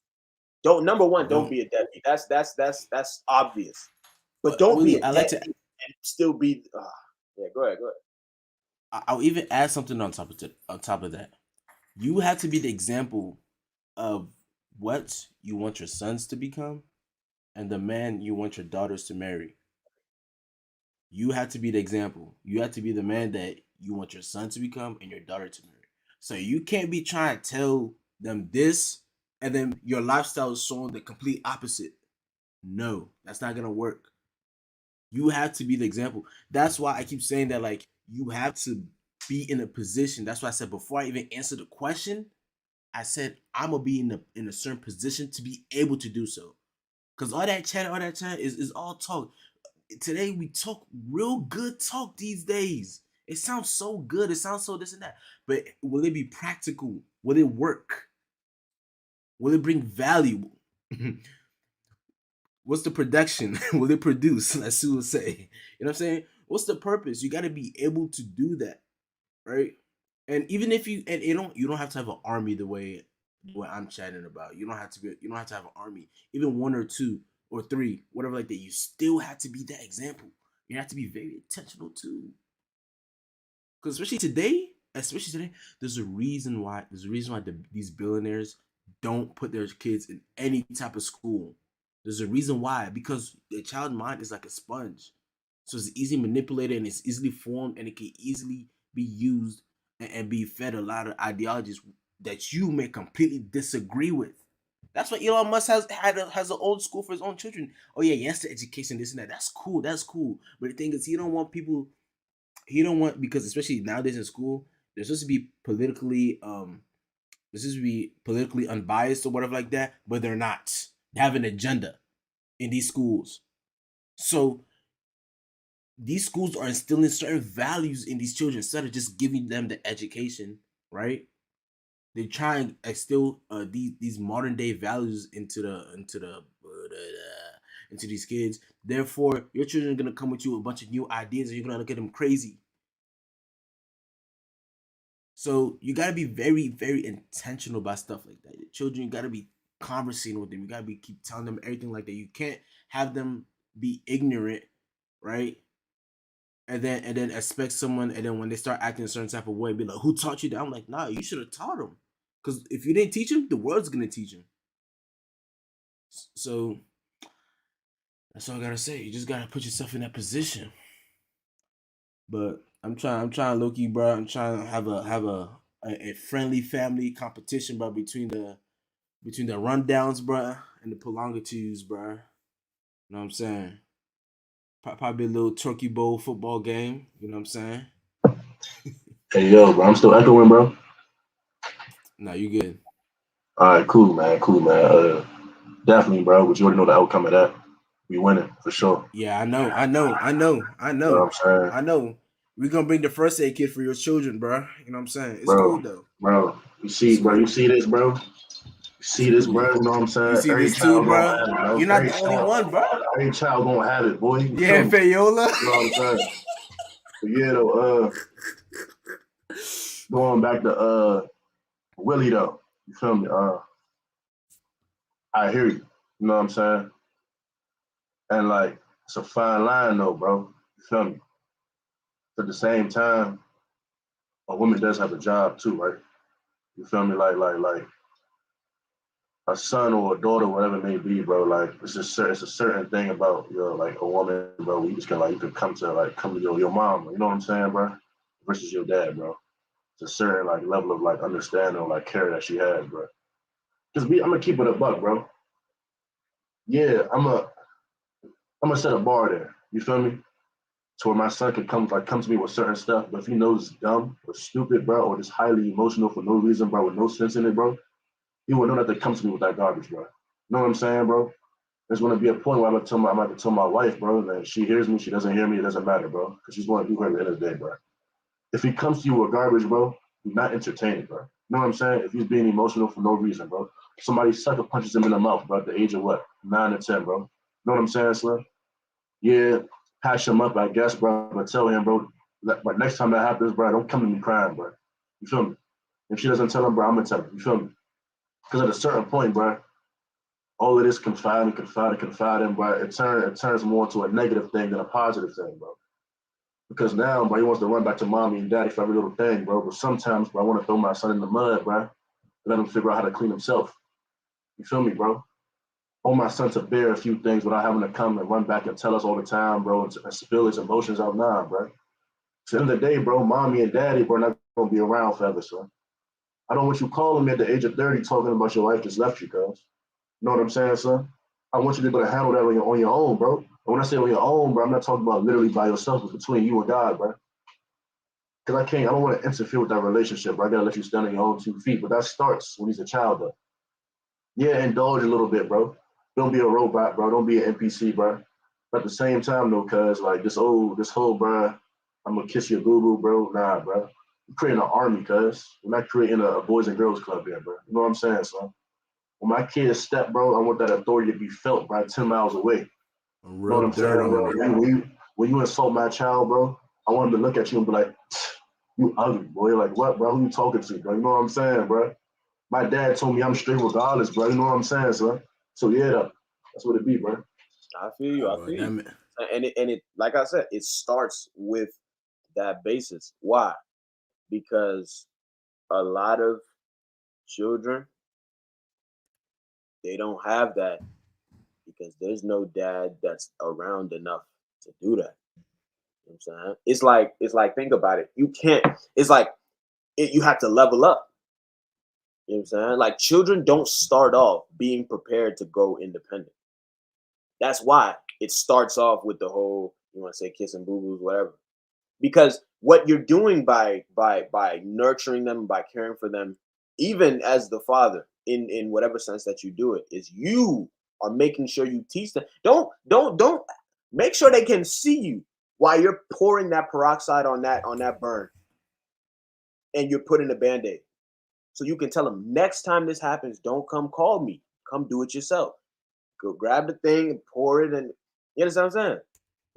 Number one, don't be a deadbeat. That's obvious. But don't be a deadbeat and still be. Yeah, go ahead. I'll even add something on top of that. You have to be the example of what you want your sons to become and the man you want your daughters to marry. You have to be the example. You have to be the man that you want your son to become and your daughter to marry. So you can't be trying to tell them this and then your lifestyle is showing the complete opposite. No, that's not gonna work. You have to be the example. That's why I keep saying that, like, you have to be in a position. That's why I said before I even answer the question, I said I'm gonna be in a certain position to be able to do so. Cause all that chat is all talk. Today we talk real good talk these days. It sounds so good. It sounds so this and that. But will it be practical? Will it work? Will it bring value? What's the production? Will it produce? As Sue would say. You know what I'm saying? What's the purpose? You got to be able to do that, right? And even if you don't have to have an army the way I'm chatting about. You don't have to have an army. Even 1 or 2 or 3, whatever like that. You still have to be that example. You have to be very intentional too. Because especially today, there's a reason why these billionaires don't put their kids in any type of school. There's a reason why, because the child mind is like a sponge. So it's easily manipulated and it's easily formed and it can easily be used and be fed a lot of ideologies that you may completely disagree with. That's why Elon Musk has an old school for his own children. Oh yeah, yes to education, this and that. That's cool. But the thing is, he don't want, because especially nowadays in school, they're supposed to be politically unbiased or whatever like that, but they're not. They have an agenda. in these schools. So these schools are instilling certain values in these children instead of just giving them the education, right? They try and instill these modern day values into these kids. Therefore, your children are gonna come with you with a bunch of new ideas, and you're gonna look at them crazy. So you gotta be very, very intentional about stuff like that. Your children, you gotta be conversing with them. You gotta keep telling them everything like that. You can't have them be ignorant, right? And then expect someone, and then when they start acting a certain type of way, be like, "Who taught you that?" I'm like, "Nah, you should have taught them." Because if you didn't teach them, the world's gonna teach them. So that's all I gotta say. You just gotta put yourself in that position. But I'm trying low key, bro. I'm trying to have a friendly family competition, bro, between the rundowns, bro, and the prolongitudes, bro. You know what I'm saying? Probably a little turkey bowl football game. You know what I'm saying? Hey, yo, bro, I'm still echoing, bro. Nah, you good. All right, cool, man. Definitely, bro. But you already know the outcome of that. We winning for sure. Yeah, I know. You know what I'm saying? I know. We're gonna bring the first aid kit for your children, bro. You know what I'm saying? It's Bro, cool though. bro. It's cool. You see this, bro? You It's see this, cool. bro? You know what I'm saying? You see Every this too, child gonna bro? have it, bro. You're not the only one, bro. Every child gonna have it, boy. You Yeah, feel me? Fayola. You know what I'm saying? But yeah, though, going back to Willie though. You feel me? I hear you. You know what I'm saying? And like it's a fine line though, bro. You feel me? At the same time, a woman does have a job too, right? You feel me? Like a son or a daughter, whatever it may be, bro. Like it's a certain thing about like a woman, bro. Where you just you can come to your mom. You know what I'm saying, bro? Versus your dad, bro. It's a certain like level of like understanding or like care that she has, bro. Cause I'm gonna keep it a buck, bro. Yeah, I'm gonna set a bar there. You feel me? To where my son can come to me with certain stuff, but if he knows it's dumb or stupid, bro, or just highly emotional for no reason, bro, with no sense in it, bro, he will know not to come to me with that garbage, bro. You know what I'm saying, bro? There's gonna be a point where I'm gonna have to tell my wife, bro, that she hears me, she doesn't hear me, it doesn't matter, bro, because she's gonna do her at the end of the day, bro. If he comes to you with garbage, bro, do not entertain it, bro. You know what I'm saying? If he's being emotional for no reason, bro. Somebody sucker punches him in the mouth, bro, at the age of what? 9 or 10, bro. You know what I'm saying, Slim? Yeah, patch him up, I guess, bro. But tell him, bro, but next time that happens, bro, don't come to me crying, bro. You feel me? If she doesn't tell him, bro, I'm gonna tell him. You feel me? Because at a certain point, bro, all of this confiding, bro, it turns more into a negative thing than a positive thing, bro. Because now, bro, he wants to run back to mommy and daddy for every little thing, bro. But sometimes, bro, I want to throw my son in the mud, bro, and let him figure out how to clean himself. You feel me, bro? I want my son to bear a few things without having to come and run back and tell us all the time, bro, and spill his emotions out now, bro. At the end of the day, bro, mommy and daddy, bro, not gonna be around forever, son. I don't want you calling me at the age of 30 talking about your wife just left you, cuz. You know what I'm saying, son? I want you to be able to handle that on your own, bro. And when I say on your own, bro, I'm not talking about literally by yourself. It's between you and God, bro. Because I don't want to interfere with that relationship, bro. I gotta let you stand on your own 2 feet. But that starts when he's a child, though. Yeah, indulge a little bit, bro. Don't be a robot, bro. Don't be an NPC, bro. But at the same time, though, cuz, like, this whole, bro, I'm gonna kiss your boo-boo, bro. Nah, bro. We're creating an army, cuz. We're not creating a boys and girls club here, bro. You know what I'm saying, son? When my kids step, bro, I want that authority to be felt by 10 miles away. You know what I'm saying, bro? When you insult my child, bro, I want him to look at you and be like, you ugly, boy. Like, what, bro? Who you talking to, bro? You know what I'm saying, bro? My dad told me I'm straight regardless, bro. You know what I'm saying, son? So, yeah, that's what it be, bro. I feel you. And it, like I said, it starts with that basis. Why? Because a lot of children, they don't have that because there's no dad that's around enough to do that. You know what I'm saying? It's like think about it. You can't. It's like you have to level up. You know what I'm saying? Like children don't start off being prepared to go independent. That's why it starts off with the whole, you want to say kissing boo-boos, whatever. Because what you're doing by nurturing them, by caring for them, even as the father, in whatever sense that you do it, is you are making sure you teach them. Don't make sure they can see you while you're pouring that peroxide on that burn, and you're putting a Band-Aid. So you can tell them, next time this happens, don't come call me. Come do it yourself. Go grab the thing and pour it, and you understand what I'm saying?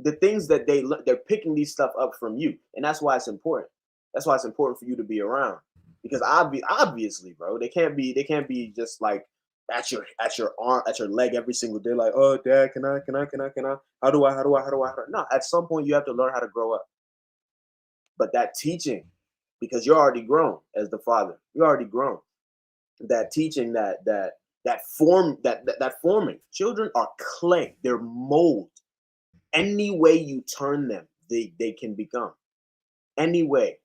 The things that they're picking these stuff up from you, and that's why it's important. That's why it's important for you to be around, because obviously, bro, they can't be just like at your arm, at your leg every single day, like, oh, Dad, can I? How do I? No, at some point you have to learn how to grow up. But that teaching, because you're already grown as the father, you're already grown. That teaching, that forming. Children are clay. They're mold. Any way you turn them, they can become. Any way.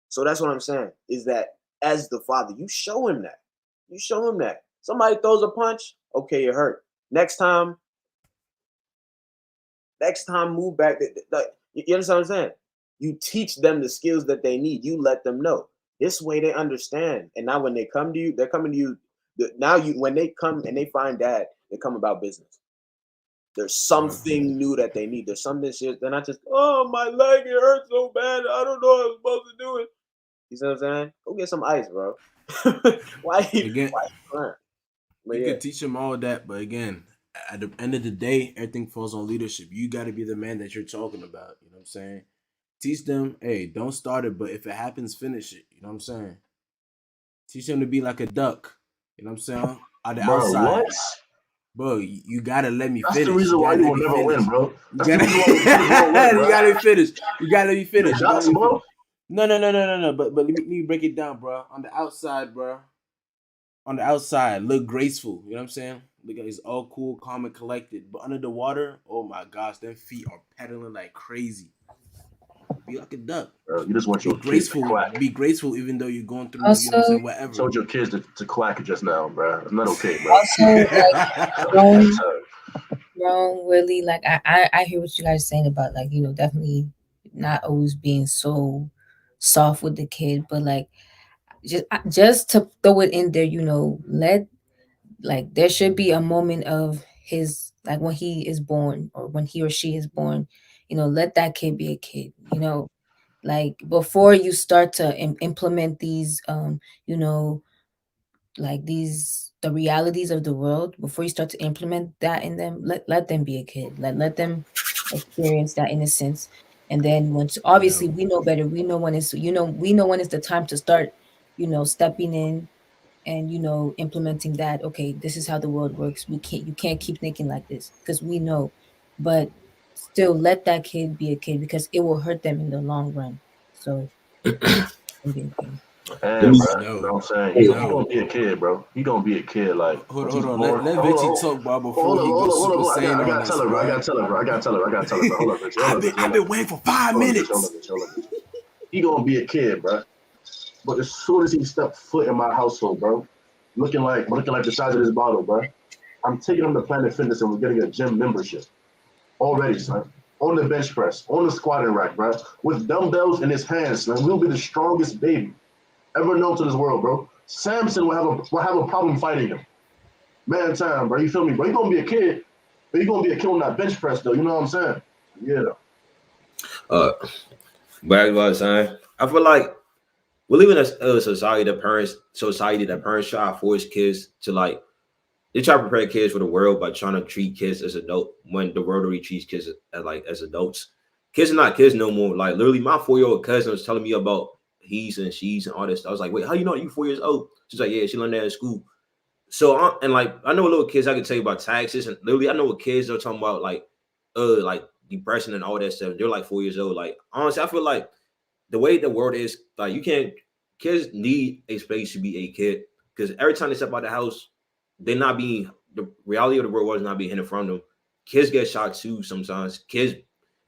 So that's what I'm saying, is that as the father, you show him that. You show him that. Somebody throws a punch, okay, it hurt. Next time, move back. You understand what I'm saying? You teach them the skills that they need. You let them know. This way they understand. And now when they come to you, they're coming to you. Now when they come and they find Dad, they come about business. There's something new that they need. There's something shit. They're not just, oh, my leg, it hurts so bad. I don't know how I'm supposed to do it. You see what I'm saying? Go get some ice, bro. Why you crying? You can teach them all that, but again, at the end of the day, everything falls on leadership. You got to be the man that you're talking about. You know what I'm saying? Teach them, hey, don't start it, but if it happens, finish it. You know what I'm saying? Teach them to be like a duck. You know what I'm saying? On the outside. What? Bro, you gotta let me That's finish. the reason why you will never win, bro. That's the reason why you won't win, bro. You gotta finish. You gotta be finished. Shots, bro. No. But let me break it down, bro. On the outside, bro. On the outside, look graceful. You know what I'm saying? Look, it's all cool, calm, and collected. But under the water, oh my gosh, their feet are pedaling like crazy. Be like a duck. Bro, you just want your kids to quack. Be graceful even though you're going through, also, you know what I'm saying, whatever. You told your kids to quack just now, bro. It's not okay, bro. Also, wrong, really. Like I hear what you guys are saying about, like, you know, definitely not always being so soft with the kid, but like just to throw it in there, you know, there should be a moment of his, like, when he is born or when he or she is born, you know, let that kid be a kid, you know, like before you start to implement these you know, like the realities of the world, before you start to implement that in them, let them be a kid, let them experience that innocence. And then once, obviously, we know better, we know when it's, you know, we know when it's the time to start, you know, stepping in and, you know, implementing that, okay, this is how the world works, you can't keep thinking like this, because we know. But still, let that kid be a kid, because it will hurt them in the long run. So be a kid. Bro, you know what I'm saying? He gonna be a kid, bro. He gonna be a kid. Like, hold on. Let Vinci talk, bro, before he goes super saiyan on us, bro. I gotta tell her, bro. Hold up, Vinci. I've been waiting for 5 minutes. Hold up. He gonna be a kid, bro. But as soon as he steps foot in my household, bro, looking like the size of this bottle, bro, I'm taking him to Planet Fitness and we're getting a gym membership. Already, son. On the bench press, on the squatting rack, bro, with dumbbells in his hands, man. We'll be the strongest baby ever known to this world, bro. Samson will have a problem fighting him. Man time, bro. You feel me, bro? He's gonna be a kid, but he's gonna be a kid on that bench press, though. You know what I'm saying? Yeah. But as I was saying, I feel like we live in a society that parents try to force kids to, like, they try to prepare kids for the world by trying to treat kids as adults when the world already treats kids as adults. Kids are not kids no more. Like, literally, my 4-year-old cousin was telling me about he's and she's and all this stuff. I was like, wait, how you know you 4 years old? She's like, yeah, she learned that in school. So, and like, I know little kids, I can tell you about taxes, and literally, I know what kids are talking about, like depression and all that stuff. They're like 4 years old. Like, honestly, I feel like the way the world is, like, kids need a space to be a kid, because every time they step out the house, the reality of the world was not being hidden from them. Kids get shot too sometimes. Kids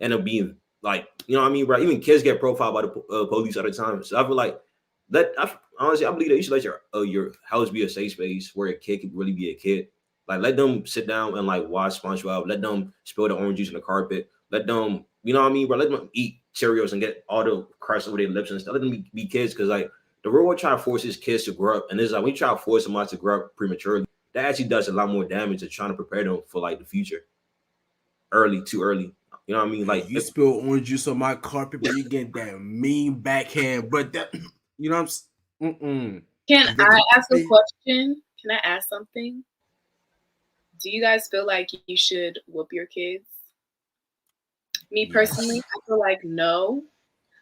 end up being, like, you know what I mean, right? Even kids get profiled by the police all the time. So I feel like honestly, I believe that you should let your house be a safe space where a kid can really be a kid. Like, let them sit down and, like, watch SpongeBob. Let them spill the orange juice on the carpet. Let them, you know what I mean, bro? Let them eat Cheerios and get all the crust over their lips and stuff. Let them be kids, because, like, the world trying to force his kids to grow up, and it's like when you try to force somebody to grow up prematurely, that actually does a lot more damage than trying to prepare them for like the future. Too early. You know what I mean? Like you spill orange juice on my carpet, but you get that mean backhand. But that, you know what I'm saying? Can I ask a question? Can I ask something? Do you guys feel like you should whoop your kids? Me personally, I feel like no.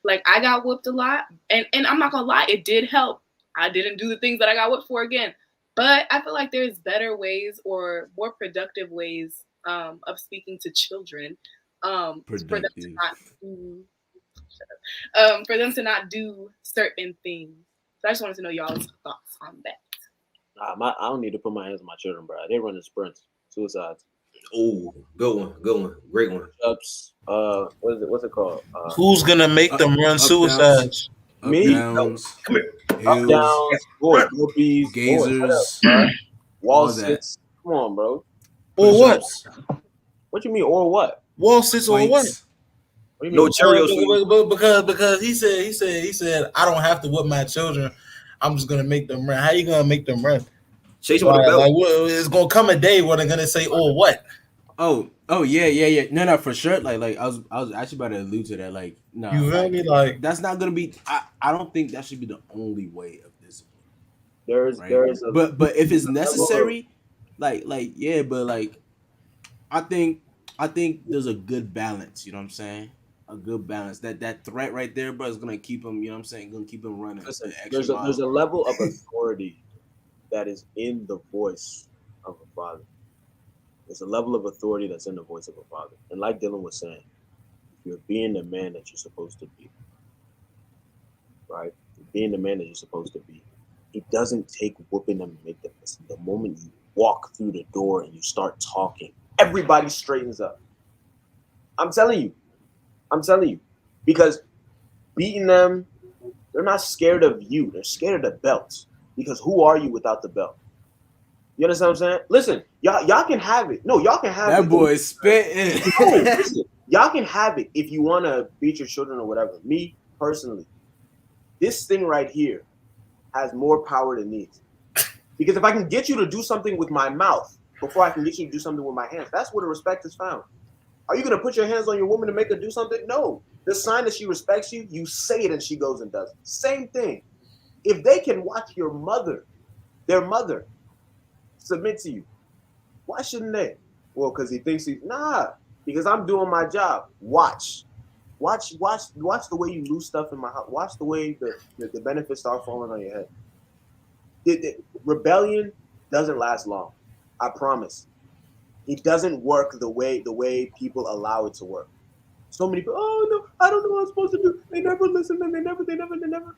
Like I got whooped a lot, and I'm not gonna lie, it did help. I didn't do the things that I got whooped for again, but I feel like there's better ways or more productive ways of speaking to children for them to not do, for them to not do certain things. So I just wanted to know y'all's thoughts on that. I don't need to put my hands on my children, bro. They running sprints, suicides. Oh, good one, great one. Ups, what's it called? Who's gonna make them run suicides? Me? Downs, Come here. Up downs, burpees, gazers, wall sits. Come on, bro. Or what? What you mean, or what? Wall sits or what? What do you No mean? Cheerios. Because he said I don't have to whip my children. I'm just gonna make them run. How you gonna make them run? Chase them with a belt. Like, it's gonna come a day where they're gonna say, "Or what?" Oh yeah. No, for sure. Like I was actually about to allude to that. Like, no, You feel me? Like that's not gonna be. I don't think that should be the only way of discipline. There is, but if it's necessary, like yeah, but like I think there's a good balance. You know what I'm saying? A good balance. That threat right there, bro, is gonna keep him. You know what I'm saying? Gonna keep him running. Listen, there's a level of authority that is in the voice of a father. There's a level of authority that's in the voice of a father. And like Dylan was saying, if you're being the man that you're supposed to be, right? Being the man that you're supposed to be, it doesn't take whooping them to make them listen. The moment you walk through the door and you start talking, everybody straightens up. I'm telling you. Because beating them, they're not scared of you. They're scared of the belt. Because who are you without the belt? You understand what I'm saying? Listen, y'all can have it. No, y'all can have it. That boy is spitting. No, listen, y'all can have it if you want to beat your children or whatever. Me, personally, this thing right here has more power than these. Because if I can get you to do something with my mouth before I can get you to do something with my hands, that's where the respect is found. Are you going to put your hands on your woman to make her do something? No. The sign that she respects you, you say it and she goes and does it. Same thing. If they can watch your mother, their mother, submit to you, why shouldn't they? Well, because he thinks because I'm doing my job. Watch the way you lose stuff in my house. Watch the way the benefits start falling on your head. Rebellion doesn't last long. I promise. It doesn't work the way people allow it to work. So many people, oh no, I don't know what I'm supposed to do. They never listen, and they never,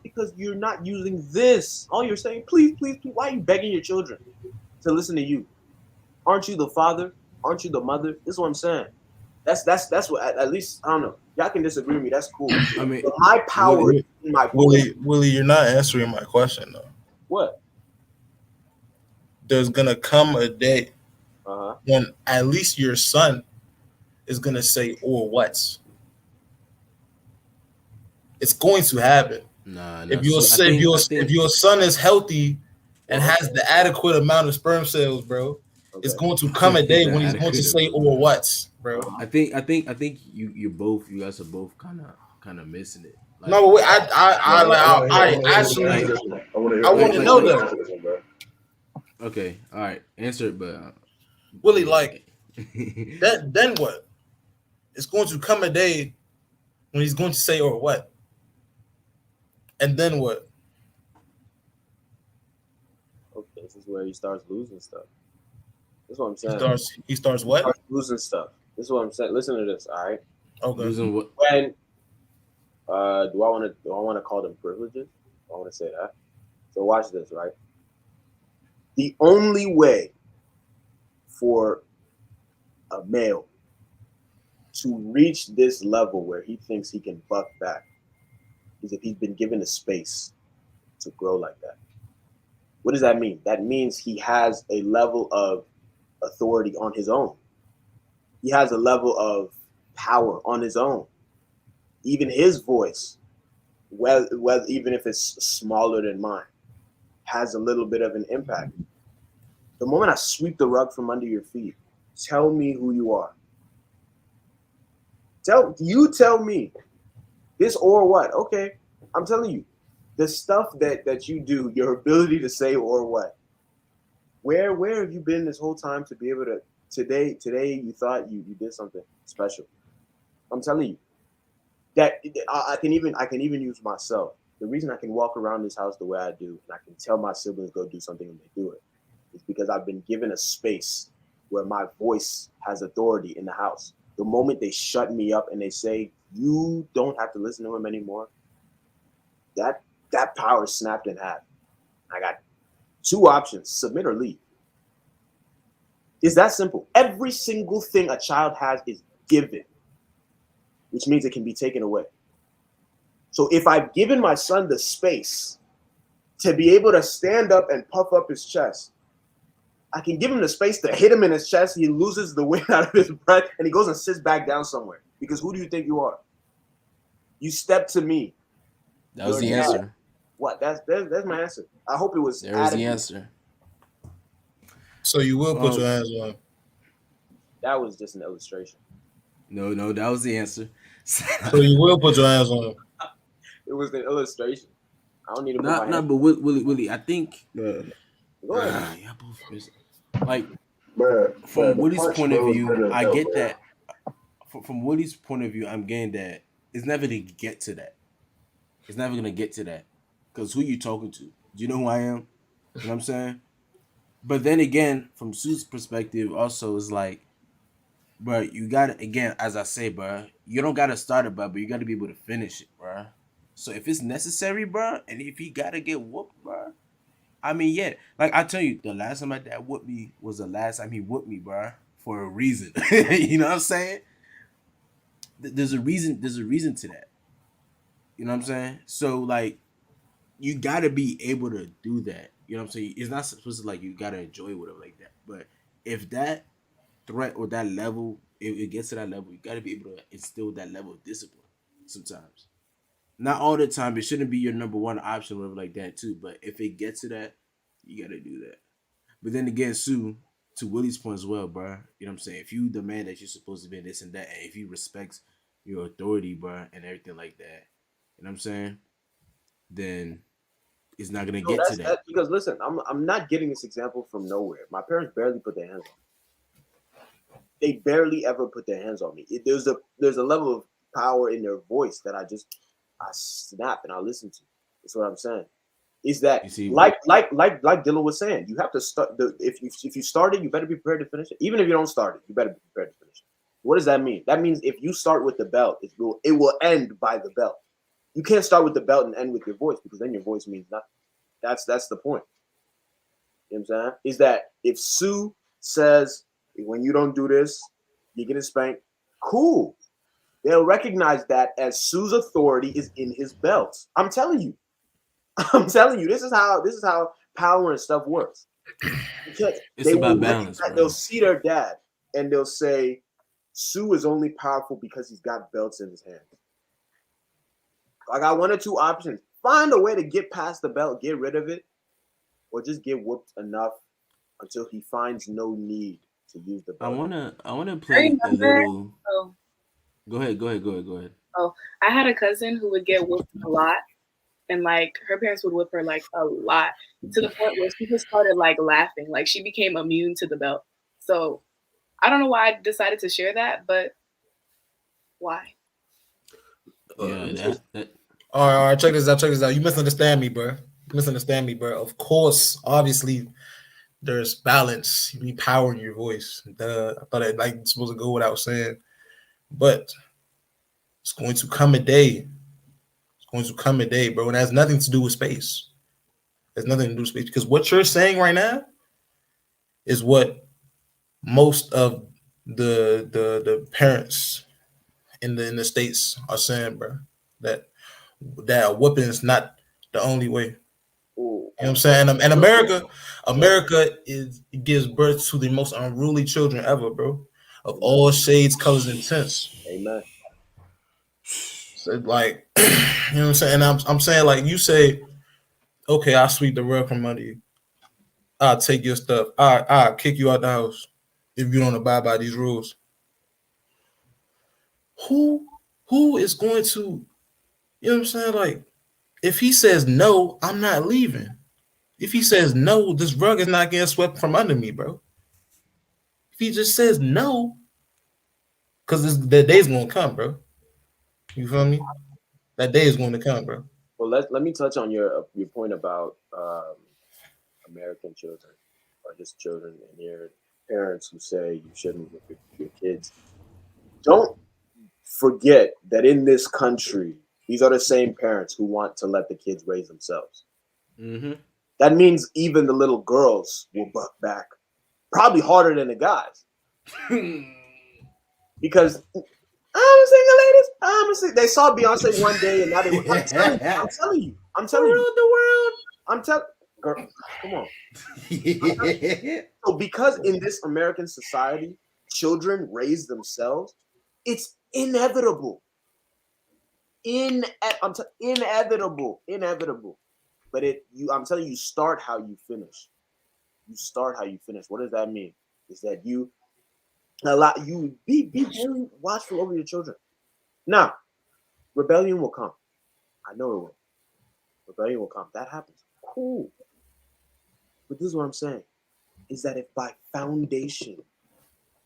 because you're not using this. All you're saying, please, why are you begging your children to listen to you? Aren't you the father? Aren't you the mother? This is what I'm saying. That's what, at least, I don't know. Y'all can disagree with me. That's cool. I mean, but my power is in my voice. Willie, you're not answering my question though. What? There's gonna come a day when at least your son is gonna say or what. It's going to happen. If your son is healthy and has the adequate amount of sperm cells, bro, it's going to come a day when he's going to say or what, bro. I think you guys are both kind of missing it. Like, no, but I want to know that. Okay, all right, answer it, but Willie, like that. Then what? It's going to come a day when he's going to say or what, and then what? Okay, this is where he starts losing stuff. This is what I'm saying. He starts what? He starts losing stuff. This is what I'm saying. Listen to this, all right? Okay. Losing what? When do I want to call them privileges? I want to say that. So watch this, right? The only way for a male to reach this level where he thinks he can buck back is if he's been given a space to grow like that. What does that mean? That means he has a level of authority on his own. He has a level of power on his own. Even his voice, even if it's smaller than mine, has a little bit of an impact. The moment I sweep the rug from under your feet, tell me who you are. Tell me this or what? Okay, I'm telling you, the stuff that you do, your ability to say or what. Where have you been this whole time to be able to today you thought you did something special? I'm telling you that I can even use myself. The reason I can walk around this house the way I do, and I can tell my siblings go do something and they do it, is because I've been given a space where my voice has authority in the house. The moment they shut me up and they say, you don't have to listen to him anymore, that power is snapped in half. I got two options: submit or leave. It's that simple. Every single thing a child has is given, which means it can be taken away. So if I've given my son the space to be able to stand up and puff up his chest, I can give him the space to hit him in his chest. He loses the wind out of his breath and he goes and sits back down somewhere. Because who do you think you are? You step to me. That was the answer. What? That's my answer. I hope it was. There was the answer. So you will put your hands on him. That was just an illustration. No, that was the answer. So you will put your hands on him. It was an illustration. I don't need to put my hands. But Willie, I think. Go ahead. Yeah, both. Like, Bruh, from the Woody's punch point of was view, better I though, get bruh. that. From Woody's point of view, I'm getting that it's never gonna get to that. It's never gonna get to that. Because who you talking to? Do you know who I am? You know what I'm saying? But then again, from Sue's perspective, also is like, bro, you gotta, again, as I say, bro, you don't gotta start it, bro, but you gotta be able to finish it, bro. So if it's necessary, bro, and if he gotta get whooped, bro, I mean, yeah. Like I tell you, the last time my dad whooped me was the last time he whooped me, bro, for a reason. You know what I'm saying? There's a reason. There's a reason to that. You know what I'm saying? So like, you gotta be able to do that. You know what I'm saying? It's not supposed to like you gotta enjoy whatever like that. But if that threat or that level, if it gets to that level, you gotta be able to instill that level of discipline. Sometimes, not all the time. It shouldn't be your number one option, or whatever like that too. But if it gets to that, you gotta do that. But then again, Sue, to Willie's point as well, bro. You know what I'm saying? If you demand that you're supposed to be this and that, and if he respects your authority, bro, and everything like that, you know what I'm saying? Then it's not gonna get to that. Because listen, I'm not getting this example from nowhere. My parents barely put their hands on me. They barely ever put their hands on me. There's a level of power in their voice that I snap and I listen to. That's what I'm saying. Is that like Dylan was saying, you have to start if you started, you better be prepared to finish it. Even if you don't start it, you better be prepared to finish it. What does that mean? That means if you start with the belt, it will end by the belt. You can't start with the belt and end with your voice, because then your voice means nothing. That's the point. You know what I'm saying? Is that if Sue says, when you don't do this, you get a spank, cool. They'll recognize that as Sue's authority is in his belt. I'm telling you. This is how power and stuff works. It's about balance. They'll see their dad and they'll say, Sue is only powerful because he's got belts in his hand. I got one or two options. Find a way to get past the belt, get rid of it, or just get whooped enough until he finds no need to use the belt. I wanna play a little. Oh. Go ahead. Oh, I had a cousin who would get whooped a lot, and like her parents would whip her like a lot, to the point where she just started like laughing, like she became immune to the belt. So I don't know why I decided to share that, but why? Yeah, All right, check this out. You misunderstand me, bro. Of course, obviously, there's balance. You need power in your voice. I thought it like supposed to go without saying, but it's going to come a day. Bro, and it has nothing to do with space. Because what you're saying right now is what most of the parents in the States are saying, bro. That whooping is not the only way. You know what I'm saying? And America gives birth to the most unruly children ever, bro. Of all shades, colors, and tints. Amen. So like, you know what I'm saying? And I'm saying, like, you say, okay, I'll sweep the rug from under you. I'll take your stuff. I'll kick you out the house if you don't abide by these rules. Who is going to, you know what I'm saying? Like, if he says no, I'm not leaving. If he says no, this rug is not getting swept from under me, bro. If he just says no, because that day's gonna come, bro. You feel me? That day is going to come, bro. Well, let me touch on your point about American children, or just children and your parents who say you shouldn't with your kids. Don't forget that in this country, these are the same parents who want to let the kids raise themselves. Mm-hmm. That means even the little girls will buck back, probably harder than the guys, because I'm single, ladies. I'm single. They saw Beyonce one day, and now they. I'm telling you. The world. I'm telling. Girl, come on. So, because in this American society, children raise themselves, it's inevitable. Inevitable. But I'm telling you, start how you finish. You start how you finish. What does that mean? Is that you be very watchful over your children. Now, rebellion will come. I know it will. Rebellion will come. That happens. Cool. But this is what I'm saying, is that if by foundation,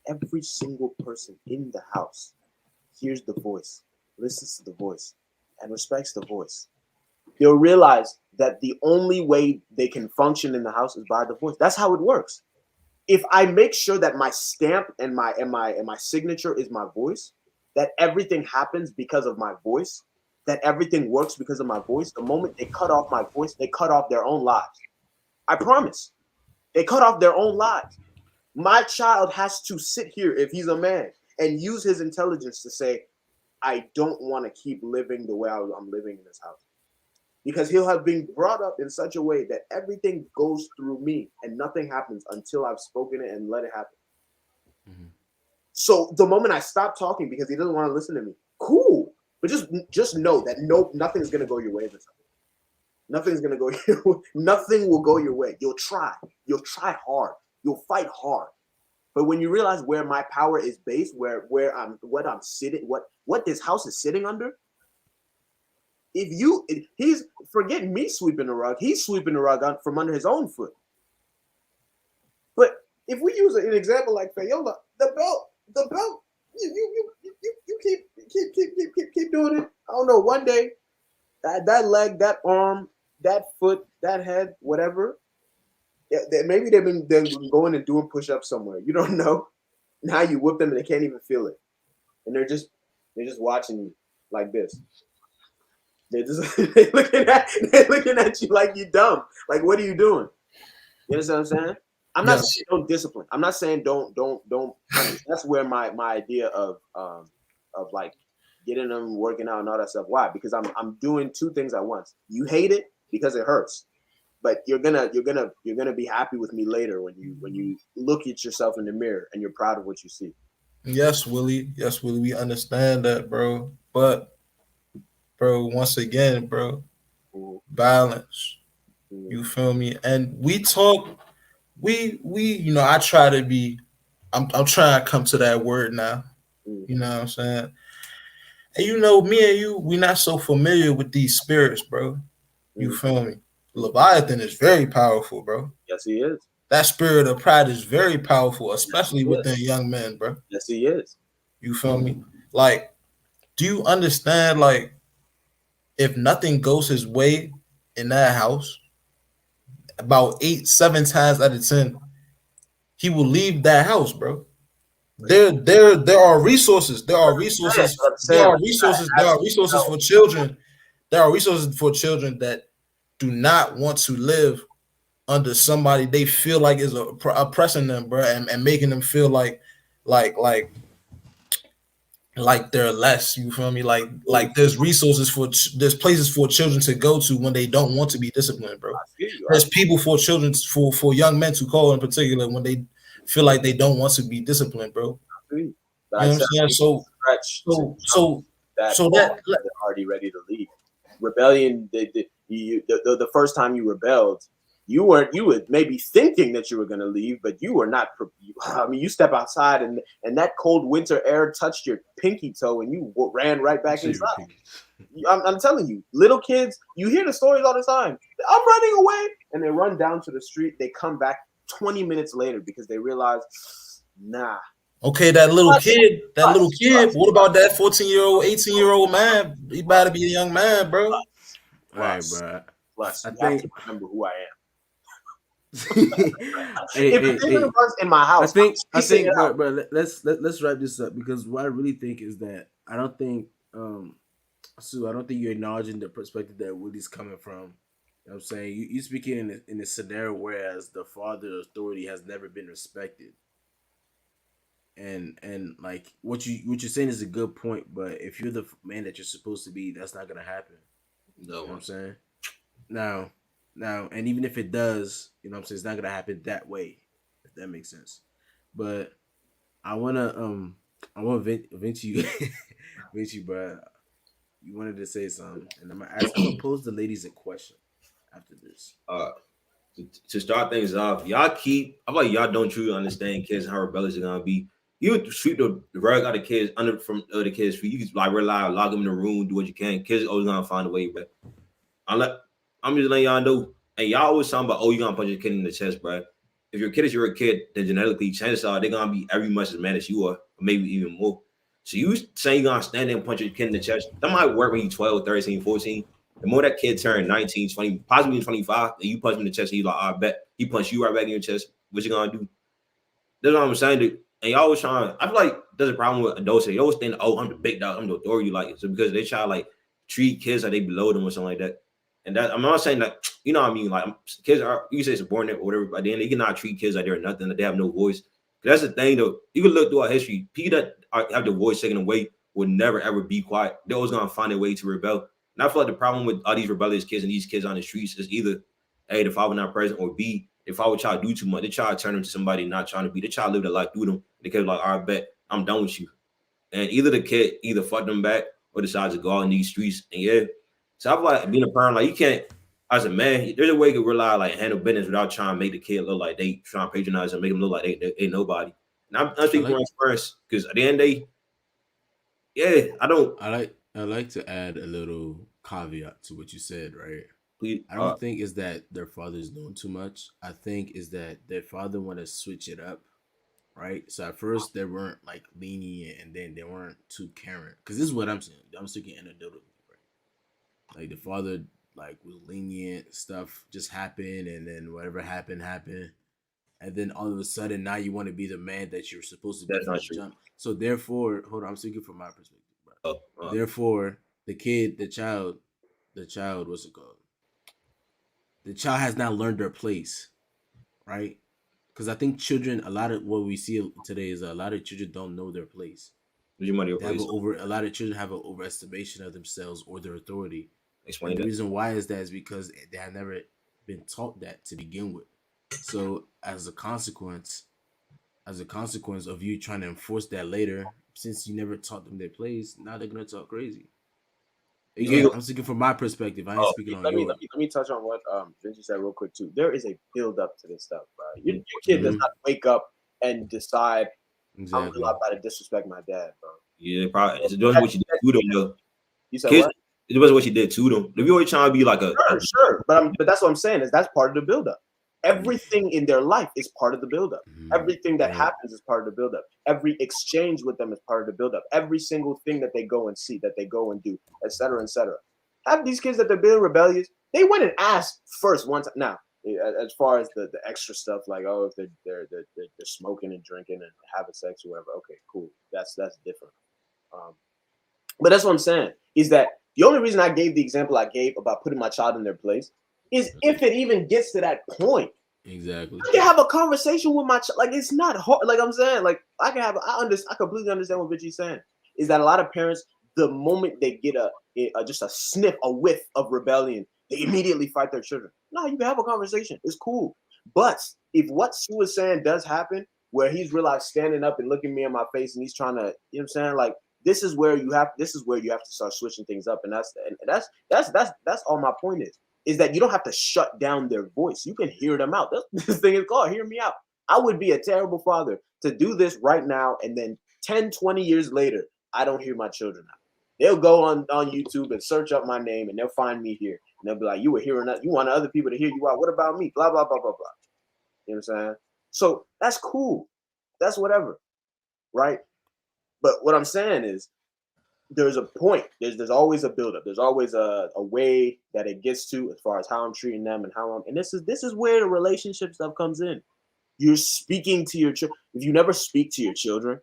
every single person in the house hears the voice, listens to the voice, and respects the voice, they'll realize that the only way they can function in the house is by the voice. That's how it works. If I make sure that my stamp and my signature is my voice, that everything happens because of my voice, that everything works because of my voice, the moment they cut off my voice, they cut off their own lives. I promise. They cut off their own lives. My child has to sit here, if he's a man, and use his intelligence to say, I don't want to keep living the way I'm living in this house. Because he'll have been brought up in such a way that everything goes through me and nothing happens until I've spoken it and let it happen. Mm-hmm. So the moment I stop talking because he doesn't want to listen to me, cool. But just know that nothing's going to go your way this time. Nothing's going to go your way. Nothing will go your way. You'll try. You'll try hard. You'll fight hard. But when you realize where my power is based, where I'm sitting, what this house is sitting under, he's forgetting me sweeping the rug. He's sweeping the rug from under his own foot. But if we use an example like Fayola, the belt, you keep doing it. I don't know. One day, that leg, that arm, that foot, that head, whatever. Maybe they've been going and doing push-ups somewhere. You don't know. Now you whip them and they can't even feel it, and they're just watching you like this. They're looking at you like you dumb. Like, what are you doing? You understand what I'm saying? I'm not saying don't discipline. I'm not saying don't. That's where my idea of like getting them working out and all that stuff. Why? Because I'm doing two things at once. You hate it because it hurts, but you're gonna be happy with me later when you look at yourself in the mirror and you're proud of what you see. Yes, Willie. We understand that, bro. But, bro, once again, bro, balance. You feel me? And we talk. We I try to be. I'm trying to come to that word now. You know what I'm saying? And me and you, we not so familiar with these spirits, bro. You feel me? Leviathan is very powerful, bro. Yes, he is. That spirit of pride is very powerful, especially within young men, bro. Yes, he is. You feel me? Like, do you understand, like, if nothing goes his way in that house, about 7 times out of 10, he will leave that house, bro. There are resources. There are resources for children. There are resources for children that do not want to live under somebody they feel like is oppressing them, bro, and making them feel like they're less. You feel me? Like there's there's places for children to go to when they don't want to be disciplined, bro. There's people for children, for young men to call in particular when they feel like they don't want to be disciplined, bro. You know what I'm saying? So that they're already ready to leave. Rebellion. The first time you rebelled, You were maybe thinking that you were going to leave, but you were not. I mean, you step outside and that cold winter air touched your pinky toe, and you ran right back inside. I'm telling you, little kids, you hear the stories all the time. I'm running away, and they run down to the street. They come back 20 minutes later because they realize, nah. Okay, that little kid. What about that 14-year-old, 18-year-old man? He about to be a young man, bro. All right, bro. Plus, I you think have to remember who I am. Hey, if the runs in my house, I think, bro, let's wrap this up, because what I really think is that I don't think, Sue, I don't think you're acknowledging the perspective that Willie's coming from. You know what I'm saying? You speaking in a scenario whereas the father authority has never been respected. And like what you're saying is a good point, but if you're the man that you're supposed to be, that's not gonna happen. No, you know what I'm saying? Now, and even if it does, you know what I'm saying, it's not gonna happen that way, if that makes sense. But I wanna vent you, bro. You wanted to say something, and I'm gonna pose the ladies a question after this. To start things off, I feel like y'all don't truly understand kids and how rebellious they're gonna be. You sweep the rug out of kids from the kids' feet. You can like rely, log them in the room, do what you can. Kids always gonna find a way, but I'm just letting y'all know. And y'all always talking about, you gonna punch your kid in the chest, bro. If your kid is your kid, then genetically, chances are they're gonna be every much as mad as you are, or maybe even more. So you saying you're gonna stand there and punch your kid in the chest, that might work when you're 12, 13, 14. The more that kid turn 19, 20, possibly 25, and you punch him in the chest, and he's like, I bet he punched you right back in your chest. What you gonna do? That's what I'm saying, dude. And y'all always trying. I feel like there's a problem with adults. They always think, I'm the big dog, I'm the authority, like so because they try to like treat kids like they below them or something like that. And that I'm not saying that, you know what I mean? Like kids are, you say subordinate or whatever, but then they cannot treat kids like they're nothing, that they have no voice. That's the thing, though. You can look through our history. People that have their voice taken away will never ever be quiet. They're always gonna find a way to rebel. And I feel like the problem with all these rebellious kids and these kids on the streets is either A, the father not present, or B, if I would try to do too much, they try to turn them to somebody not trying to be. They try to live their life through them. The kid like, I bet I'm done with you. And either the kid fuck them back or decides to go out in these streets. And yeah. So I feel like being a parent, like you can't, as a man, there's a way you can rely, like handle business without trying to make the kid look like they trying to patronize and make them look like they nobody. And I'm speaking from experience because at the end of the day, yeah, I like to add a little caveat to what you said, right? Please, I don't think is that their father is doing too much. I think is that their father want to switch it up, right? So at first they weren't like lenient, and then they weren't too caring. Because this is what I'm saying. I'm speaking anecdotally, right? Like the father like was lenient, stuff just happened, and then whatever happened, and then all of a sudden now you want to be the man that you're supposed to be from the jump. So therefore, hold on, I'm speaking from my perspective, bro. Therefore, the child, what's it called? The child has not learned their place, right? Because I think children, a lot of what we see today is a lot of children don't know their place. a lot of children have an overestimation of themselves or their authority. Explain the reason why is that is because they have never been taught that to begin with. So as a consequence of you trying to enforce that later, since you never taught them their place, now they're gonna talk crazy. Again, I'm speaking from my perspective. I ain't speaking on yours. Let me touch on what Vinci said real quick too. There is a build up to this stuff, bro. Your kid does not wake up and decide I'm about to disrespect my dad, bro. Yeah, probably. It's doing what you did to them, though. You said what? It was what you did to them. If you're always trying to be like sure, but that's what I'm saying is that's part of the build up. Everything in their life is part of the buildup. Everything that happens is part of the buildup. Every exchange with them is part of the buildup. Every single thing that they go and see, that they go and do, etc., etc. Have these kids that they're being rebellious, they went and asked first once. Now, as far as the extra stuff, like if they're smoking and drinking and having sex or whatever, okay, cool, that's different. But that's what I'm saying is that the only reason I gave the example I gave about putting my child in their place is if it even gets to that point. Exactly. I can have a conversation with my child. Like, it's not hard. Like I'm saying, like I completely understand what Vicky's saying. Is that a lot of parents, the moment they get just a sniff, a whiff of rebellion, they immediately fight their children. No, you can have a conversation. It's cool. But if what Sue is saying does happen, where he's realized standing up and looking me in my face and he's trying to, you know what I'm saying? Like, this is where you have to start switching things up. And that's all my point is. is that you don't have to shut down their voice. You can hear them out. This thing is called hear me out. I would be a terrible father to do this right now, and then 10, 20 years later, I don't hear my children out. They'll go on YouTube and search up my name, and they'll find me here. And they'll be like, you were hearing us. You want other people to hear you out. What about me? Blah, blah, blah, blah, blah. You know what I'm saying? So that's cool. That's whatever, right? But what I'm saying is there's a point. There's always a buildup. There's always a way that it gets to as far as how I'm treating them and and this is where the relationship stuff comes in. You're speaking to your children. If you never speak to your children,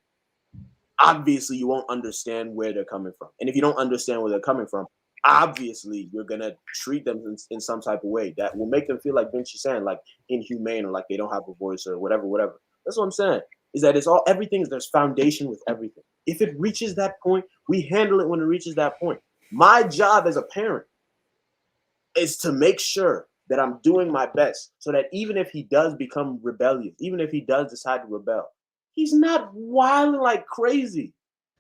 obviously you won't understand where they're coming from. And if you don't understand where they're coming from, obviously you're gonna treat them in some type of way that will make them feel like Vinci's saying, like inhumane or like they don't have a voice or whatever. That's what I'm saying. Is that there's foundation with everything. If it reaches that point, we handle it when it reaches that point. My job as a parent is to make sure that I'm doing my best so that even if he does become rebellious, even if he does decide to rebel, he's not wilding like crazy.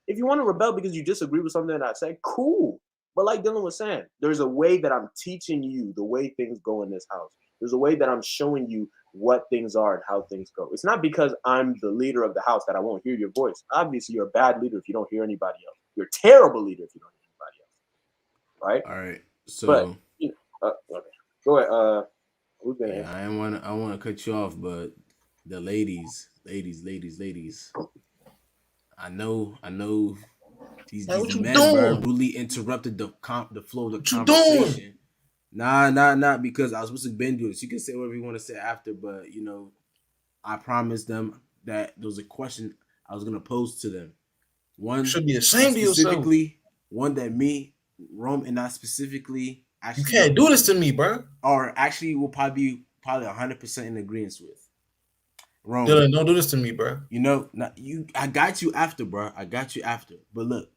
If you want to rebel because you disagree with something that I say, cool. But like Dylan was saying, there's a way that I'm teaching you the way things go in this house. There's a way that I'm showing you what things are and how things go. It's not because I'm the leader of the house that I won't hear your voice. Obviously, you're a bad leader if you don't hear anybody else. You're a terrible leader if you don't hear anybody else. Right? All right. So, but, okay. Go ahead. Who's gonna answer? I want to cut you off, but the ladies. I know these men, bro, really interrupted the flow of the conversation. Nah, because I was supposed to been doing this. You can say whatever you want to say after, but I promised them that there was a question I was gonna pose to them. One should be ashamed of yourself. Specifically, one that me, Rome, and I specifically actually. You can't do this to me, bro. Or actually, will probably 100% in agreement with. Rome, Dylan, don't do this to me, bro. I got you after, bro. I got you after. But look,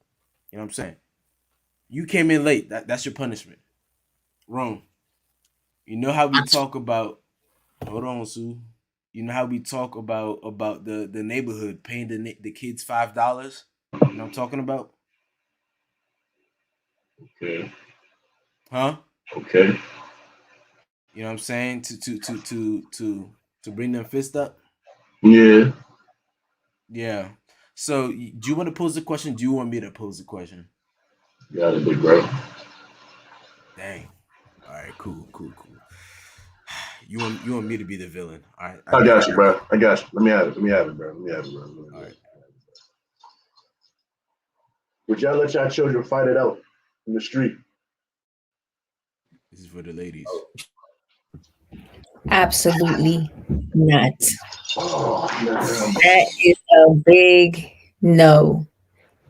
you know what I'm saying? You came in late. That's your punishment. Rome, you know how we talk about. Hold on, Sue. You know how we talk about the neighborhood paying the kids $5. You know what I'm talking about? Okay. Huh? Okay. You know what I'm saying? To bring them fist up. Yeah. Yeah. So, do you want to pose the question? Do you want me to pose the question? Got it, big bro. Dang. All right. Cool. You want me to be the villain? All right. I got you, bro. I got you. Let me have it, bro. All right. Would y'all let y'all children fight it out in the street? This is for the ladies. Absolutely not. Oh, man. That is a big no.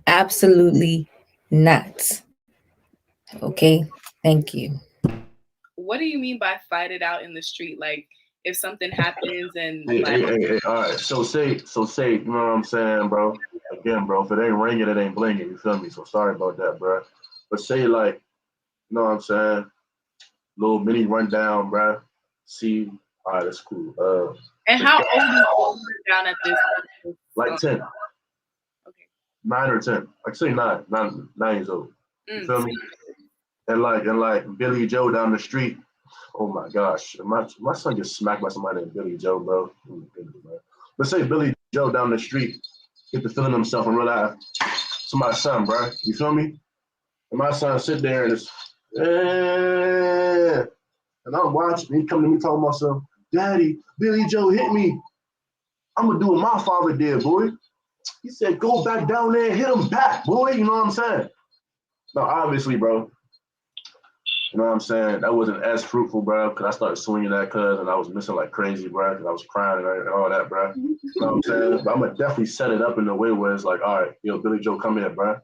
Absolutely not. Okay, thank you. What do you mean by fight it out in the street? Like if something happens and hey, all right. So say, you know what I'm saying, bro? Again, bro, if it ain't ringing, it ain't blinging. You feel me? So sorry about that, bro. But say like, you know what I'm saying? Little mini rundown, bro. See, all right, that's cool. And how old is the rundown at this point? Like 10. Okay. 9 or 10. Like say 9 years old. You feel me? And like Billy Joe down the street. Oh my gosh, my son gets smacked by somebody named Billy Joe, bro. But say Billy Joe down the street get to feeling himself and realize somebody's son, bro. You feel me? And my son sit there and it's, and I'm watching. He come to me talking about something. Daddy, Billy Joe hit me. I'm gonna do what my father did, boy. He said, go back down there and hit him back, boy. You know what I'm saying? Now, obviously, bro. You know what I'm saying? That wasn't as fruitful, bro, because I started swinging that cuz and I was missing like crazy, bro, because I was crying and all that, bro. You know what I'm saying? But I'm going to definitely set it up in a way where it's like, all right, yo, Billy Joe, come here, bro.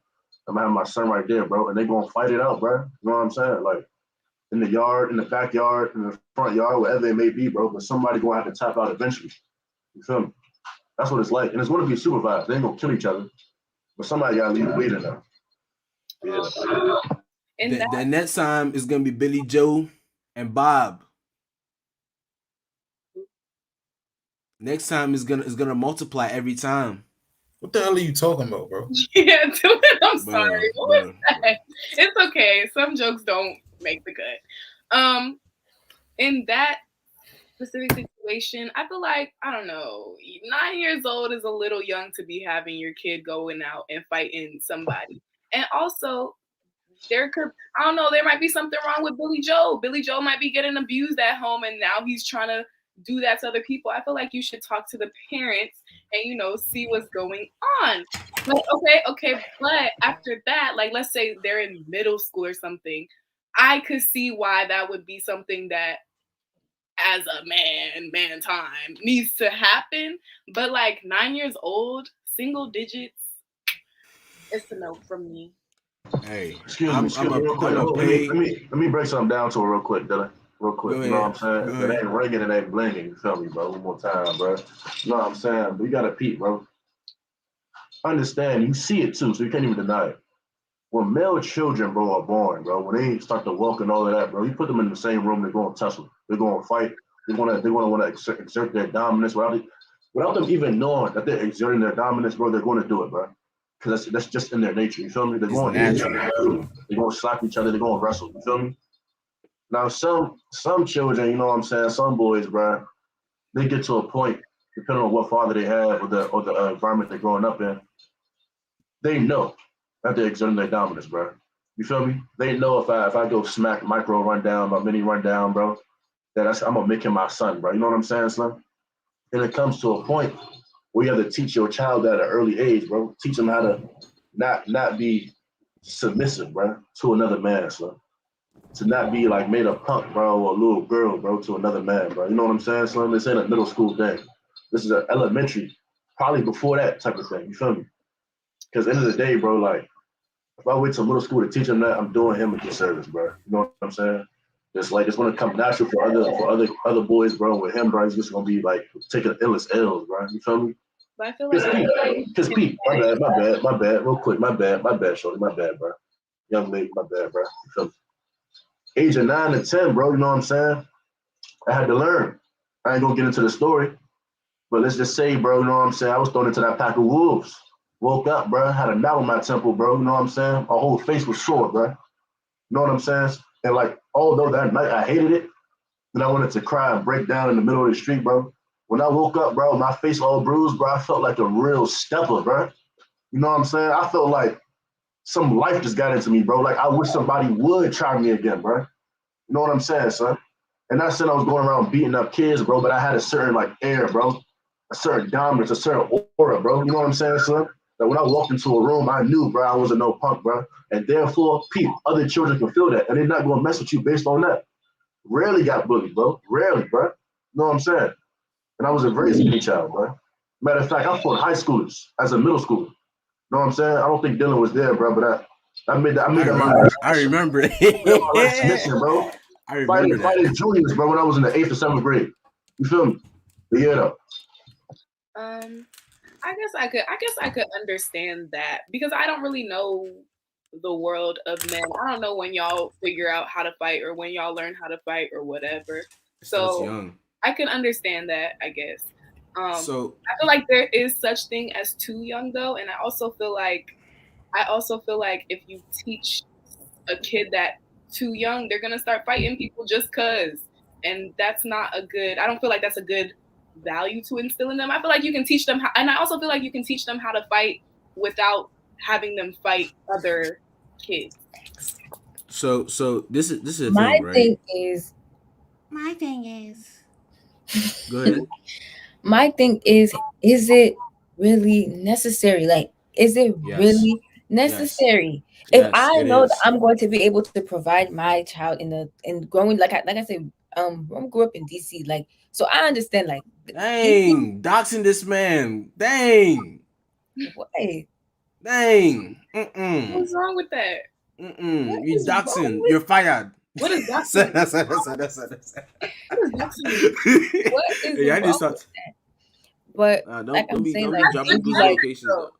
I'm going to have my son right there, bro, and they going to fight it out, bro. You know what I'm saying? Like, in the yard, in the backyard, in the front yard, wherever it may be, bro, but somebody going to have to tap out eventually. You feel me? That's what it's like. And it's going to be supervised. They ain't going to kill each other, but somebody got to leave the weight in there. Yeah. The next time is gonna be Billy Joe and Bob. Next time is gonna multiply every time. What the hell are you talking about, bro? Yeah, I'm sorry. What was that? It's okay. Some jokes don't make the cut. In that specific situation, I feel like, I don't know, 9 years old is a little young to be having your kid going out and fighting somebody. And also, there could, I don't know, there might be something wrong with Billy Joe. Billy Joe might be getting abused at home and now he's trying to do that to other people. I feel like you should talk to the parents and, see what's going on. But okay, but after that, like, let's say they're in middle school or something, I could see why that would be something that, as a man time, needs to happen. But like 9 years old, single digits, it's a no from me. Hey, Excuse me, real quick. Let me break something down to it real quick, Dylan. Real quick. Go You know ahead. what I'm saying? Go If it ahead. ain't ringing, it ain't blinging. You feel me, bro? One more time, bro. You know what I'm saying? But you gotta peep, bro. Understand, you see it too, so you can't even deny it. When male children, bro, are born, bro, when they start to walk and all of that, bro, you put them in the same room, they're going to tussle. They're going to fight. They're going to want to exert their dominance without them even knowing that they're exerting their dominance, bro. They're going to do it, bro, because that's just in their nature. You feel me? They're It's going to hit each natural. other. They're going to slap each other. They're going to wrestle. You feel me? Now, some children, you know what I'm saying? Some boys, bro, they get to a point, depending on what father they have or the environment they're growing up in, they know that they're exerting their dominance, bro. You feel me? They know if I go smack micro rundown, my mini rundown, bro, I'm gonna make him my son, bro. You know what I'm saying, son? And it comes to a point where you have to teach your child at an early age, bro. Teach them how to not be submissive, bro, to another man, son. To not be like made a punk, bro, or a little girl, bro, to another man, bro. You know what I'm saying, son? This ain't a middle school thing. This is an elementary, probably before that type of thing. You feel me? Because at the end of the day, bro, like, if I wait till middle school to teach him that, I'm doing him a disservice, bro. You know what I'm saying? It's gonna come natural for other boys, bro. With him, bro, he's just gonna be like taking endless L's, bro. You feel me? But I feel like Cause Pete, my bad, real quick, my bad, shorty, my bad, bro. Young lady, my bad, bro. You feel me? Age of 9 to 10, bro. You know what I'm saying? I had to learn. I ain't gonna get into the story, but let's just say, bro. You know what I'm saying? I was thrown into that pack of wolves. Woke up, bro. Had a knot on my temple, bro. You know what I'm saying? My whole face was sore, bro. You know what I'm saying? And like, although that night I hated it, then I wanted to cry and break down in the middle of the street, bro. When I woke up, bro, my face all bruised, bro. I felt like a real stepper, bro. You know what I'm saying? I felt like some life just got into me, bro. Like I wish somebody would try me again, bro. You know what I'm saying, son? And not saying I was going around beating up kids, bro, but I had a certain like air, bro. A certain dominance, a certain aura, bro. You know what I'm saying, son? That when I walked into a room, I knew, bro, I wasn't no punk, bro. And therefore, people, other children can feel that. And they're not going to mess with you based on that. Rarely got bullied, bro. Rarely, bro. You know what I'm saying? And I was a very skinny child, bro. Matter of fact, I fought high schoolers as a middle schooler. You know what I'm saying? I don't think Dylan was there, bro, but I made that my life I remember. my life's mission, bro. I remember Fighting juniors, bro, when I was in the 8th or 7th grade. You feel me? But yeah, though. I guess I could understand that because I don't really know the world of men. I don't know when y'all figure out how to fight or when y'all learn how to fight or whatever. So young. I can understand that, I guess. So I feel like there is such thing as too young though, and I also feel like if you teach a kid that too young, they're gonna start fighting people just cause, and that's not a good. I don't feel like that's a good value to instill in them. I feel like you can teach them, and I also feel like you can teach them how to fight without having them fight other kids. So this is the My thing, right? thing is, Go ahead. my thing is it really necessary? Like, is it Yes. really Yes. necessary? If Yes, I it know that is. I'm going to be able to provide my child in growing, like I said, I grew up in DC, like, so I understand, like, people, Dang, doxing this man. Dang. why? Dang. What's wrong with that? What You is wrong doxing. with You're fired. what is That's doxing? it. What is doxing? What is Yeah, I wrong just with thought. that? But like I'm saying, Don't like, be I dropping think maybe people's like locations though.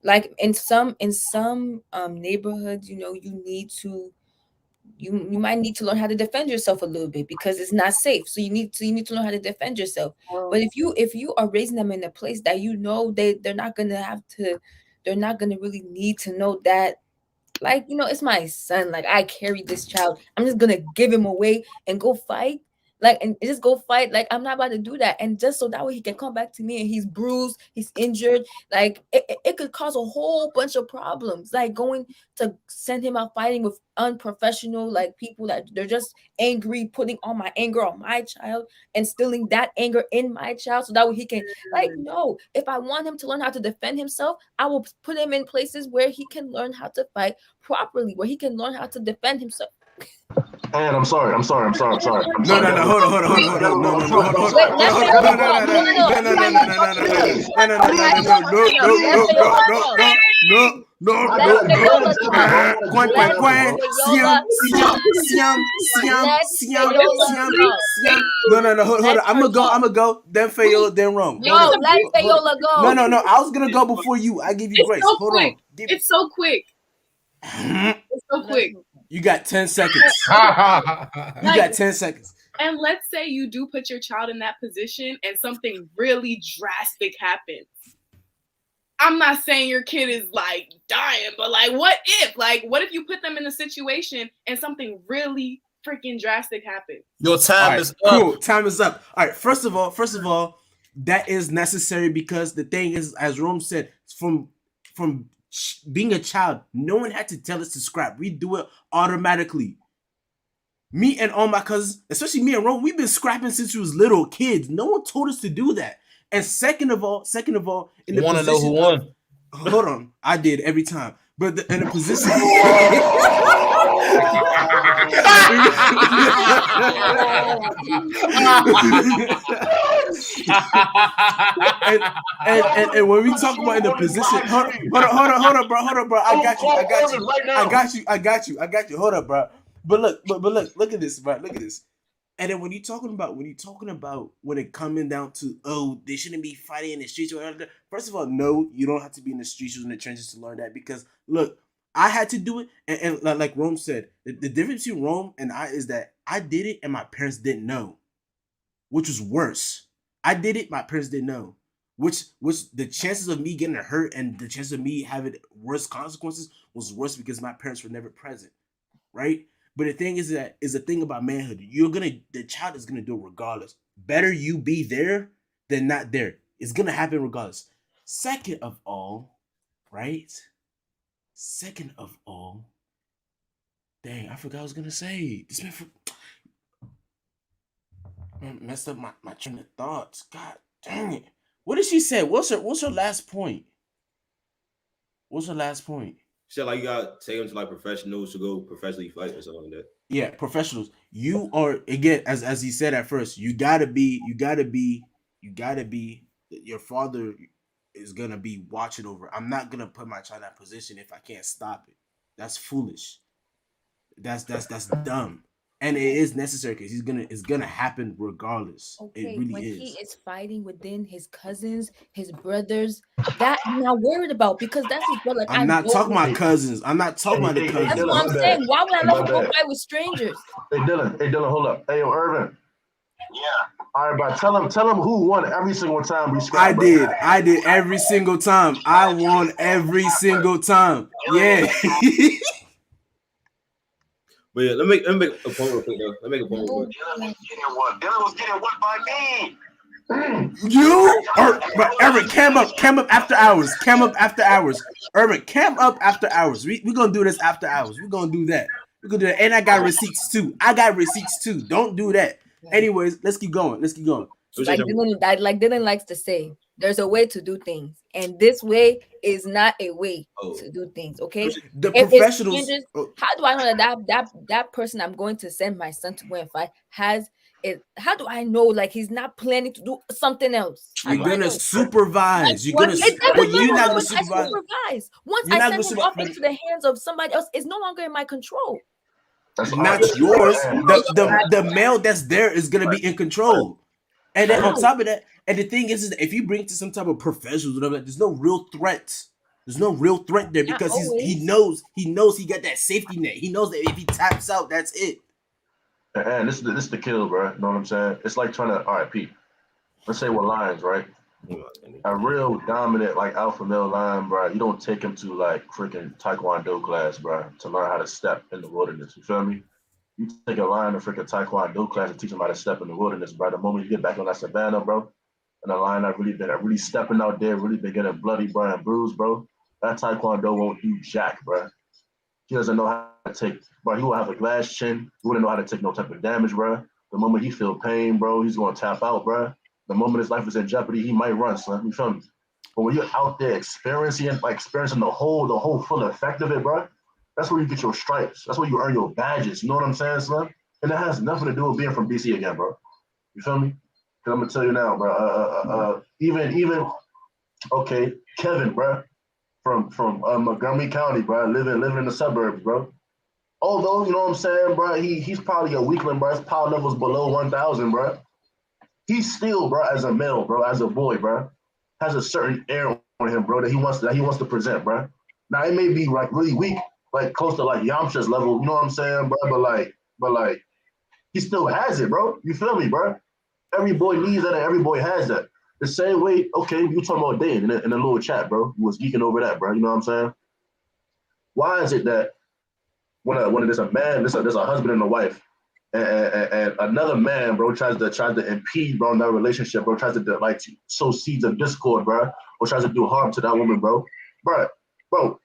like in some neighborhoods, you need to you might need to learn how to defend yourself a little bit because it's not safe. So you need to learn how to defend yourself. But if you are raising them in a place that they're not gonna really need to know that like, it's my son. Like, I carry this child. I'm just gonna give him away and go fight. Like, and just go fight. Like, I'm not about to do that. And just so that way he can come back to me and he's bruised, he's injured. Like, it could cause a whole bunch of problems. Like, going to send him out fighting with unprofessional, like, people that they're just angry, putting all my anger on my child, instilling that anger in my child so that way he can, like, no. If I want him to learn how to defend himself, I will put him in places where he can learn how to fight properly, where he can learn how to defend himself. And I'm sorry. No, hold on. No, hold on. I'm gonna go. Then Fayola, then Rome. No, let Fayola go. No. I was gonna go before you. I give you grace. Hold on. It's so quick. It's so quick. You got 10 seconds. You got 10 seconds. And let's say you do put your child in that position and something really drastic happens. I'm not saying your kid is like dying, but like, what if you put them in a situation and something really freaking drastic happens? Your time is up. Cool. Time is up. All right. First of all, that is necessary because the thing is, as Rome said, from being a child, no one had to tell us to scrap. We do it automatically. Me and all my cousins, especially me and Rome, we've been scrapping since we was little kids. No one told us to do that. And second of all, in the want to know who won? Hold on, I did every time. But in a position. and when we talk about in the position, hold on, bro. I got you. Hold up, bro. But look at this, bro. Look at this. And then when it coming down to, they shouldn't be fighting in the streets or whatever. First of all, no, you don't have to be in the streets or in the trenches to learn that, because look, I had to do it, and like Rome said, the difference between Rome and I is that I did it and my parents didn't know, which was worse. I did it, my parents didn't know, which the chances of me getting hurt and the chances of me having worse consequences was worse because my parents were never present, right? But the thing is the thing about manhood. The child is gonna do it regardless. Better you be there than not there. It's gonna happen regardless. Second of all, dang, I forgot what I was gonna say. This man messed up my train of thoughts. God dang it. What did she say? What's her last point? She said, like, you gotta take them to like professionals to go professionally fight or something like that. Yeah, professionals. You are, again, as he said at first, you gotta be. Your father is gonna be watching over. I'm not gonna put my child in that position if I can't stop it. That's foolish. That's dumb. And it is necessary because it's gonna happen regardless. Okay, it really when is. he is fighting within his cousins, his brothers, that I'm not worried about, because that's his brother. Like, I'm not talking about cousins. I'm not talking about the cousins. That's what I'm saying. Why would I let him go fight with strangers? Hey Dylan, hold up. Hey, yo, Irvin. Yeah. All right, bro. Tell him who won every single time we scrapped. I did every single time. I won every single time. Yeah. But yeah, let me make a point real quick though. Dylan was getting what by me? You or Eric, cam up after hours. Irvin, cam up after hours. We gonna do this after hours. We're gonna do that. And I got receipts too. Don't do that. Anyways, let's keep going. Like Dylan likes to say, there's a way to do things, and this way is not a way to do things. Okay, the professionals. How do I know that person I'm going to send my son to go and fight has it? How do I know, like, he's not planning to do something else? You're gonna supervise. You're not gonna supervise. Once I send him off into the hands of somebody else, it's no longer in my control. That's not yours. The male that's there is gonna be in control. And then on top of that, and the thing is that if you bring to some type of professionals, whatever, there's no real threat. There because he knows he got that safety net. He knows that if he taps out, that's it. And this is the kill, bro. You know what I'm saying? It's like trying to, all right, Pete. Let's say we're lions, right? A real dominant like alpha male lion, bro. You don't take him to like freaking taekwondo class, bro, to learn how to step in the wilderness. You feel me? You take a lion to freaking taekwondo class and teach him how to step in the wilderness, bro. The moment you get back on that savannah, bro, and the lion that really stepping out there, really been getting bloody, bro, and bruised, bro. That taekwondo won't do jack, bro. He doesn't know how to take, bro. He will have a glass chin. He wouldn't know how to take no type of damage, bro. The moment he feel pain, bro, he's gonna tap out, bro. The moment his life is in jeopardy, he might run, son. You feel me? But when you're out there experiencing the whole full effect of it, bro, that's where you get your stripes. That's where you earn your badges. You know what I'm saying, son? And that has nothing to do with being from DC again, bro. You feel me? Cause I'm gonna tell you now, bro. Even okay, Kevin, bro, from Montgomery County, bro, living in the suburbs, bro. Although, you know what I'm saying, bro, he's probably a weakling, bro. His power level's below 1,000, bro. He's still, bro, as a male, bro, as a boy, bro, has a certain air on him, bro, that he wants to present, bro. Now it may be like really weak, like close to like Yamcha's level, you know what I'm saying, bro? But like, he still has it, bro. You feel me, bro? Every boy needs that, and every boy has that. The same way, okay, you talking about Dane in a little chat, bro. You was geeking over that, bro. You know what I'm saying? Why is it that when there's a man, there's a husband and a wife, and another man, bro, tries to impede, bro, in that relationship, bro, tries to like sow seeds of discord, bro, or tries to do harm to that woman, bro,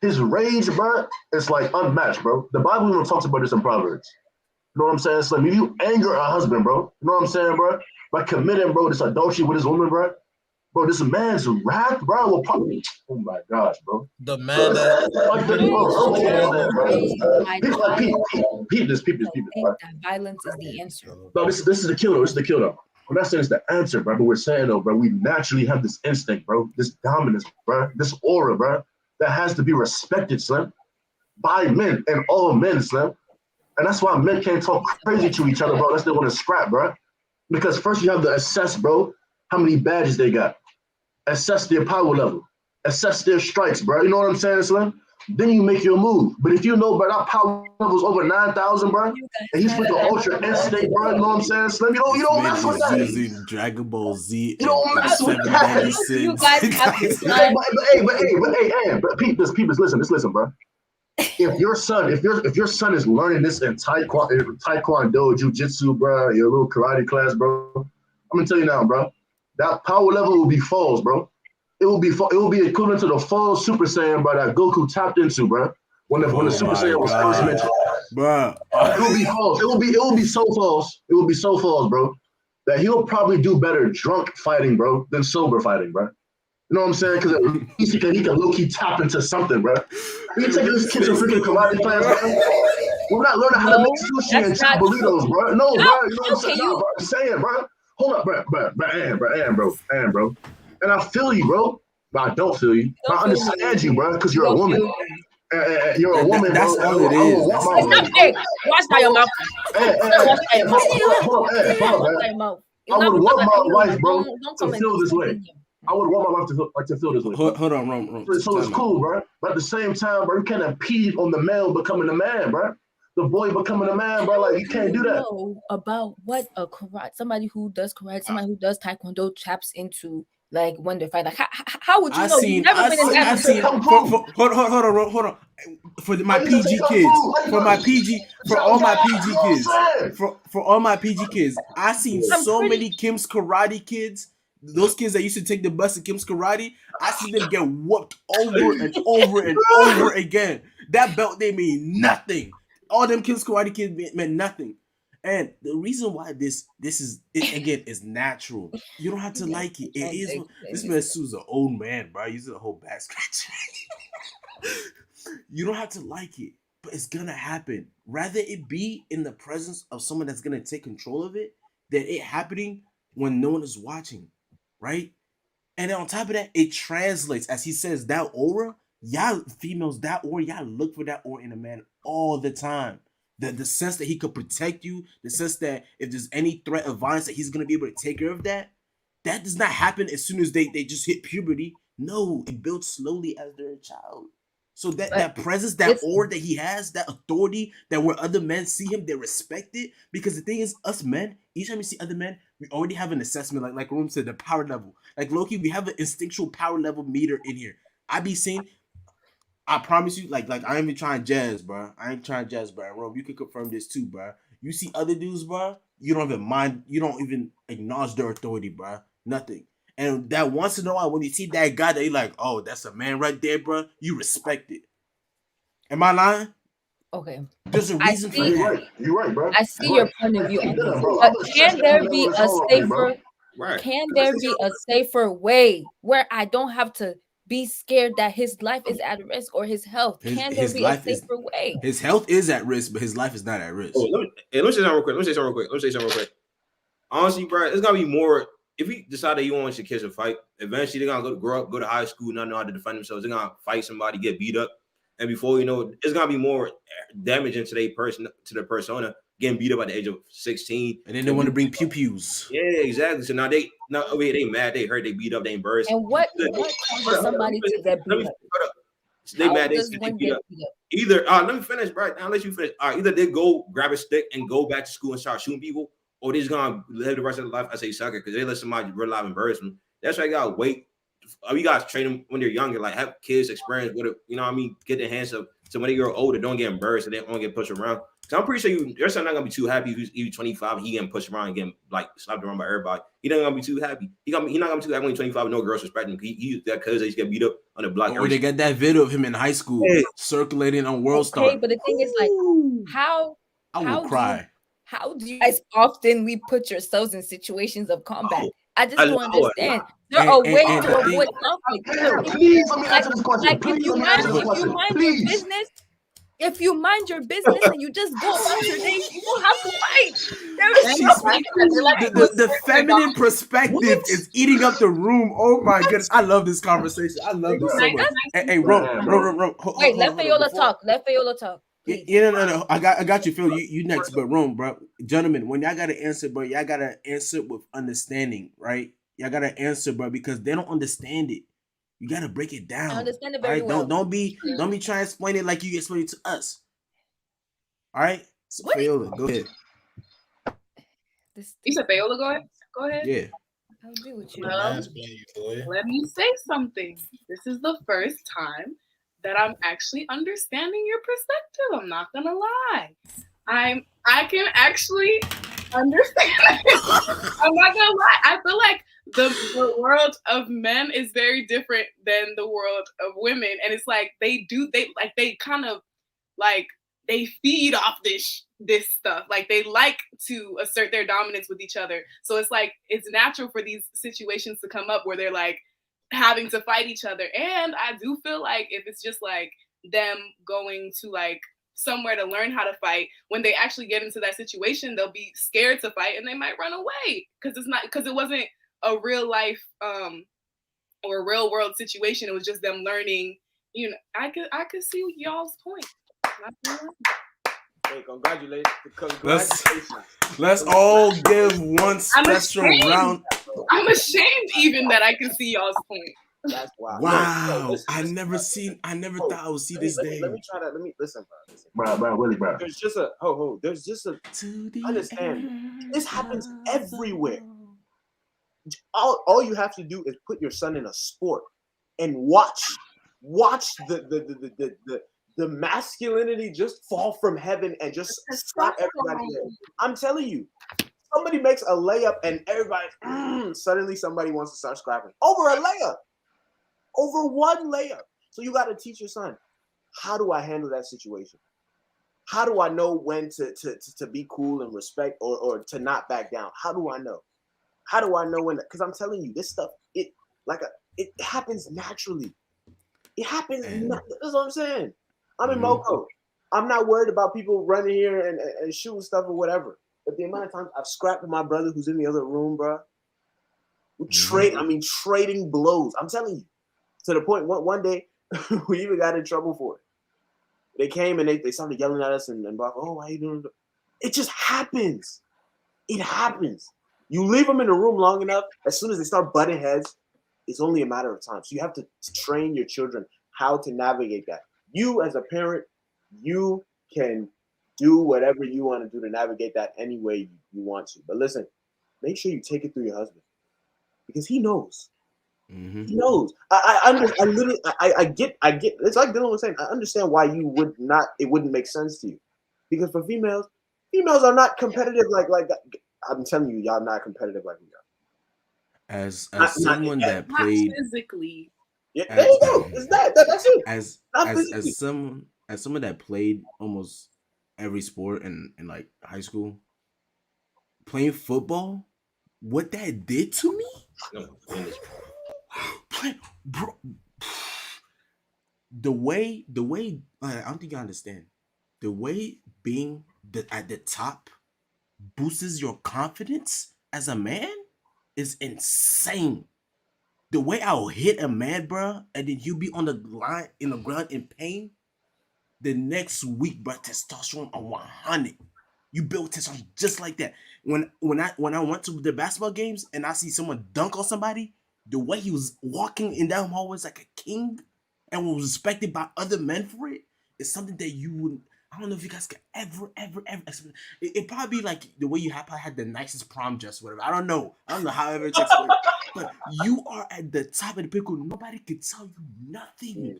his rage, bro, is like unmatched, bro. The Bible even talks about this in Proverbs. You know what I'm saying? So if you anger a husband, bro, you know what I'm saying, bro, by committing, bro, this adultery with his woman, bro, this man's wrath, bro, will probably, oh my gosh, bro. The man that Peep this, bro. that violence is the answer. No, this is the killer. This is the killer. We're not saying it's the answer, bro, but we're saying, though, bro, we naturally have this instinct, bro, this dominance, bro, this aura, bro, that has to be respected, son, by men and all men, son. And that's why men can't talk crazy to each other, bro, unless they want to scrap, bro. Because first you have to assess, bro, how many badges they got. Assess their power level. Assess their strikes, bro. You know what I'm saying, Slim? Then you make your move. But if you know, bro, that power level's over 9,000, bro, and he's with the ultra instinct, bro, you know what I'm saying, Slim? You don't mess with that. Using Dragon Ball Z. You don't mess with that. You guys have to slide. But peep this, listen, bro. If your son is learning this in taekwondo, jiu-jitsu, bro, your little karate class, bro, I'm gonna tell you now, bro, that power level will be falls, bro. It will be equivalent to the full Super Saiyan, bro, that Goku tapped into, bro. When the Super Saiyan was first mentioned, bro. It will be false. It will be so false. It will be so false, bro, that he'll probably do better drunk fighting, bro, than sober fighting, bro. You know what I'm saying? Because at least he can low-key tap into something, bro. We taking this kid to freaking karate class, bro. We're not learning how to make sushi and chop burritos, bro. No, bro. You know what I'm saying? No, bro. I'm saying, bro. Hold up, bro. And I feel you, bro. But I don't feel you. I understand you, bro, because you're a woman. You're a woman, that's bro. all it is. Watch by your mouth. Hold up. I would want my wife, bro, to feel this way. I would want my wife to feel this way. Hold on, Rom. So it's cool, bro. But at the same time, bro, you can't impede on the male becoming a man, bro. The boy becoming a man, bro. Like, you can't do that. Know about what a karate, somebody who does karate, somebody who does taekwondo taps into, like, when they fight. Like, how would you know? You've never been in that. Hold on. For my PG kids, for all my PG kids, I seen so many Kim's Karate kids. Those kids that used to take the bus to Kim's Karate, I see them get whooped over and over and over again. That belt, they mean nothing. All them Kim's Karate kids meant nothing. And the reason why this is natural. You don't have to like it. It is. This man Sue's an old man, bro. He's a whole back scratch. You don't have to like it, but it's gonna happen. Rather it be in the presence of someone that's gonna take control of it than it happening when no one is watching. Right? And then on top of that, it translates, as he says, that aura, y'all females, that aura, y'all look for that aura in a man all the time. The sense that he could protect you, the sense that if there's any threat of violence that he's going to be able to take care of that does not happen as soon as they just hit puberty. No, it builds slowly as they're a child. So that presence, that aura that he has, that authority, that where other men see him, they respect it. Because the thing is, us men, each time we see other men, We already have an assessment, like Room said, the power level. Like Loki, we have an instinctual power level meter in here. I be seeing. I promise you, like I ain't even trying jazz, bro. I ain't trying jazz, bro. Rome, you can confirm this too, bro. You see other dudes, bro. You don't even mind. You don't even acknowledge their authority, bro. Nothing. And that once in a while, when you see that guy, that you like, oh, that's a man right there, bro. You respect it. Am I lying? Okay. There's a reason for You're that. right. You're right, bro. I see You're your right. point of view Keep on that this, up, bro. but I'm gonna can stress there that be on this a whole up here, bro. safer? Right. Can there be a safer way where I don't have to be scared that his life is at risk or his health? Can there His be a life is safer way? his health is at risk, but his life is not at risk. Oh, let me say something real quick. Let me say something real quick. Honestly, bro, it's gonna be more. If you decide that you want your kids to fight, eventually they're gonna grow up, go to high school, not know how to defend themselves. They're gonna fight somebody, get beat up, and before you know, it's gonna be more damaging to their persona, getting beat up at the age of 16. And then they want to bring pew-pews. Yeah, exactly. So now over here, they mad, they hurt, they beat up, they embarrassed. And what causes somebody to get beat up? They How mad, they does get one beat get up. beat up? Either let me finish, bro. I'll let you finish. Either they go grab a stick and go back to school and start shooting people, or they're just gonna live the rest of their life as a sucker because they let somebody real life embarrassment. That's why you gotta wait. You guys train them when they're younger, like have kids experience with it, you know what I mean? Get their hands up. So when they grow older, don't get embarrassed and they don't get pushed around. So I'm pretty sure your son not gonna be too happy if he's 25, he getting pushed around and getting like slapped around by everybody. He not gonna be too happy. He not gonna be too happy when he's 25 and no girls respect him. He that cuz he's get beat up on the block. Or they got that video of him in high school circulating on World Star. Okay, but the thing is, like, how do you guys oftenly put yourselves in situations of combat? I just don't understand. There are ways to avoid conflict. Please let me answer this question. Like Please if you let me answer this mind question. your Please. business, if you mind your business and you just go about your day, you don't have to fight. The feminine perspective is eating up the room. Oh my goodness. I love this conversation. I love this so much. Hey, Ro. Wait, let Fayola talk. Let Fayola talk. Please. Yeah, no. I got you, Phil. You next, but Rome, bro. Gentlemen, when y'all gotta answer, bro, y'all gotta answer with understanding, right? Y'all gotta answer, bro, because they don't understand it. You gotta break it down. I understand it very well. Don't be trying to explain it like you explain it to us. All right? So Fayola, go ahead. You said Fayola, go ahead. Yeah. I'll deal with you. Well, let me say something. This is the first time that I'm actually understanding your perspective. I'm not gonna lie. I can actually understand. I'm not gonna lie. I feel like the world of men is very different than the world of women, and it's like they kind of like they feed off this stuff. Like they like to assert their dominance with each other. So it's like it's natural for these situations to come up where they're like having to fight each other. And I do feel like if it's just like them going to like somewhere to learn how to fight, when they actually get into that situation, they'll be scared to fight and they might run away because it wasn't a real life or a real world situation. It was just them learning. You know, I could see y'all's point. Hey, congratulations. Let's all give one special round. I'm ashamed even that I can see y'all's point. That's wild. Wow. Listen. I never thought I would see this day. Let me listen, Bro, really, bro. There's just a understand. This happens everywhere. All you have to do is put your son in a sport and watch the masculinity just fall from heaven and just slap everybody in. I'm telling you, somebody makes a layup and everybody suddenly somebody wants to start scrapping over a layup, over one layup. So you got to teach your son, how do I handle that situation? How do I know when to be cool and respect or to not back down? How do I know? How do I know when? Because I'm telling you, this stuff it happens naturally. It happens. That's what I'm saying. I'm in Moco. I'm not worried about people running here and shooting stuff or whatever. But the amount of times I've scrapped with my brother who's in the other room, bro. Trading blows. I'm telling you. To the point, one day, we even got in trouble for it. They came and they started yelling at us and oh, why are you doing that? It just happens. It happens. You leave them in the room long enough, as soon as they start butting heads, it's only a matter of time. So you have to train your children how to navigate that. You as a parent, you can do whatever you want to do to navigate that any way you want to. But listen, make sure you take it through your husband because he knows. Mm-hmm. He knows. I get. It's like Dylan was saying. I understand why you would not. It wouldn't make sense to you, because for females are not competitive like that. I'm telling you, y'all not competitive like we are. As someone that Not played physically. Yeah, there you go. It's that's it. as Not as physically. someone that played almost every sport in like high school, playing football, what that did to me, No, goodness. bro, the way I don't think you understand the way being at the top boosts your confidence as a man is insane. The way I'll hit a man, bro, and then you be on the line in the ground in pain. The next week, bro, testosterone on 100. You build testosterone just like that. When I went to the basketball games and I see someone dunk on somebody, the way he was walking in that hallway was like a king and was respected by other men for it is something that you would. I don't know if you guys could ever experience. It probably be like the way you probably had the nicest prom dress, whatever. I don't know. However it takes place. But you are at the top of the pinnacle. Nobody could tell you nothing.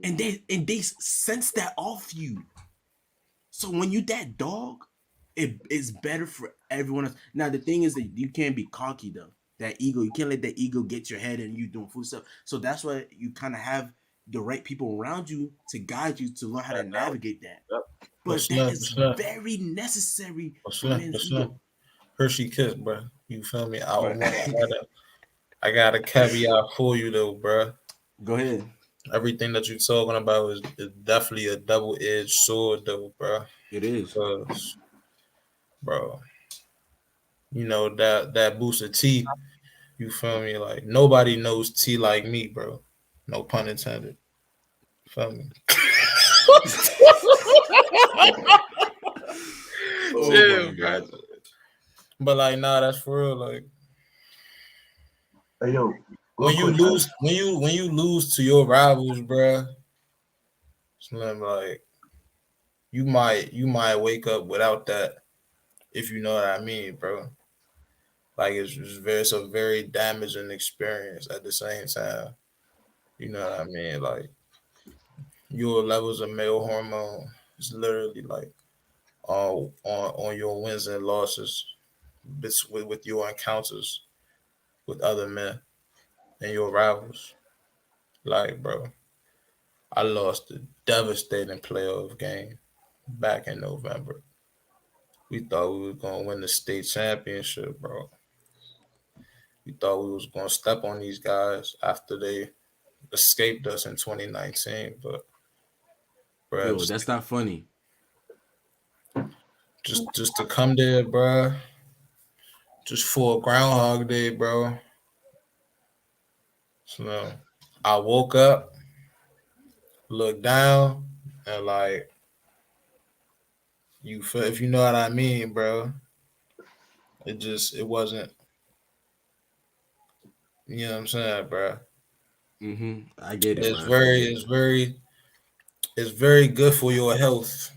And they sense that off you. So when you that dog, it is better for everyone else. Now the thing is that you can't be cocky though. That ego, you can't let that ego get your head and you doing fool stuff. So that's why you kind of have the right people around you to guide you to learn how to navigate that. But that is very necessary for men's ego. Hershey Kiss, bro. You feel me? I got a caveat for you though, bro. Go ahead. Everything that you're talking about is definitely a double-edged sword, though, bro. It is, because, bro, you know that boost of T. You feel me? Like nobody knows T like me, bro. No pun intended. Feel me? Oh my God. But like, nah, that's for real. Like, Hey yo, when you lose to your rivals, bro, it's like you might wake up without that, if you know what I mean, bro. Like it's a very damaging experience at the same time. You know what I mean? Like your levels of male hormone is literally like on your wins and losses with your encounters with other men and your rivals. Like, bro, I lost a devastating playoff game back in November. We thought we were gonna win the state championship, bro. We thought we was gonna step on these guys after they escaped us in 2019, but bro, Yo, that's not funny. Just to come there, bro. Just for a Groundhog Day, bro. So I woke up, looked down, and like you feel, if you know what I mean, bro. It wasn't. You know what I'm saying, bro? Mm-hmm. I get it, It's bro. very good for your health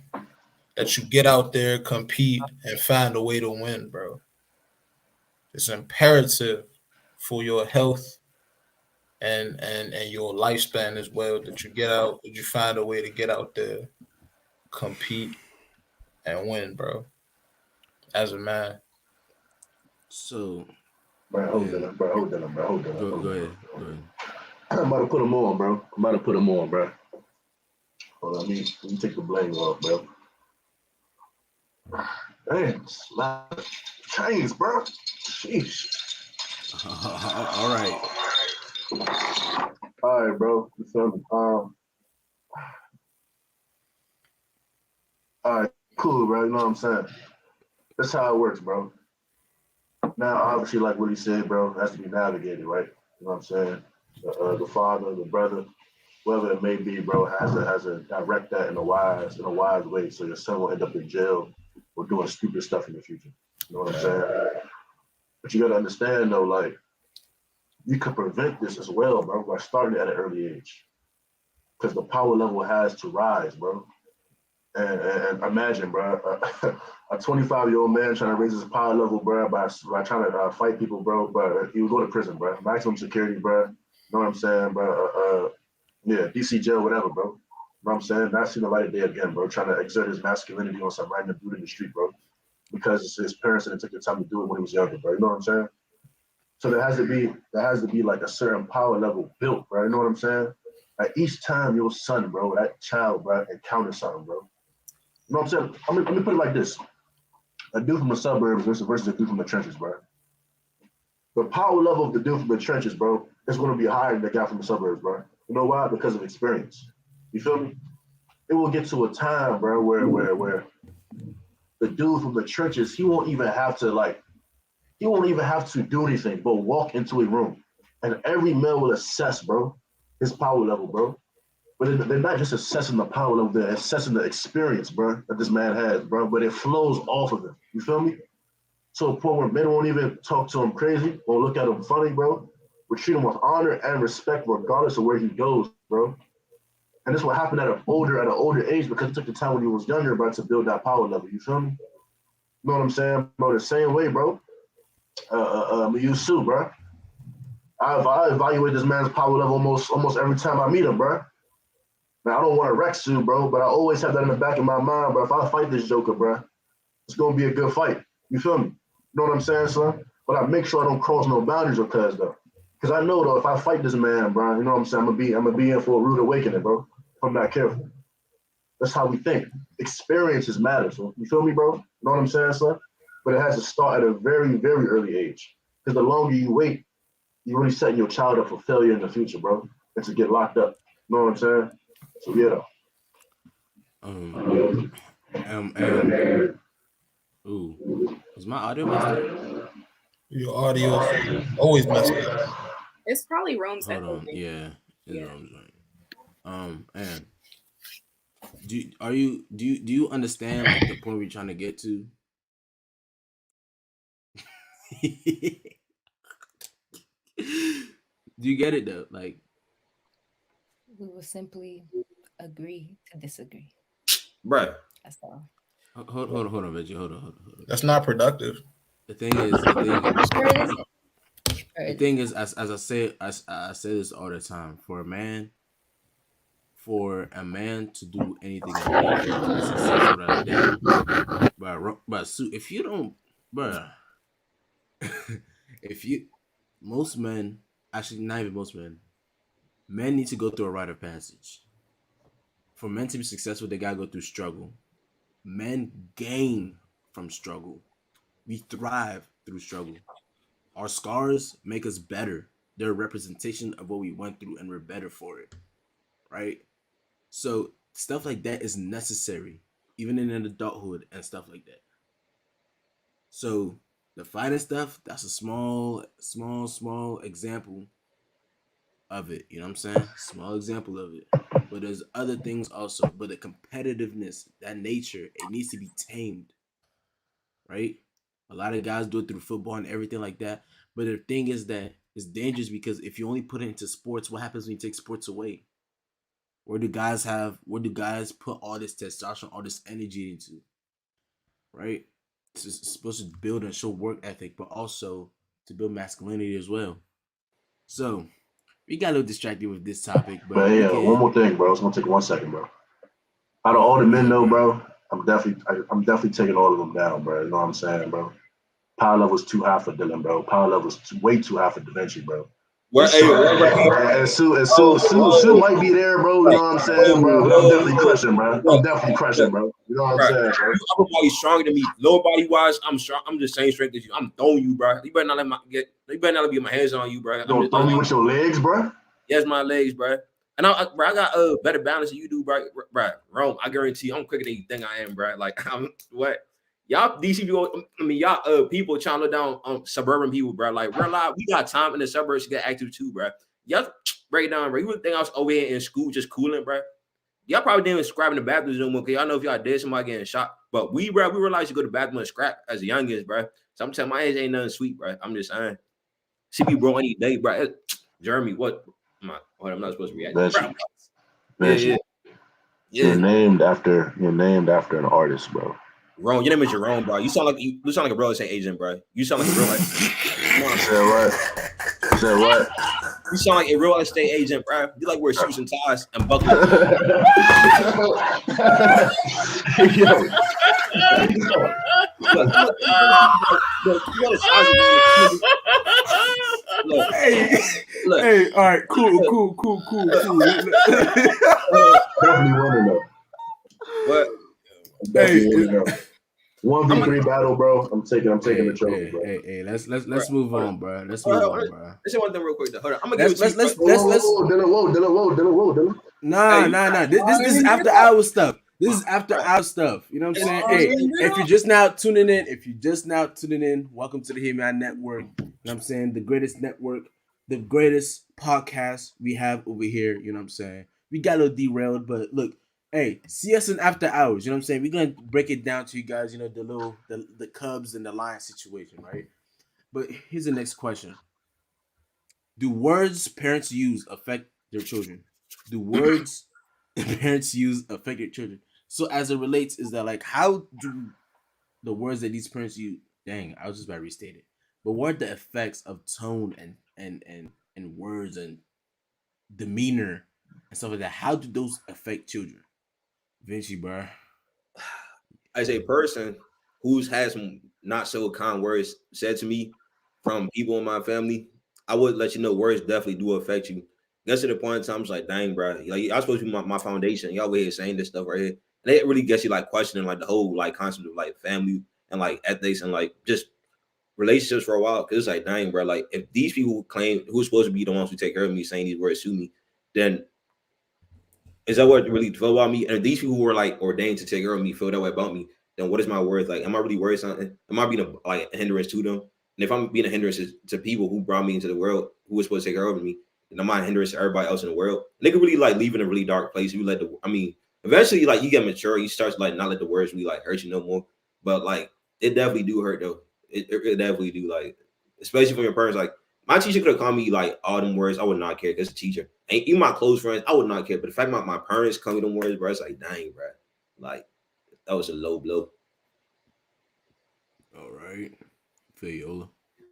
that you get out there, compete, and find a way to win, bro. It's imperative for your health and your lifespan as well that you get out, that you find a way to get out there, compete, and win, bro. As a man. So, bro, hold on, bro. Go ahead. I'm about to put them on, bro. Hold on, let me take the blame off, bro. Damn, slap chains, bro. Sheesh. All right. All right, bro. You feel me? All right, cool, bro. You know what I'm saying? That's how it works, bro. Now, obviously, like what he said, bro, it has to be navigated, right? You know what I'm saying? The father, the brother, whoever it may be, bro, has to direct that in a wise way, so your son will end up in jail or doing stupid stuff in the future. You know what I'm saying? But you got to understand, though, like, you can prevent this as well, bro, by starting at an early age. Because the power level has to rise, bro. And imagine, bro, a 25-year-old man trying to raise his power level, bro, by trying to fight people, bro. But he would go to prison, bro. Maximum security, bro. You know what I'm saying, bro? Yeah, DC jail, whatever, bro. You know what I'm saying? Not seen the light of day again, bro. Trying to exert his masculinity on some random dude in the street, bro. Because his parents didn't take the time to do it when he was younger, bro. You know what I'm saying? So there has to be like a certain power level built, bro. You know what I'm saying? Like each time your son, bro, that child, bro, encounters something, bro. You know what I'm saying? Let me put it like this. A dude from the suburbs versus a dude from the trenches, bro. The power level of the dude from the trenches, bro, is going to be higher than the guy from the suburbs, bro. You know why? Because of experience. You feel me? It will get to a time, bro, where the dude from the trenches, he won't even have to do anything but walk into a room. And every male will assess, bro, his power level, bro. But they're not just assessing the power level, they're assessing the experience, bro, that this man has, bro. But it flows off of him. You feel me? To a point where men won't even talk to him crazy or look at him funny, bro. We treat him with honor and respect regardless of where he goes, bro. And this will happen at an older age because it took the time when he was younger, bro, to build that power level. You feel me? You know what I'm saying, bro? The same way, bro. Sue, bro. I evaluate this man's power level almost every time I meet him, bro. Now, I don't want to wreck Sue, bro, but I always have that in the back of my mind, bro. If I fight this joker, bro, it's going to be a good fight. You feel me? You know what I'm saying, son? But I make sure I don't cross no boundaries or cuz, though. Because I know, though, if I fight this man, bro, you know what I'm saying, I'm gonna be in for a rude awakening, bro, if I'm not careful. That's how we think. Experiences matter, so you feel me, bro? You know what I'm saying, son? But it has to start at a very, very early age. Because the longer you wait, you're really setting your child up for failure in the future, bro, and to get locked up. You know what I'm saying? So yeah. Ooh, is my audio messed up? Your audio is always messed up. It's probably Rome's Hold echo. on, yeah, it's Yeah. Rome's right. And do you understand like the point we're trying to get to? Do you get it though? Like, We will simply agree to disagree. Bruh. That's all. hold on, Reggie. Hold on. That's not productive. The thing is, Sure it isn't. the thing is, as I say this all the time. For a man to do anything in life, to be successful at a day, but if you don't, bruh, most men, actually not even most men need to go through a rite of passage. For men to be successful, they gotta go through struggle. Men gain from struggle. We thrive through struggle. Our scars make us better. They're a representation of what we went through, and we're better for it, right? So stuff like that is necessary, even in an adulthood and stuff like that. So the fighting stuff, that's a small example of it. You know what I'm saying? Small example of it. But there's other things also. But the competitiveness, that nature, it needs to be tamed, right? A lot of guys do it through football and everything like that. But the thing is that it's dangerous because if you only put it into sports, what happens when you take sports away? Where do guys put all this testosterone, all this energy into? Right? It's supposed to build and show work ethic, but also to build masculinity as well. So we got a little distracted with this topic, but yeah, one more thing, bro. It's gonna take 1 second, bro. Out of all the men, though, bro, I'm definitely taking all of them down, bro. You know what I'm saying, bro? Power level's too high for Dylan, bro. Power level's way too high for Da Vinci, bro. Well, And Sue might be there, bro. You know what I'm saying, bro? But I'm definitely crushing, bro. You know what I'm saying, bro? Upper body stronger than me. Lower body wise, I'm strong. I'm the same strength as you. I'm throwing you, bro. You better not let me get my hands on you, bro. Don't throw me with your legs, bro. Yes, my legs, bro. And I got better balance than you do, bro. Rome, I guarantee you, I'm quicker than you think I am, bro. Like I'm what? Y'all DC people, y'all people trying to look down on suburban people, bro. Like we're alive, we got time in the suburbs to get active too, bro. Y'all break it down, bro. You would think I was over here in school just cooling, bro. Y'all probably didn't even scrap in the bathroom no more, because y'all know if y'all did, somebody getting shot. But we realized to go to the bathroom and scrap as the youngest, bro. So I'm telling my age ain't nothing sweet, bro. I'm just saying. CB bro any day, bro. Jeremy, what? I'm not supposed to react. Yeah. You're named after an artist, bro. Jerome, your name is Jerome, bro. You sound like a real estate agent, bro. You sound like a real You said what? You said what? You sound like a real estate agent, bro. You like wear suits and ties and buckles. Yo. Hey, all right, cool. Definitely want to know. What? Definitely want to know. 1v3 battle, bro. I'm taking the trophy, bro. Hey, let's move on, bro. Let's Hold move on, on, bro. Let's say one thing real quick. Hold on. I'm gonna Let's Whoa, Dylan. Nah. This is after our stuff. This is after our stuff. You know what I'm saying? Hey, if you're just now tuning in, welcome to the Hear Me Out Network. You know what I'm saying? The greatest network, the greatest podcast we have over here. You know what I'm saying? We got a little derailed, but look, hey, see us in after hours. You know what I'm saying? We're gonna break it down to you guys. You know, the Cubs and the Lions situation, right? But here's the next question: do words parents use affect their children? Do words parents use affect their children? So as it relates, is that like how do the words that these parents use? Dang, I was just about to restate it. But what are the effects of tone and words and demeanor and stuff like that? How do those affect children? Vinci, bro. As a person who's had some not so kind words said to me from people in my family, I would let you know words definitely do affect you. Gets to the point in time, it's like, dang, bro, like y'all supposed to be my foundation. Y'all over here saying this stuff right here. And it really gets you like questioning like the whole like concept of like family and like ethics and like just relationships for a while. Cause it's like, dang, bro, like if these people claim who's supposed to be the ones who take care of me saying these words to me, then is that what really feel about me? And if these people who are like ordained to take care of me feel that way about me, then what is my worth? Like, am I really worth something? Am I being a hindrance to them? And if I'm being a hindrance to people who brought me into the world, who was supposed to take care of me, then am I a hindrance to everybody else in the world? And they could really like leave in a really dark place. You eventually like you get mature, you start to like not let the words really like hurt you no more. But like it definitely do hurt though. It definitely do, like, especially from your parents. Like my teacher could have called me like all them words, I would not care because a teacher. And even my close friends, I would not care. But the fact my parents call me them words, bro, it's like, dang, bro. Like, that was a low blow. All right. Fiola.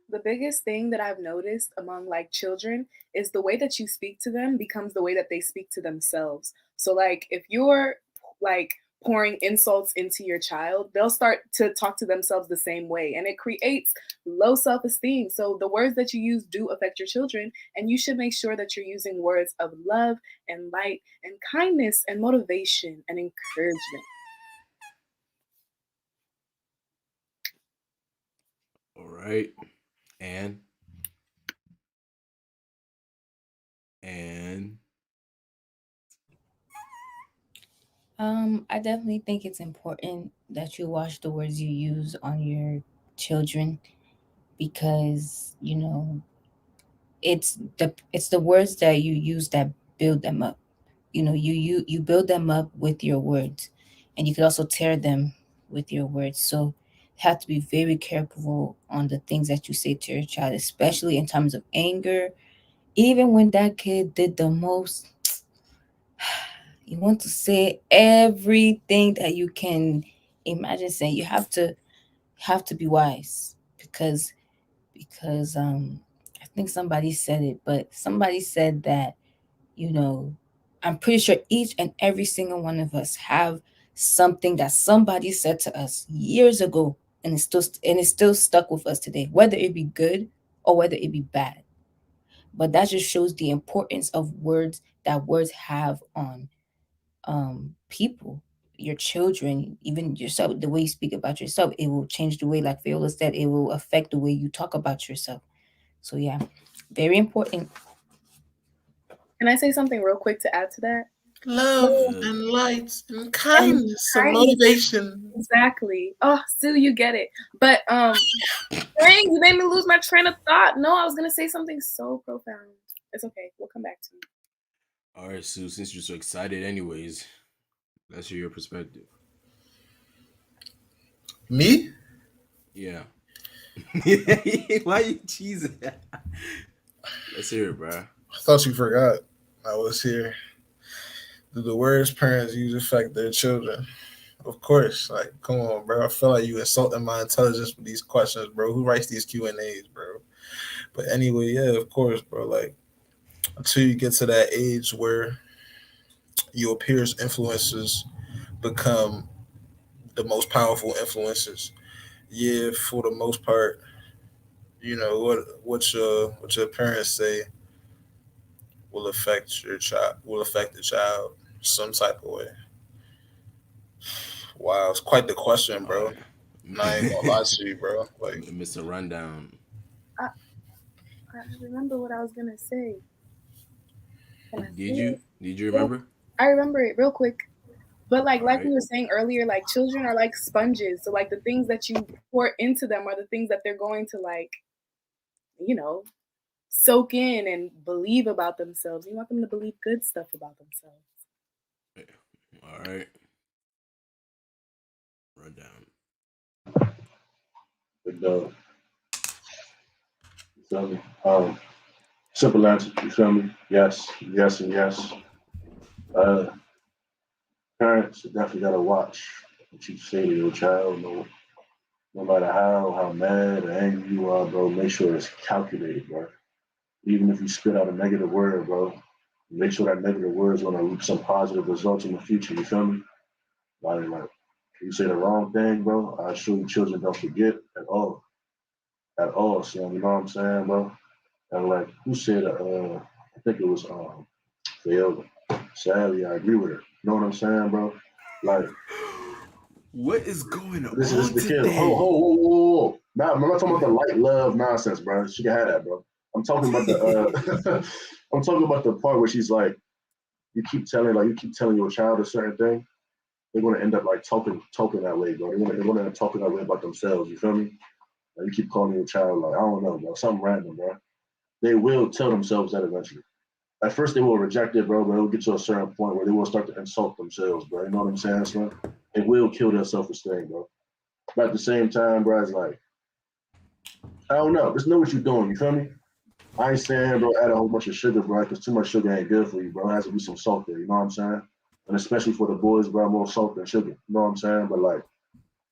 The biggest thing that I've noticed among like children is the way that you speak to them becomes the way that they speak to themselves. So like if you're like pouring insults into your child, they'll start to talk to themselves the same way, and it creates low self-esteem. So the words that you use do affect your children, and you should make sure that you're using words of love and light and kindness and motivation and encouragement. All right. And I definitely think it's important that you watch the words you use on your children, because it's the words that you use that build them up. You build them up with your words, and you could also tear them with your words. So you have to be very careful on the things that you say to your child, especially in times of anger. Even when that kid did the most, you want to say everything that you can imagine saying. You have to be wise, because I think somebody said it, but somebody said that, I'm pretty sure each and every single one of us have something that somebody said to us years ago, and it's still stuck with us today, whether it be good or whether it be bad. But that just shows the importance of words, that words have on people, your children, even yourself. The way you speak about yourself, it will change the way, like Viola said, it will affect the way you talk about yourself. So yeah, very important. Can I say something real quick to add to that? Love and light and kindness and motivation. Exactly. Oh, Sue, you get it. But dang, you made me lose my train of thought. No, I was gonna say something so profound. It's okay. We'll come back to it. all right, Sue, since you're so excited anyways, let's hear your perspective. Me? Yeah. Why you cheesing? Let's hear it, bro. I thought you forgot I was here. Do the words parents use affect their children? Of course. Like, come on, bro. I feel like you insulting my intelligence with these questions, bro. Who writes these Q&As, bro? But anyway, yeah, of course, bro. Like, until you get to that age where your peers' influences become the most powerful influences, yeah, for the most part, what your parents say will affect your child, will affect the child some type of way. Wow, it's quite the question, All bro. right. And I ain't gonna lie to you, bro. Like, Mr. Rundown. I, I remember what I was gonna say. Can I say Did it? you? Did you Real, remember? I remember it real quick. But All like right. we were saying earlier, like children are like sponges. So like the things that you pour into them are the things that they're going to like, you know, soak in and believe about themselves. You want them to believe good stuff about themselves. All right. Rundown. But you feel me? Simple answer. You feel me? Yes, yes, and yes. Uh, Parents definitely gotta watch what you say to your child. No matter how mad or angry you are, bro. Make sure it's calculated, bro. Even if you spit out a negative word, bro, make sure that negative word is gonna reap some positive results in the future. You feel me? Like, if you say the wrong thing, bro, I assure you, children don't forget at all. So you know what I'm saying, bro? And like, who said? I think it was Viola. Sadly, I agree with her. You know what I'm saying, bro? Like, What is going this is on the kid. today? Whoa. Nah, I'm not talking about the light love nonsense, bro. She can have that, bro. I'm talking about the I'm talking about the part where she's like, you keep telling your child a certain thing, they're gonna end up like talking that way, bro. They're gonna end up talking that way about themselves. You feel me? Like, you keep calling your child like, I don't know, bro, something random, bro. They will tell themselves that eventually. At first, they will reject it, bro, but it'll get to a certain point where they will start to insult themselves, bro. You know what I'm saying, son? It will kill their self-esteem, bro. But at the same time, bro, it's like, I don't know. Just know what you're doing. You feel me? I ain't saying, bro, add a whole bunch of sugar, bro, because too much sugar ain't good for you, bro. It has to be some salt there. You know what I'm saying? And especially for the boys, bro, more salt than sugar. You know what I'm saying? But like,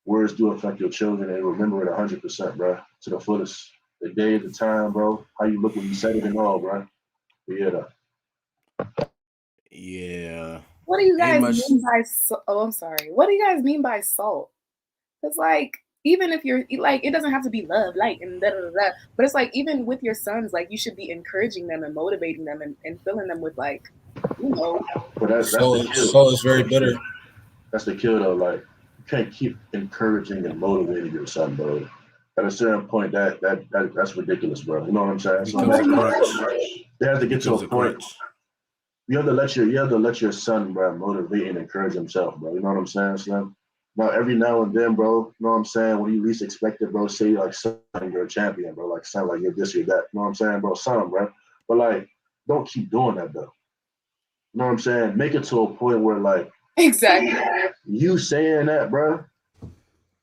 words do affect your children, and remember it 100%, bro, to the fullest. The day, the time, bro. How you look when you said it and all, bro. But yeah, Yeah. What do you Ain't guys much. mean by oh, I'm sorry. What do you guys mean by salt? Because like even if you're like it doesn't have to be love, light, and da da da. Da. But it's like even with your sons, like you should be encouraging them and motivating them and filling them with like, you know, but that's the so kill. so it's very bitter. That's the kill, though. Like, you can't keep encouraging and motivating your son, bro. At a certain point, that's ridiculous, bro. You know what I'm saying? So Becomes a crutch. they have to get to Becomes a a point. crutch. You have to let your son, bro, motivate and encourage himself, bro. You know what I'm saying, Slim? Now, every now and then, bro, you know what I'm saying? When you least expect it, bro, say like, son, you're a champion, bro. Like, son, like you're this, you're that. You know what I'm saying, bro? Son, bro. But like, don't keep doing that, though. You know what I'm saying? Make it to a point where like exactly. you saying that, bro,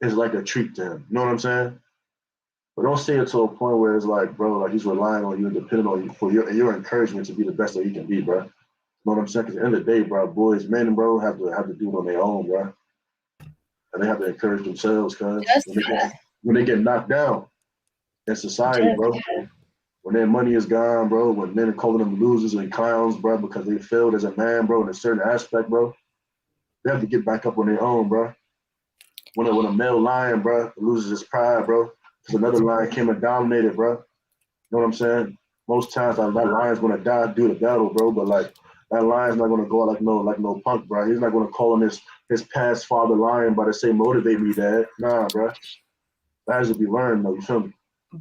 is like a treat to him. You know what I'm saying? But don't say it to a point where it's like, bro, like he's relying on you and depending on you for your encouragement to be the best that he can be, bro. You know what I'm saying? Because at the end of the day, bro, boys, men, bro, have to do it on their own, bro, and they have to encourage themselves, cause Just when they get knocked down in society, just bro, when their money is gone, bro, when men are calling them losers and clowns, bro, because they failed as a man, bro, in a certain aspect, bro, they have to get back up on their own, bro. When a male lion, bro, loses his pride, bro, because another lion came and dominated, bro. You know what I'm saying? Most times that lion's gonna die due to battle, bro. But like that lion's not gonna go out like no punk, bro. He's not gonna call on his past father lion, but to say motivate me, dad. Nah, bro. That has to be learned, though. You feel me?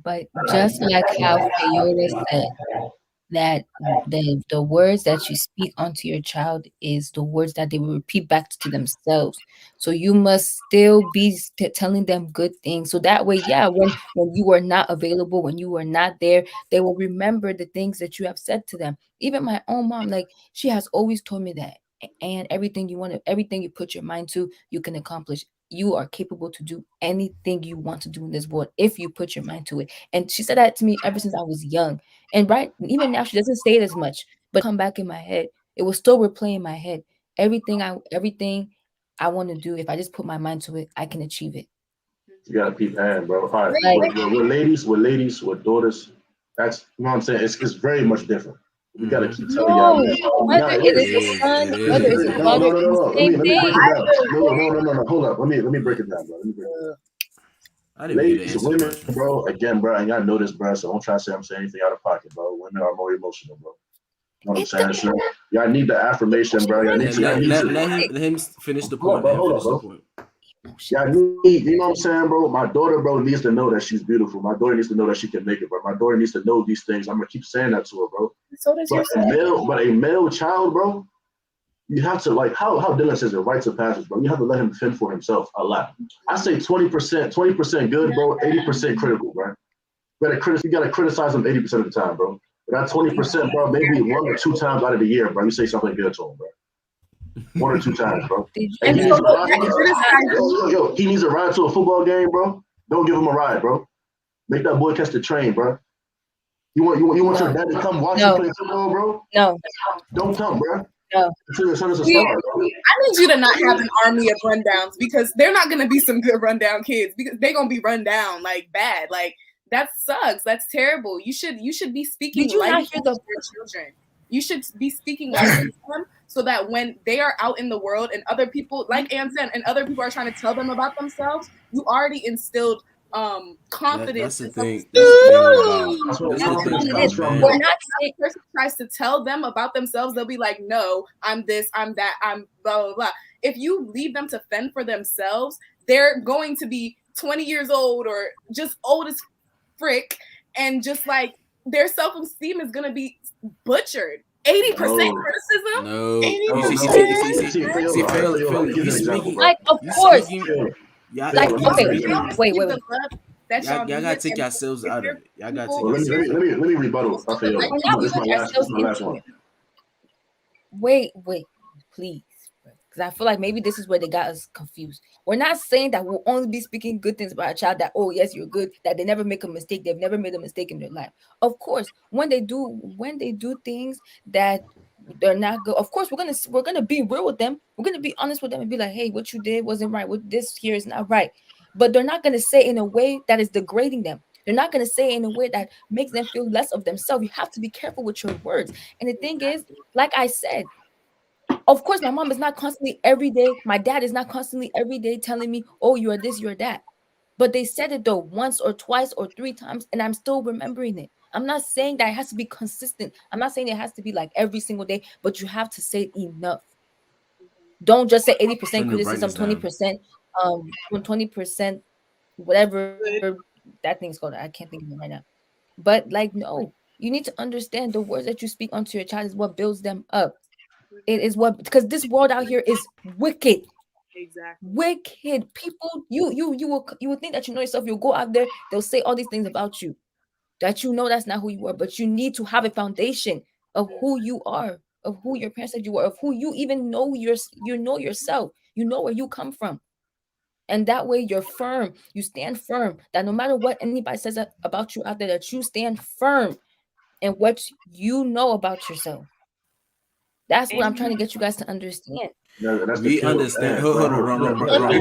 but just like how Fiona said, that the words that you speak onto your child is the words that they will repeat back to themselves. So you must still be telling them good things, so that way, yeah, when you are not available, when you are not there, they will remember the things that you have said to them. Even my own mom, like, she has always told me that, and everything you put your mind to, you can accomplish. You are capable to do anything you want to do in this world if you put your mind to it. And she said that to me ever since I was young. And right, even now she doesn't say it as much, but come back in my head. It will still replay in my head. Everything I want to do, if I just put my mind to it, I can achieve it. You gotta peep hand, bro. All right, Like- with daughters, that's, you know what I'm saying. It's very much different. We gotta keep telling No, y'all. whether Yeah, it is is, a son, it whether it's is. a No, daughter, no, no, no. it's the same Let me break thing. it down. No. Hold up. Let me break it down, bro. Let me break it down. I didn't get to Ladies, answer the women, question. bro. Again, bro, and y'all know this, bro. So don't try to say I'm saying anything out of pocket, bro. Women are more emotional, bro. You know what I'm saying? So y'all need the affirmation, bro. Y'all need to. Let him finish the point. Hold up, bro. Y'all need, you know what I'm saying, bro? My daughter, bro, needs to know that she's beautiful. My daughter needs to know that she can make it, bro. My daughter needs to know these things. I'm gonna keep saying that to her, bro. So does your But a male child, bro, you have to, like, how Dylan says it, rites of passage, bro. You have to let him fend for himself a lot. I say 20% good, bro, 80% critical, bro. You gotta criticize him 80% of the time, bro. But that 20%, bro, maybe 1 or 2 times out of the year, bro, you say something good to him, bro. 1 or 2 times, bro. And he needs he needs a ride to a football game, bro. Don't give him a ride, bro. Make that boy catch the train, bro. You want your dad to come watch you play football, bro? No. Don't come, bro. No. Until your son is a star, bro. I need you to not have an army of rundowns, because they're not going to be some good rundown kids, because they're going to be run down like bad. Like, that sucks. That's terrible. You should be speaking Did you like not hear to your children. You should be speaking like to them, so that when they are out in the world and other people, like Ann said, and other people are trying to tell them about themselves, you already instilled confidence. That's the thing. That's the thing about. That's where That's the confidence thing comes about from, men. bro. We're not saying Person tries to tell them about themselves, they'll be like, no, I'm this, I'm that, I'm blah, blah, blah. If you leave them to fend for themselves, they're going to be 20 years old or just old as frick, and just like their self-esteem is going to be butchered. 80% criticism? No. 80%? See, Phil, you speaking. like, of You course. speaking. Y'all, Like, you okay, speaking. wait. Y'all gotta take yourselves out of it. Y'all gotta take Let yourselves out of it. me rebuttal. We're not This is putting my ourselves last into one. it. Wait, please. Because I feel like maybe this is where they got us confused. We're not saying that we'll only be speaking good things about a child, that, oh, yes, you're good, that they never make a mistake. They've never made a mistake in their life. Of course, when they do things that they're not good, of course, we're gonna be real with them. We're gonna be honest with them and be like, hey, what you did wasn't right. What this here is not right. But they're not gonna say it in a way that is degrading them. They're not going to say it in a way that makes them feel less of themselves. You have to be careful with your words. And the thing is, like I said, of course, my mom is not constantly every day. My dad is not constantly every day telling me, oh, you are this, you are that. But they said it though once or twice or 3 times, and I'm still remembering it. I'm not saying that it has to be consistent. I'm not saying it has to be like every single day, but you have to say it enough. Don't just say 80% criticism, 20%, 20%, whatever that thing's called. I can't think of it right now. But like, no, you need to understand the words that you speak onto your child is what builds them up. It is what, because this world out here is wicked. Exactly. Wicked people. You will think that you know yourself. You'll go out there, they'll say all these things about you that you know that's not who you are, but you need to have a foundation of who you are, of who your parents said you were, of who you even know you know yourself. You know where you come from. And that way you're firm. You stand firm. That no matter what anybody says about you out there, that you stand firm in what you know about yourself. That's what I'm trying to get you guys to understand. We understand. Hold on, bro. Hold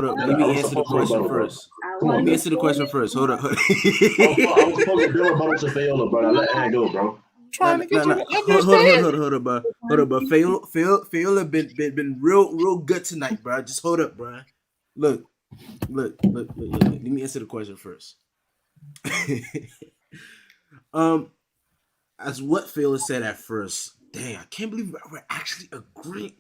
up. Let me answer the question first. Let me answer the question first. Hold up. I was supposed to do a rebuttal to Fayola, bro. I let Ann go, bro. Trying to get you to understand. Hold up, bro. Fayola been real good tonight, bro. Just hold up, bro. Look. Let me answer the question first. As what Fayola said at first, dang, I can't believe we're actually agreeing.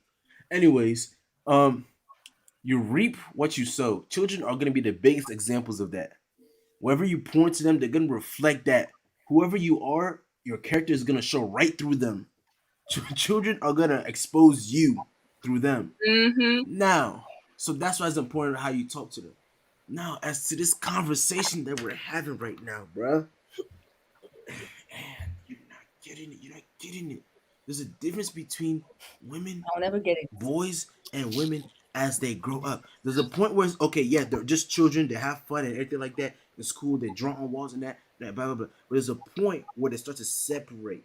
Anyways, you reap what you sow. Children are gonna be the biggest examples of that. Wherever you point to them, they're gonna reflect that. Whoever you are, your character is gonna show right through them. Children are gonna expose you through them. Mm-hmm. Now, so that's why it's important how you talk to them. Now, as to this conversation that we're having right now, bruh, and you're not getting it. There's a difference between women, I'll never get it. boys, and women as they grow up. There's a point where, okay, yeah, they're just children, they have fun and everything like that. It's cool, they draw on walls and that blah, blah, blah. But there's a point where they start to separate,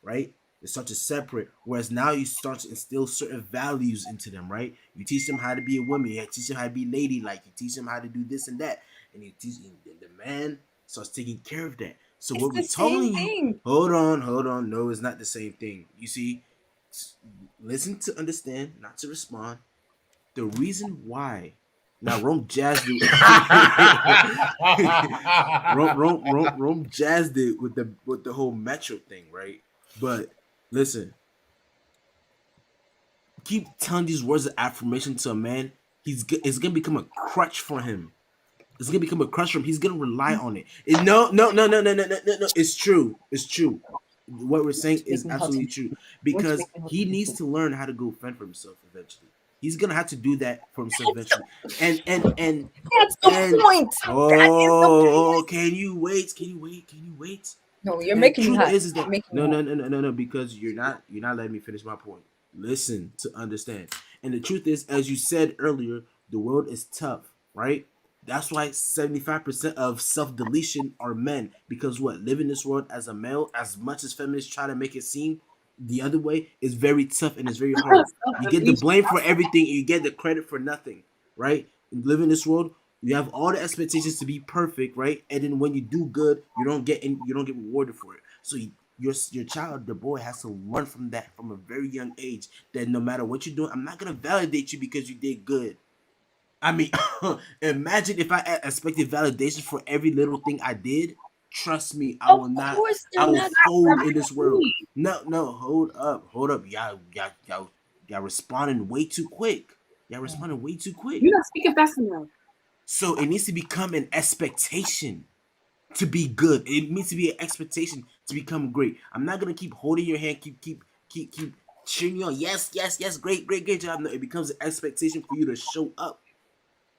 right? They start to separate. Whereas now you start to instill certain values into them, right? You teach them how to be a woman. You teach them how to be ladylike. You teach them how to do this and that. And you teach the man starts taking care of that. So It's what the we're same telling you, thing. hold on. No, it's not the same thing. You see, listen to understand, not to respond. The reason why. Now Rome jazzed it. Rome jazzed it with the whole metro thing, right? But listen, keep telling these words of affirmation to a man. It's gonna become a crutch for him. It's gonna become a crutch for him. He's gonna rely on it. No. It's true. It's true. What we're saying is absolutely true because he needs to learn how to go fend for himself eventually. He's gonna have to do that for himself eventually. And That's the point. oh, can you wait? No, you're And making me truth hot. is that You're making me no, because you're not letting me finish my point. Listen to understand. And the truth is, as you said earlier, the world is tough, right? That's why 75% of self-deletion are men. Because what? Living this world as a male, as much as feminists try to make it seem the other way, is very tough and it's very hard. You get the blame for everything and you get the credit for nothing, right? Living this world, you have all the expectations to be perfect, right? And then when you do good, you don't get rewarded for it. So your child, the boy, has to learn from that from a very young age. That no matter what you're doing, I'm not gonna validate you because you did good. I mean, imagine if I expected validation for every little thing I did. Trust me, I will not. I will fold in this world. No, hold up. Y'all responding way too quick. Y'all responding way too quick. You don't speak if that's enough. So it needs to become an expectation to be good. It needs to be an expectation to become great. I'm not gonna keep holding your hand, keep cheering you on. Yes, great job. No, it becomes an expectation for you to show up.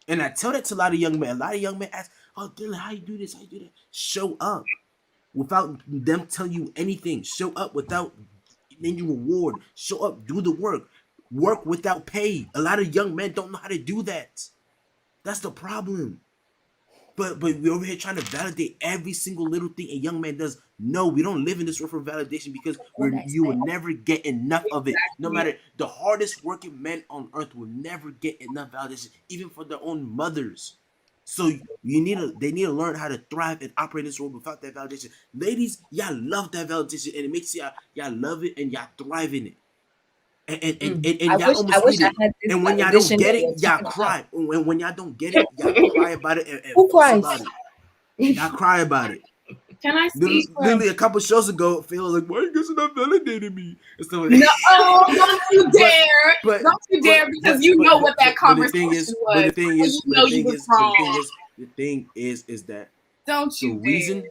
And I tell that to a lot of young men. A lot of young men ask, "Oh, Dylan, how you do this? How you do that?" Show up without them telling you anything. Show up without any reward. Show up, do the work. Work without pay. A lot of young men don't know how to do that. That's the problem. But we're over here trying to validate every single little thing a young man does. No, we don't live in this world for validation because you will never get enough of it. No matter the hardest working men on earth will never get enough validation, even for their own mothers. So they need to learn how to thrive and operate in this world without that validation. Ladies, y'all love that validation and it makes y'all love it and y'all thrive in it. And y'all almost need it. And when y'all don't get it, y'all cry. When y'all don't get it, y'all cry about it and Who cries? About it. Y'all cry about it. Can I speak? Literally a couple shows ago, Phil was like, "Why you guys not validating me?" And stuff like No, don't you dare! Don't you dare, because you know what that conversation was. But the thing is, that don't you the reason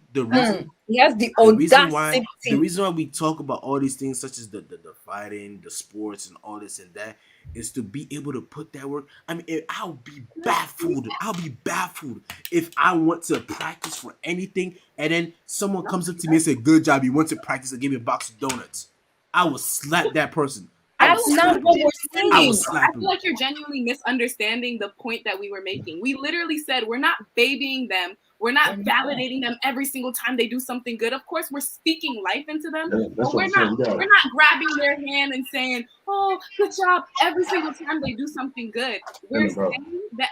he has the audacity. The reason why we talk about all these things, such as the fighting, the sports, and all this and that, is to be able to put that work. I mean, I'll be baffled. If I want to practice for anything, and then someone comes up to me and say, "Good job, you went to practice and give me a box of donuts." I will slap that person. That's not what we're saying. I feel like you're genuinely misunderstanding the point that we were making. We literally said we're not babying them. We're not validating them every single time they do something good. Of course, we're speaking life into them, but we're not grabbing their hand and saying, "Oh, good job," every single time they do something good. We're saying that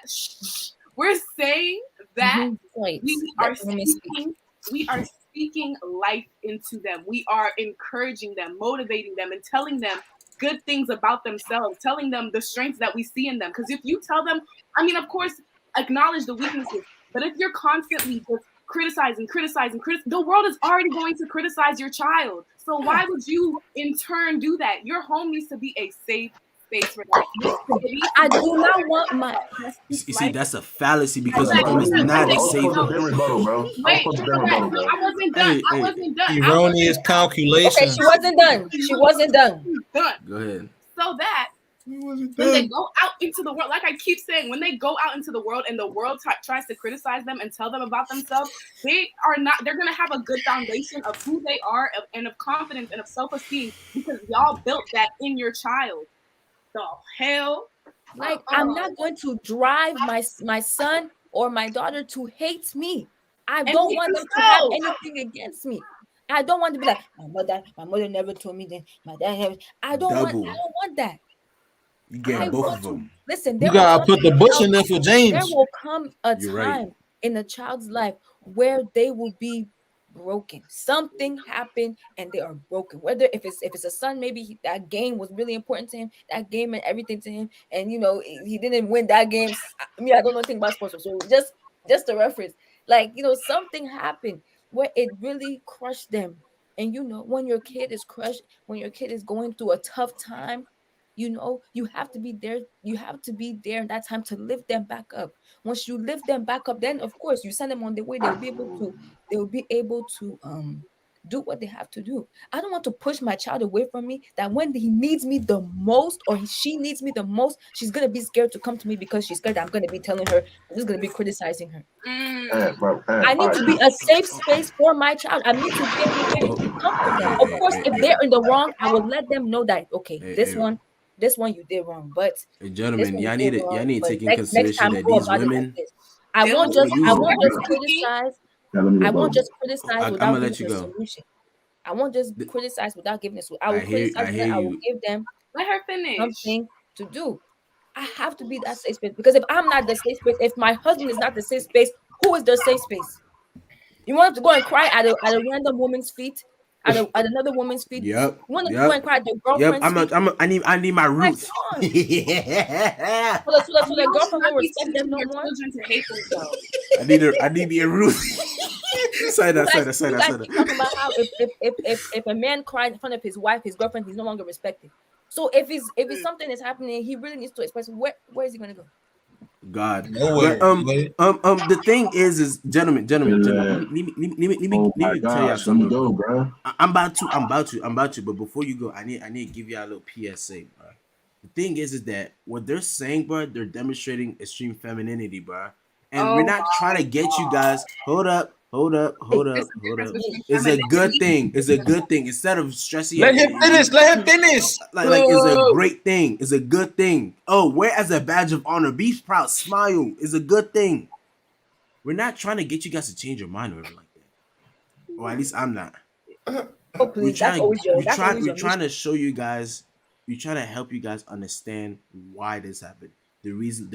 we are speaking life into them. We are encouraging them, motivating them, and telling them good things about themselves, telling them the strengths that we see in them. Because if you tell them, I mean, of course, acknowledge the weaknesses. But if you're constantly just criticizing, the world is already going to criticize your child. So why would you, in turn, do that? Your home needs to be a safe space for that. I do not want my. You see, that's a fallacy because home is not a safe. Wait, I wasn't done. Erroneous calculation. Okay, she wasn't done. Go ahead. So that when they go out into the world, like I keep saying, when they go out into the world and the world tries to criticize them and tell them about themselves, they're going to have a good foundation of who they are and of confidence and of self-esteem because y'all built that in your child. The hell? Like, I'm not going to drive my son or my daughter to hate me. I don't want them to have anything against me. I don't want to be like my mother never told me that. My dad never. I don't Double. want that. You I getting both want of to them. listen. You gotta put the bush in there for James. There will come a You're time right. in a child's life where they will be broken. Something happened and they are broken. Whether if it's a son, maybe that game was really important to him. That game meant everything to him, and he didn't win that game. I mean, I don't know anything about sports, so just a reference. Like something happened where it really crushed them. And when your kid is crushed, when your kid is going through a tough time, you have to be there. You have to be there in that time to lift them back up. Once you lift them back up, then of course you send them on their way. They will be able to do what they have to do. I don't want to push my child away from me, that when he needs me the most, or she needs me the most, she's gonna be scared to come to me because she's scared that I'm gonna be telling her, I'm just gonna be criticizing her. Bro, I need to be a safe space for my child. I need to be able to comfort them. Of course, if they're in the wrong, I will let them know that okay, this one you did wrong, but Hey, this gentlemen, one you y'all did need to wrong. But take in next consideration time that go these about it like women. this. I won't Dylan, just you- criticize. Yeah, let me I go. won't just criticize I'm without gonna giving let you a go. solution. I won't just criticize without giving a solution. I will I criticize, hear but I will you. give them Let her finish. something to do. I have to be that safe space, because if I'm not the safe space, if my husband is not the safe space, who is the safe space? You want to go and cry at a random woman's feet, at another woman's feet? Yep. You want to go and cry at your Yep. girlfriend's feet? I need my Like, roots. come on. Yeah. So the You should girlfriend not won't be respect them teaching no your more. children to hate themselves. I need me a root. Say that. You guys keep talking about how if a man cried in front of his wife, his girlfriend, he's no longer respected. So if it's something is happening, he really needs to express where is he gonna go? God. Nowhere. But the thing is gentlemen, let Oh me my tell y'all gosh, let something. me go, bro. I'm about to. But before you go, I need to give y'all a little PSA, bro. The thing is that what they're saying, bro, they're demonstrating extreme femininity, bro. And we're not trying to get you guys. Hold up. There's a difference between It's a good femininity thing. It's a good thing. Instead of stressing, Let him finish. Let him finish. like it's a great thing. It's a good thing. Oh, wear as a badge of honor. Be proud. Smile. It's a good thing. We're not trying to get you guys to change your mind or anything like that. Or at least I'm not. Oh please, that's always your Trying to show you guys. We're trying to help you guys understand why this happened. The reason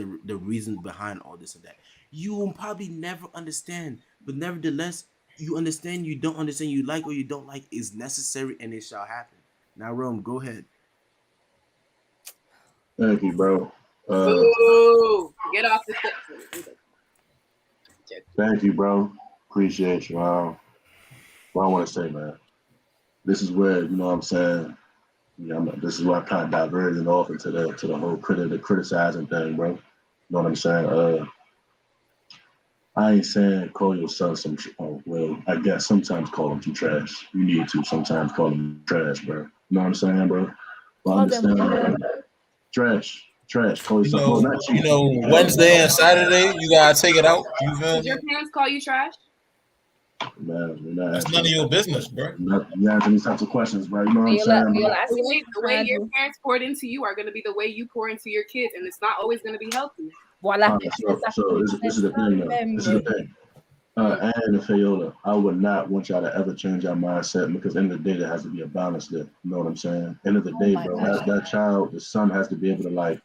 behind all this and that. You will probably never understand, but nevertheless, you understand. You don't understand. You like or you don't like is necessary, and it shall happen. Now, Rome, go ahead. Thank you, bro. Ooh, get off the foot. Thank you, bro. Appreciate you. What I want to say, man. This is where what I'm saying. Yeah, this is where I kind of diverted off into the whole criticizing thing, bro. You know what I'm saying? I ain't saying call your son some. Well, I guess sometimes call him too trash. You need to sometimes call him trash, bro. You know what I'm saying, bro? Well, understand, trash. Call your son. Well, not you. Wednesday and Saturday, you gotta take it out. You feel Did your parents call you trash? Man, That's none of your business, bro. You answer these types of questions, bro. You know what I'm saying? The way your parents poured into you are going to be the way you pour into your kids, and it's not always going to be healthy. Voila. So this is the thing, though. This is the thing. And Fayola, I would not want y'all to ever change your mindset, because end of the day, there has to be a balance there. You know what I'm saying? End of the day, bro, that child, the son has to be able to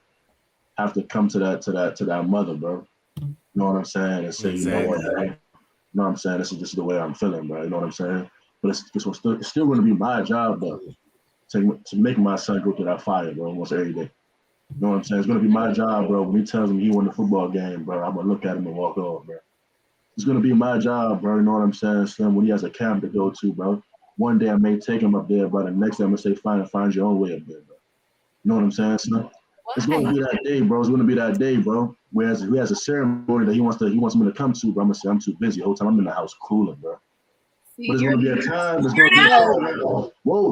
have to come to that mother, bro. You know what I'm saying? And say, Exactly. You know what I'm saying? This is the way I'm feeling, bro. You know what I'm saying? But it's still going to be my job, though, to make my son go through that fire, bro, almost every day. You know what I'm saying? It's going to be my job, bro. When he tells me he won the football game, bro, I'm going to look at him and walk off, bro. It's going to be my job, bro. You know what I'm saying, Slim? When he has a camp to go to, bro. One day I may take him up there, but the next day I'm going to say, find your own way up there, bro. You know what I'm saying, Slim? It's going to be that day, bro. It's going to be that day, bro. Whereas he has a ceremony that he wants me to come to, bro. I'm going to say I'm too busy. The whole time I'm in the house cooling, bro. But it's going to be a time. It's going to be a time. Whoa,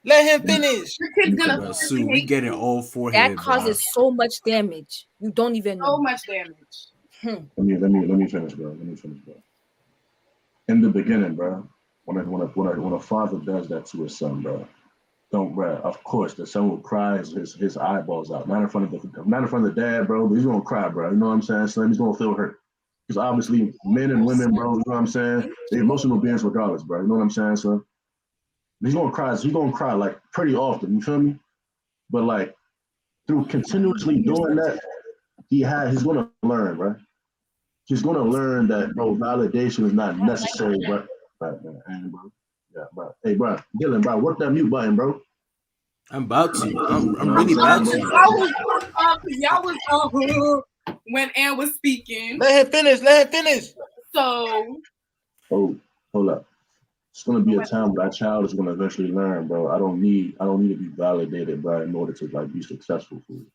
Let him finish. Your kid's going to Sue, we getting all forehead. That causes so much damage. You don't even know. So much damage. Let me finish, bro. In the beginning, bro, when a father does that to his son, bro, don't, bro. Of course, the son will cry his eyeballs out. Not in front of the dad, bro. But he's gonna cry, bro. You know what I'm saying? Son, he's gonna feel hurt. Because obviously, men and women, bro. You know what I'm saying? They're emotional beings regardless, bro. You know what I'm saying, son? He's gonna cry. He's gonna cry like pretty often. You feel me? But like through continuously doing that, he's gonna learn, bro. He's gonna learn that, bro, validation is not necessary, bro. Right, man, bro. Yeah, bro. Hey, bro, Dylan, bro, work that mute button, bro. I'm about to. I'm really about to. Y'all was when Ann was speaking. Let him finish. So. Oh, hold up. It's gonna be a time where that child is gonna eventually learn, bro. I don't need to be validated, bro, in order to like be successful for you.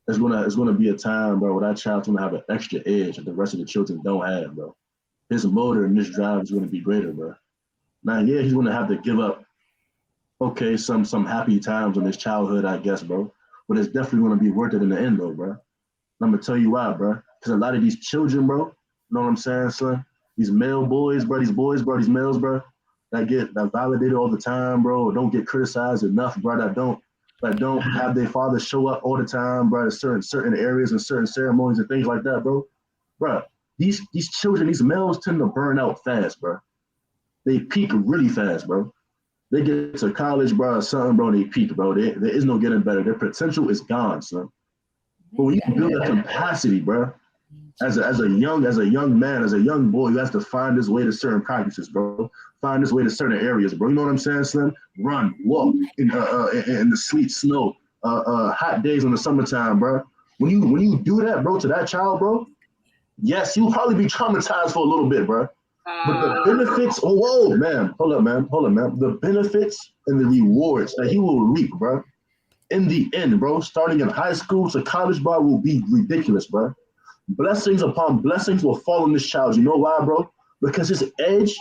It's gonna be a time, bro, where that child's gonna have an extra edge that the rest of the children don't have, bro. His motor and his drive is gonna be greater, bro. Now, yeah, he's gonna have to give up, okay, some happy times in his childhood, I guess, bro. But it's definitely gonna be worth it in the end, though, bro. I'm gonna tell you why, bro. Because a lot of these children, bro, you know what I'm saying, son? These male boys, bro, these males, bro, that get validated all the time, bro, or don't get criticized enough, bro, that don't have their father show up all the time, bro, in certain areas and certain ceremonies and things like that, bro. Bro, these children, these males tend to burn out fast, bro. They peak really fast, bro. They get to college, bro, or something, bro, they peak, bro. There is no getting better. Their potential is gone, son. But when you build a capacity, bro, as a young man, as a young boy, you have to find his way to certain practices, bro. Find his way to certain areas, bro. You know what I'm saying, Slim? Run, walk in the sleet, snow, hot days in the summertime, bro. When you do that, bro, to that child, bro, yes, you'll probably be traumatized for a little bit, bro. But the benefits, hold up, man. The benefits and the rewards that he will reap, bro, in the end, bro, starting in high school to college, bro, will be ridiculous, bro. Blessings upon blessings will fall on this child. You know why, bro? Because his edge,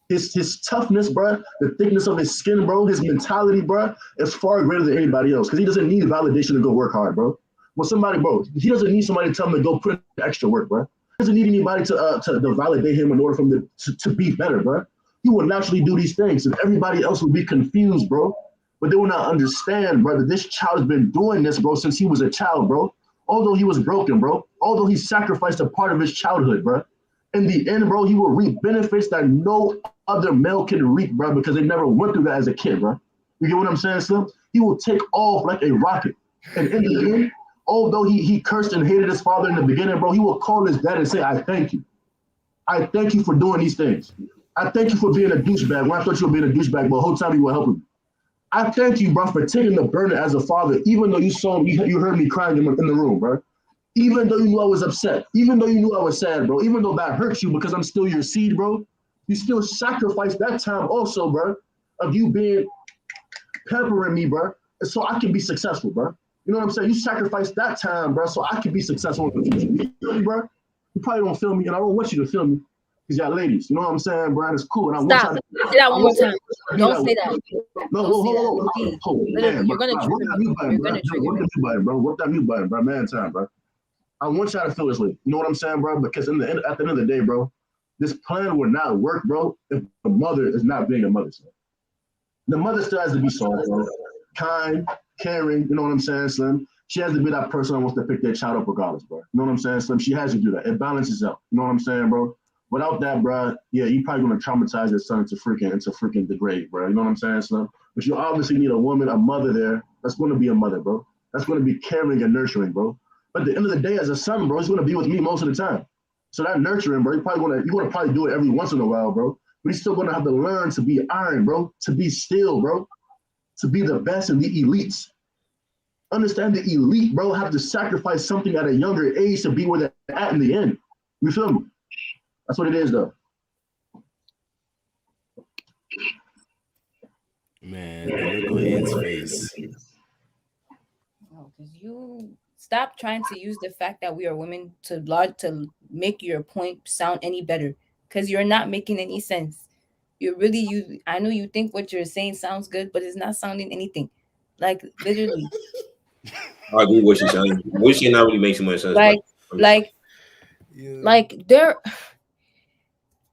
his toughness, bro, the thickness of his skin, bro, his mentality, bro, is far greater than anybody else. Because he doesn't need validation to go work hard, bro. When somebody, bro, he doesn't need somebody to tell him to go put in extra work, bro. He doesn't need anybody to validate him in order for him to be better, bro. He will naturally do these things, and everybody else will be confused, bro. But they will not understand, bro, that this child has been doing this, bro, since he was a child, bro. Although he was broken, bro. Although he sacrificed a part of his childhood, bro. In the end, bro, he will reap benefits that no other male can reap, bro, because they never went through that as a kid, bro. You get what I'm saying, Slim? He will take off like a rocket. And in the end, although he cursed and hated his father in the beginning, bro, he will call his dad and say, I thank you. I thank you for doing these things. I thank you for being a douchebag. When I thought you were being a douchebag, but the whole time you were helping me. I thank you, bro, for taking the burden as a father, even though you heard me crying in the room, bro. Even though you knew I was upset, even though you knew I was sad, bro, even though that hurts you because I'm still your seed, bro, you still sacrificed that time also, bro, of you being pampering me, bro, so I can be successful, bro. You know what I'm saying? You sacrificed that time, bro, so I can be successful in the future. You feel me, bro? You probably don't feel me, and I don't want you to feel me. Because y'all ladies, you know what I'm saying, Brian? It's cool. And I Stop. Say that one more time. Don't say that. No, hold on. You're gonna trigger me. You're gonna trigger me. Work that mute button, bro. Man time, bro. I want y'all to feel this way. You know what I'm saying, bro? Because at the end of the day, bro, this plan will not work, bro, if the mother is not being a mother. Son. The mother still has to be soft, bro. Kind, caring, you know what I'm saying, Slim? She has to be that person that wants to pick their child up regardless, bro. You know what I'm saying, Slim? She has to do that. It balances out. You know what I'm saying, bro? Without that, bro, yeah, you probably gonna traumatize your son into freaking the grave, bro. You know what I'm saying, Slim? But you obviously need a woman, a mother there. That's gonna be a mother, bro. That's gonna be caring and nurturing, bro. But at the end of the day, as a son, bro, he's gonna be with me most of the time. So that nurturing, bro, you're gonna probably do it every once in a while, bro. But he's still gonna have to learn to be iron, bro, to be still, bro, to be the best and the elites. Understand the elite, bro, have to sacrifice something at a younger age to be where they're at in the end. You feel me? That's what it is, though. Man, look on Ed's face. No, because you stop trying to use the fact that we are women to make your point sound any better. Because you're not making any sense. I know you think what you're saying sounds good, but it's not sounding anything. Like literally. I agree with what she's saying. What she not really makes too much sense. Like there.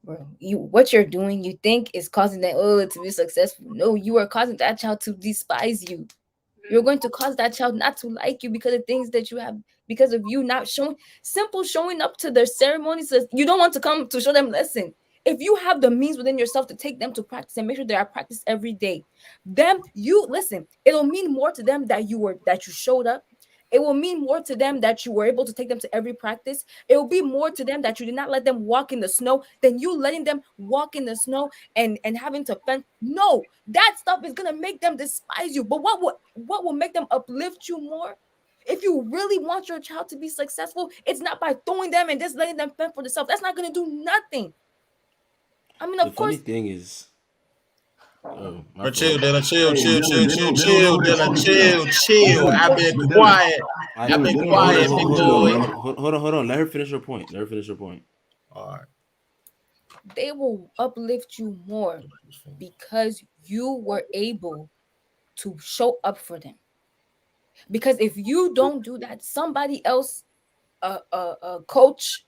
bro. What you're doing, you think is causing that to be successful. No, you are causing that child to despise you. You're going to cause that child not to like you because of things that you have, because of you not showing up to their ceremonies. You don't want to come to show them lesson. If you have the means within yourself to take them to practice and make sure they are practice every day, then you listen. It'll mean more to them that you showed up. It will mean more to them that you were able to take them to every practice. It will be more to them that you did not let them walk in the snow than you letting them walk in the snow and having to fend. No, that stuff is gonna make them despise you. But what will make them uplift you more? If you really want your child to be successful, it's not by throwing them and just letting them fend for themselves. That's not gonna do nothing. I mean, The of course, funny thing is, oh my Bro, chill, fault. Dylan. Chill, Hey, chill, chill, chill, Dylan, chill, hold Dylan. on, Chill, chill. Dylan, I've been but Dylan, quiet. I I've been Dylan, hold on, quiet, relax, big hold on, chill, boy. man. hold on. Let her finish her point. Let her finish her point. All right. they will uplift you more because you were able to show up for them. Because if you don't do that, somebody else, a coach,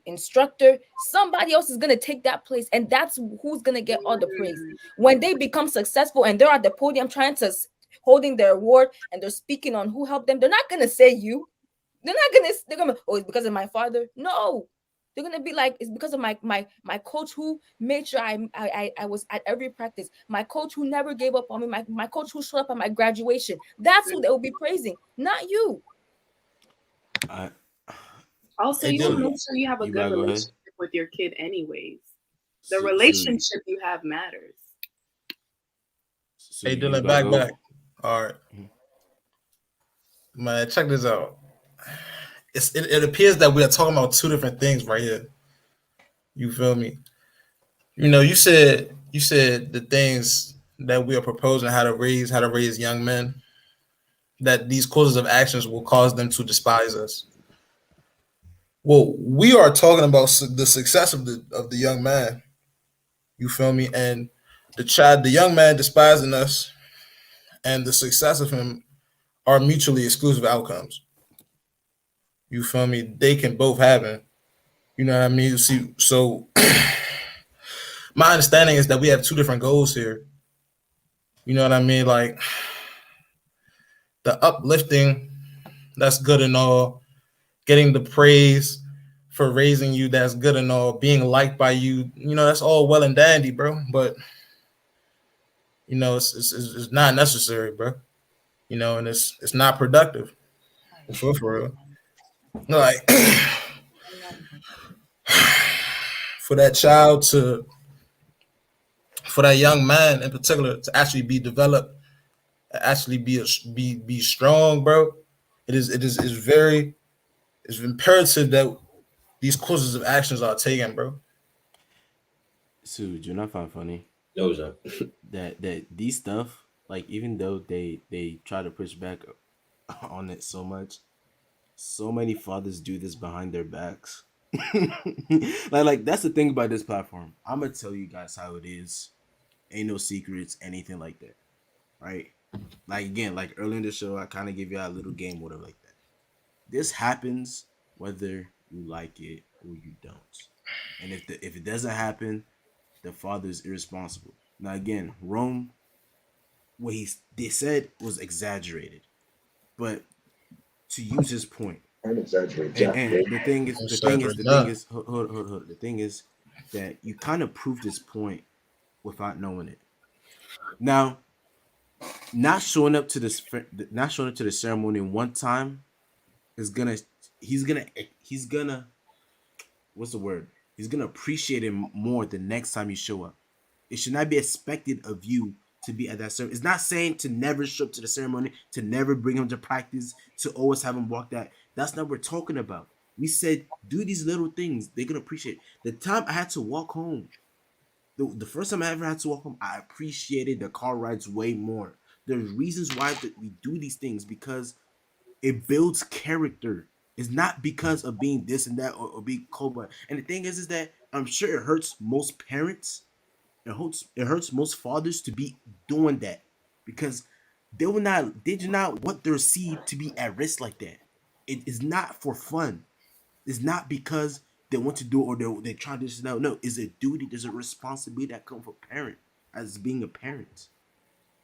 instructor, somebody else is gonna take that place, and that's who's gonna get all the praise when they become successful and they're at the podium trying to holding their award and they're speaking on who helped them. They're not gonna say you. They're gonna, oh, it's because of my father. No, they're gonna be like, it's because of my coach who made sure I was at every practice. My coach who never gave up on me. My coach who showed up at my graduation. That's who they will be praising, not you. I Also, Hey, you want to Dylan. make sure you have a you good gotta go ahead. relationship with your kid, anyways. The Suri, relationship you have matters. Hey, you Dylan, gotta back, go. back. All right. Mhm. Man, check this out. It appears that we are talking about two different things right here. You feel me? You know, you said the things that we are proposing how to raise young men, that these courses of actions will cause them to despise us. Well, we are talking about the success of the young man. You feel me? And the young man despising us, and the success of him are mutually exclusive outcomes. You feel me? They can both happen. You know what I mean? See, so my understanding is that we have two different goals here. You know what I mean? Like the uplifting, that's good and all. Getting the praise for raising you, that's good and all. Being liked by you, that's all well and dandy, bro. But it's not necessary, bro. And it's not productive for real. Like for that child to, for that young man in particular to actually be developed, actually be strong, bro. It is very, it's imperative that these courses of actions are taken, bro. Sue, do you not find funny No, son. that these stuff, like even though they try to push back on it so much, so many fathers do this behind their backs. like that's the thing about this platform. I'm gonna tell you guys how it is. Ain't no secrets, anything like that, right? Like again, like earlier in the show, I kind of give you a little game, whatever like that. This happens whether you like it or you don't. And if it doesn't happen, the father is irresponsible. Now again, Rome, what they said was exaggerated, but to use his point, I don't exaggerate and Jack, bro. the thing is, hold, the thing is that you kind of proved his point without knowing it. Now, not showing up to not showing up to the ceremony one time is gonna, he's gonna, what's the word? He's gonna appreciate it more the next time you show up. It should not be expected of you to be at that ceremony. It's not saying to never show up to the ceremony, to never bring him to practice, to always have him walk that. That's not what we're talking about. We said do these little things. They're gonna appreciate. The time I had to walk home, the first time I ever had to walk home, I appreciated the car rides way more. There's reasons why we do these things because it builds character. It's not because of being this and that or being cold blooded. And the thing is that I'm sure it hurts most parents. It hurts most fathers to be doing that because they do not want their seed to be at risk like that. It is not for fun. It's not because they want to do, or they try to just no. Is a duty. There's a responsibility that comes for parent as being a parent.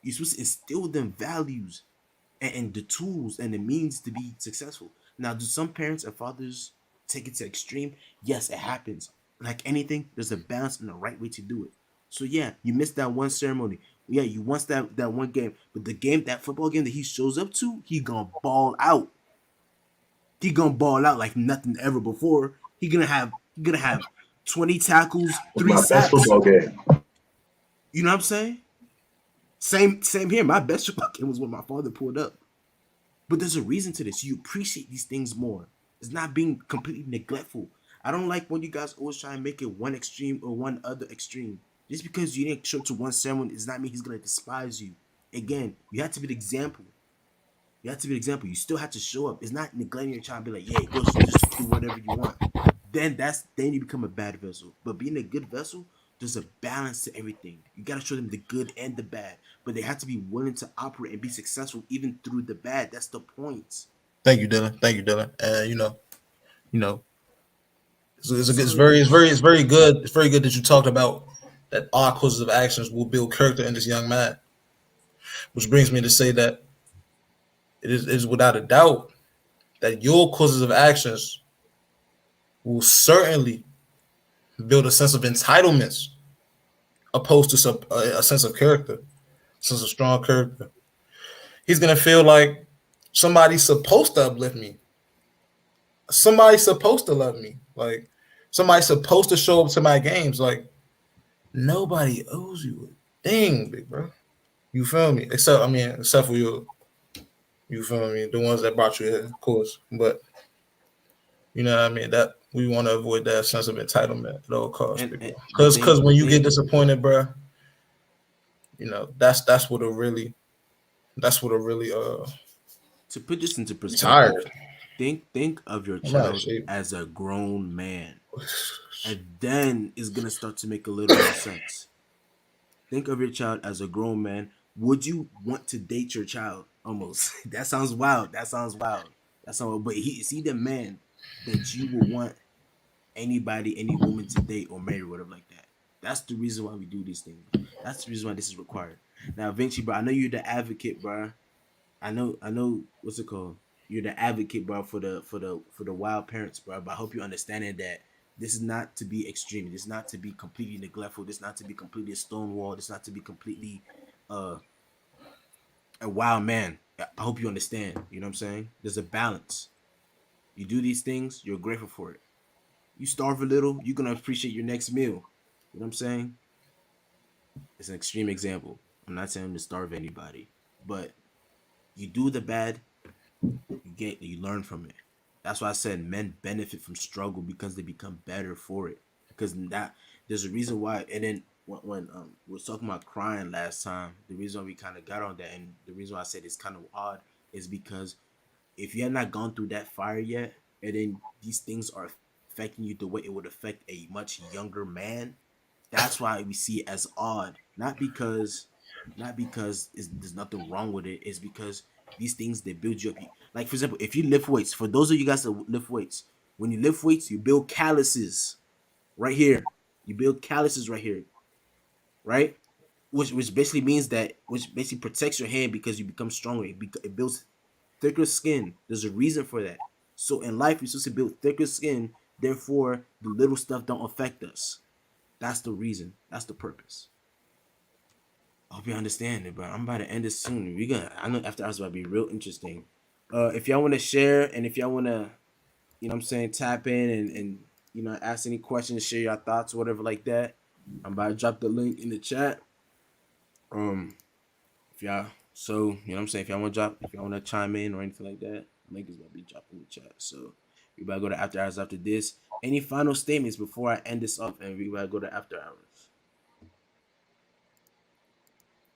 You're supposed to instill them values and the tools and the means to be successful. Now, do some parents and fathers take it to extreme? Yes, it happens. Like anything, there's a balance and the right way to do it. So yeah, you missed that one ceremony. Yeah, you want that one game, but the game, that football game that he shows up to, he gonna ball out. He gonna ball out like nothing ever before. He gonna have 20 tackles, It's 3 my best sacks. football game. You know what I'm saying? Same here. My best football game was when my father pulled up. But there's a reason to this. You appreciate these things more. It's not being completely neglectful. I don't like when you guys always try and make it one extreme or one other extreme. Just because you didn't show up to one ceremony does not mean he's gonna despise you. Again, you have to be the example. You have to be the example. You still have to show up. It's not neglecting your child and be like, yeah, go just do whatever you want. Then you become a bad vessel. But being a good vessel, there's a balance to everything. You gotta show them the good and the bad. But they have to be willing to operate and be successful even through the bad. That's the point. Thank you, Dylan. Thank you, Dylan. And you know, it's So very good. It's very good that you talked about that all courses of actions will build character in this young man. Which brings me to say that it is without a doubt that your courses of actions will certainly build a sense of entitlements opposed to a sense of character, sense of strong character. He's gonna feel like somebody's supposed to uplift me. Somebody's supposed to love me. Like somebody's supposed to show up to my games. Like nobody owes you a thing, big bro. You feel me? Except for you. You feel me? The ones that brought you here, of course. But you know what I mean? That we want to avoid that sense of entitlement at all costs, because when you get disappointed, bro, that's what a really to put this into tired. perspective, think of your child as a grown man, and then it's gonna start to make a little more sense. Think of your child as a grown man. Would you want to date your child? Almost. That sounds wild. But is he the man that you would want anybody, any woman to date or marry, or whatever like that? That's the reason why we do these things. That's the reason why this is required. Now, Vinci, bro, I know you're the advocate, bro. I know. What's it called? You're the advocate, bro, for the wild parents, bro. But I hope you're understanding that this is not to be extreme. This is not to be completely neglectful. This is not to be completely a stonewall. This is not to be completely a wild man. I hope you understand. You know what I'm saying? There's a balance. You do these things, you're grateful for it. You starve a little, you're gonna appreciate your next meal. You know what I'm saying? It's an extreme example. I'm not saying to starve anybody, but you do the bad, you learn from it. That's why I said men benefit from struggle because they become better for it. Because that there's a reason why. And then when we were talking about crying last time, the reason why we kind of got on that, and the reason why I said it's kind of odd, is because if you have not gone through that fire yet, and then these things are affecting you the way it would affect a much younger man, that's why we see it as odd. Not because there's nothing wrong with it. It's because these things, they build you up. Like, for example, if you lift weights, for those of you guys that lift weights, when you lift weights, you build calluses right here. You build calluses right here, right? Which basically means which basically protects your hand because you become stronger. It builds thicker skin. There's a reason for that. So in life, you're supposed to build thicker skin. Therefore, the little stuff don't affect us. That's the reason. That's the purpose. I hope you understand it, bro. I'm about to end this soon. I know after hours about to be real interesting. If y'all want to share, and if y'all want to, you know what I'm saying, tap in and ask any questions, share your thoughts, whatever like that, I'm about to drop the link in the chat. If y'all, so you know what I'm saying, if y'all want to chime in or anything like that, the link is gonna be dropped in the chat. So we about to go to after hours after this. Any final statements before I end this off, and we about to go to after hours?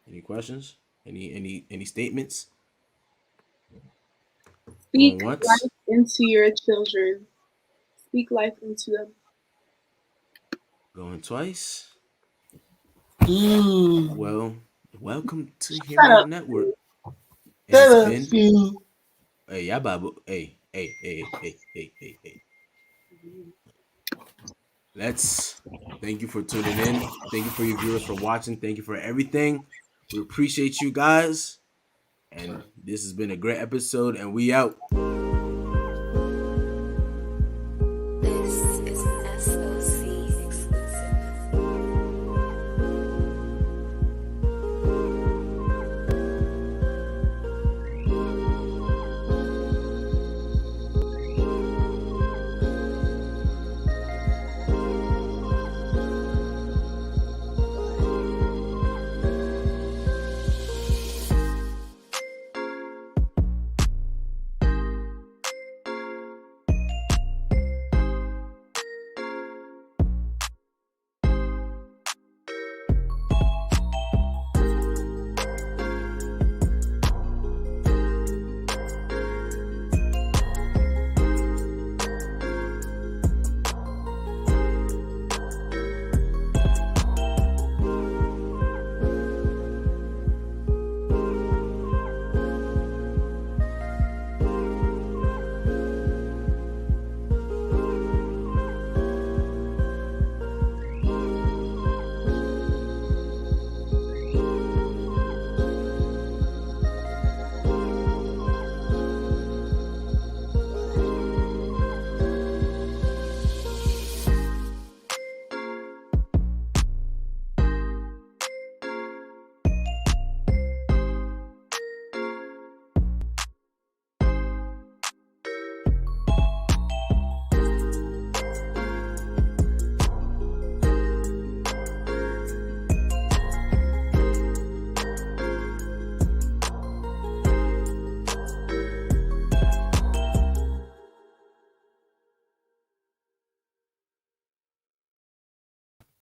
Any questions? Any statements? Speak Going once. life into your children. Speak life into them. Going twice. Ooh. Well, welcome to Hear Me Out Network. It's been Hey, y'all Bible. Hey. Thank you for tuning in. Thank you for your viewers for watching. Thank you for everything. We appreciate you guys. And this has been a great episode, and we out.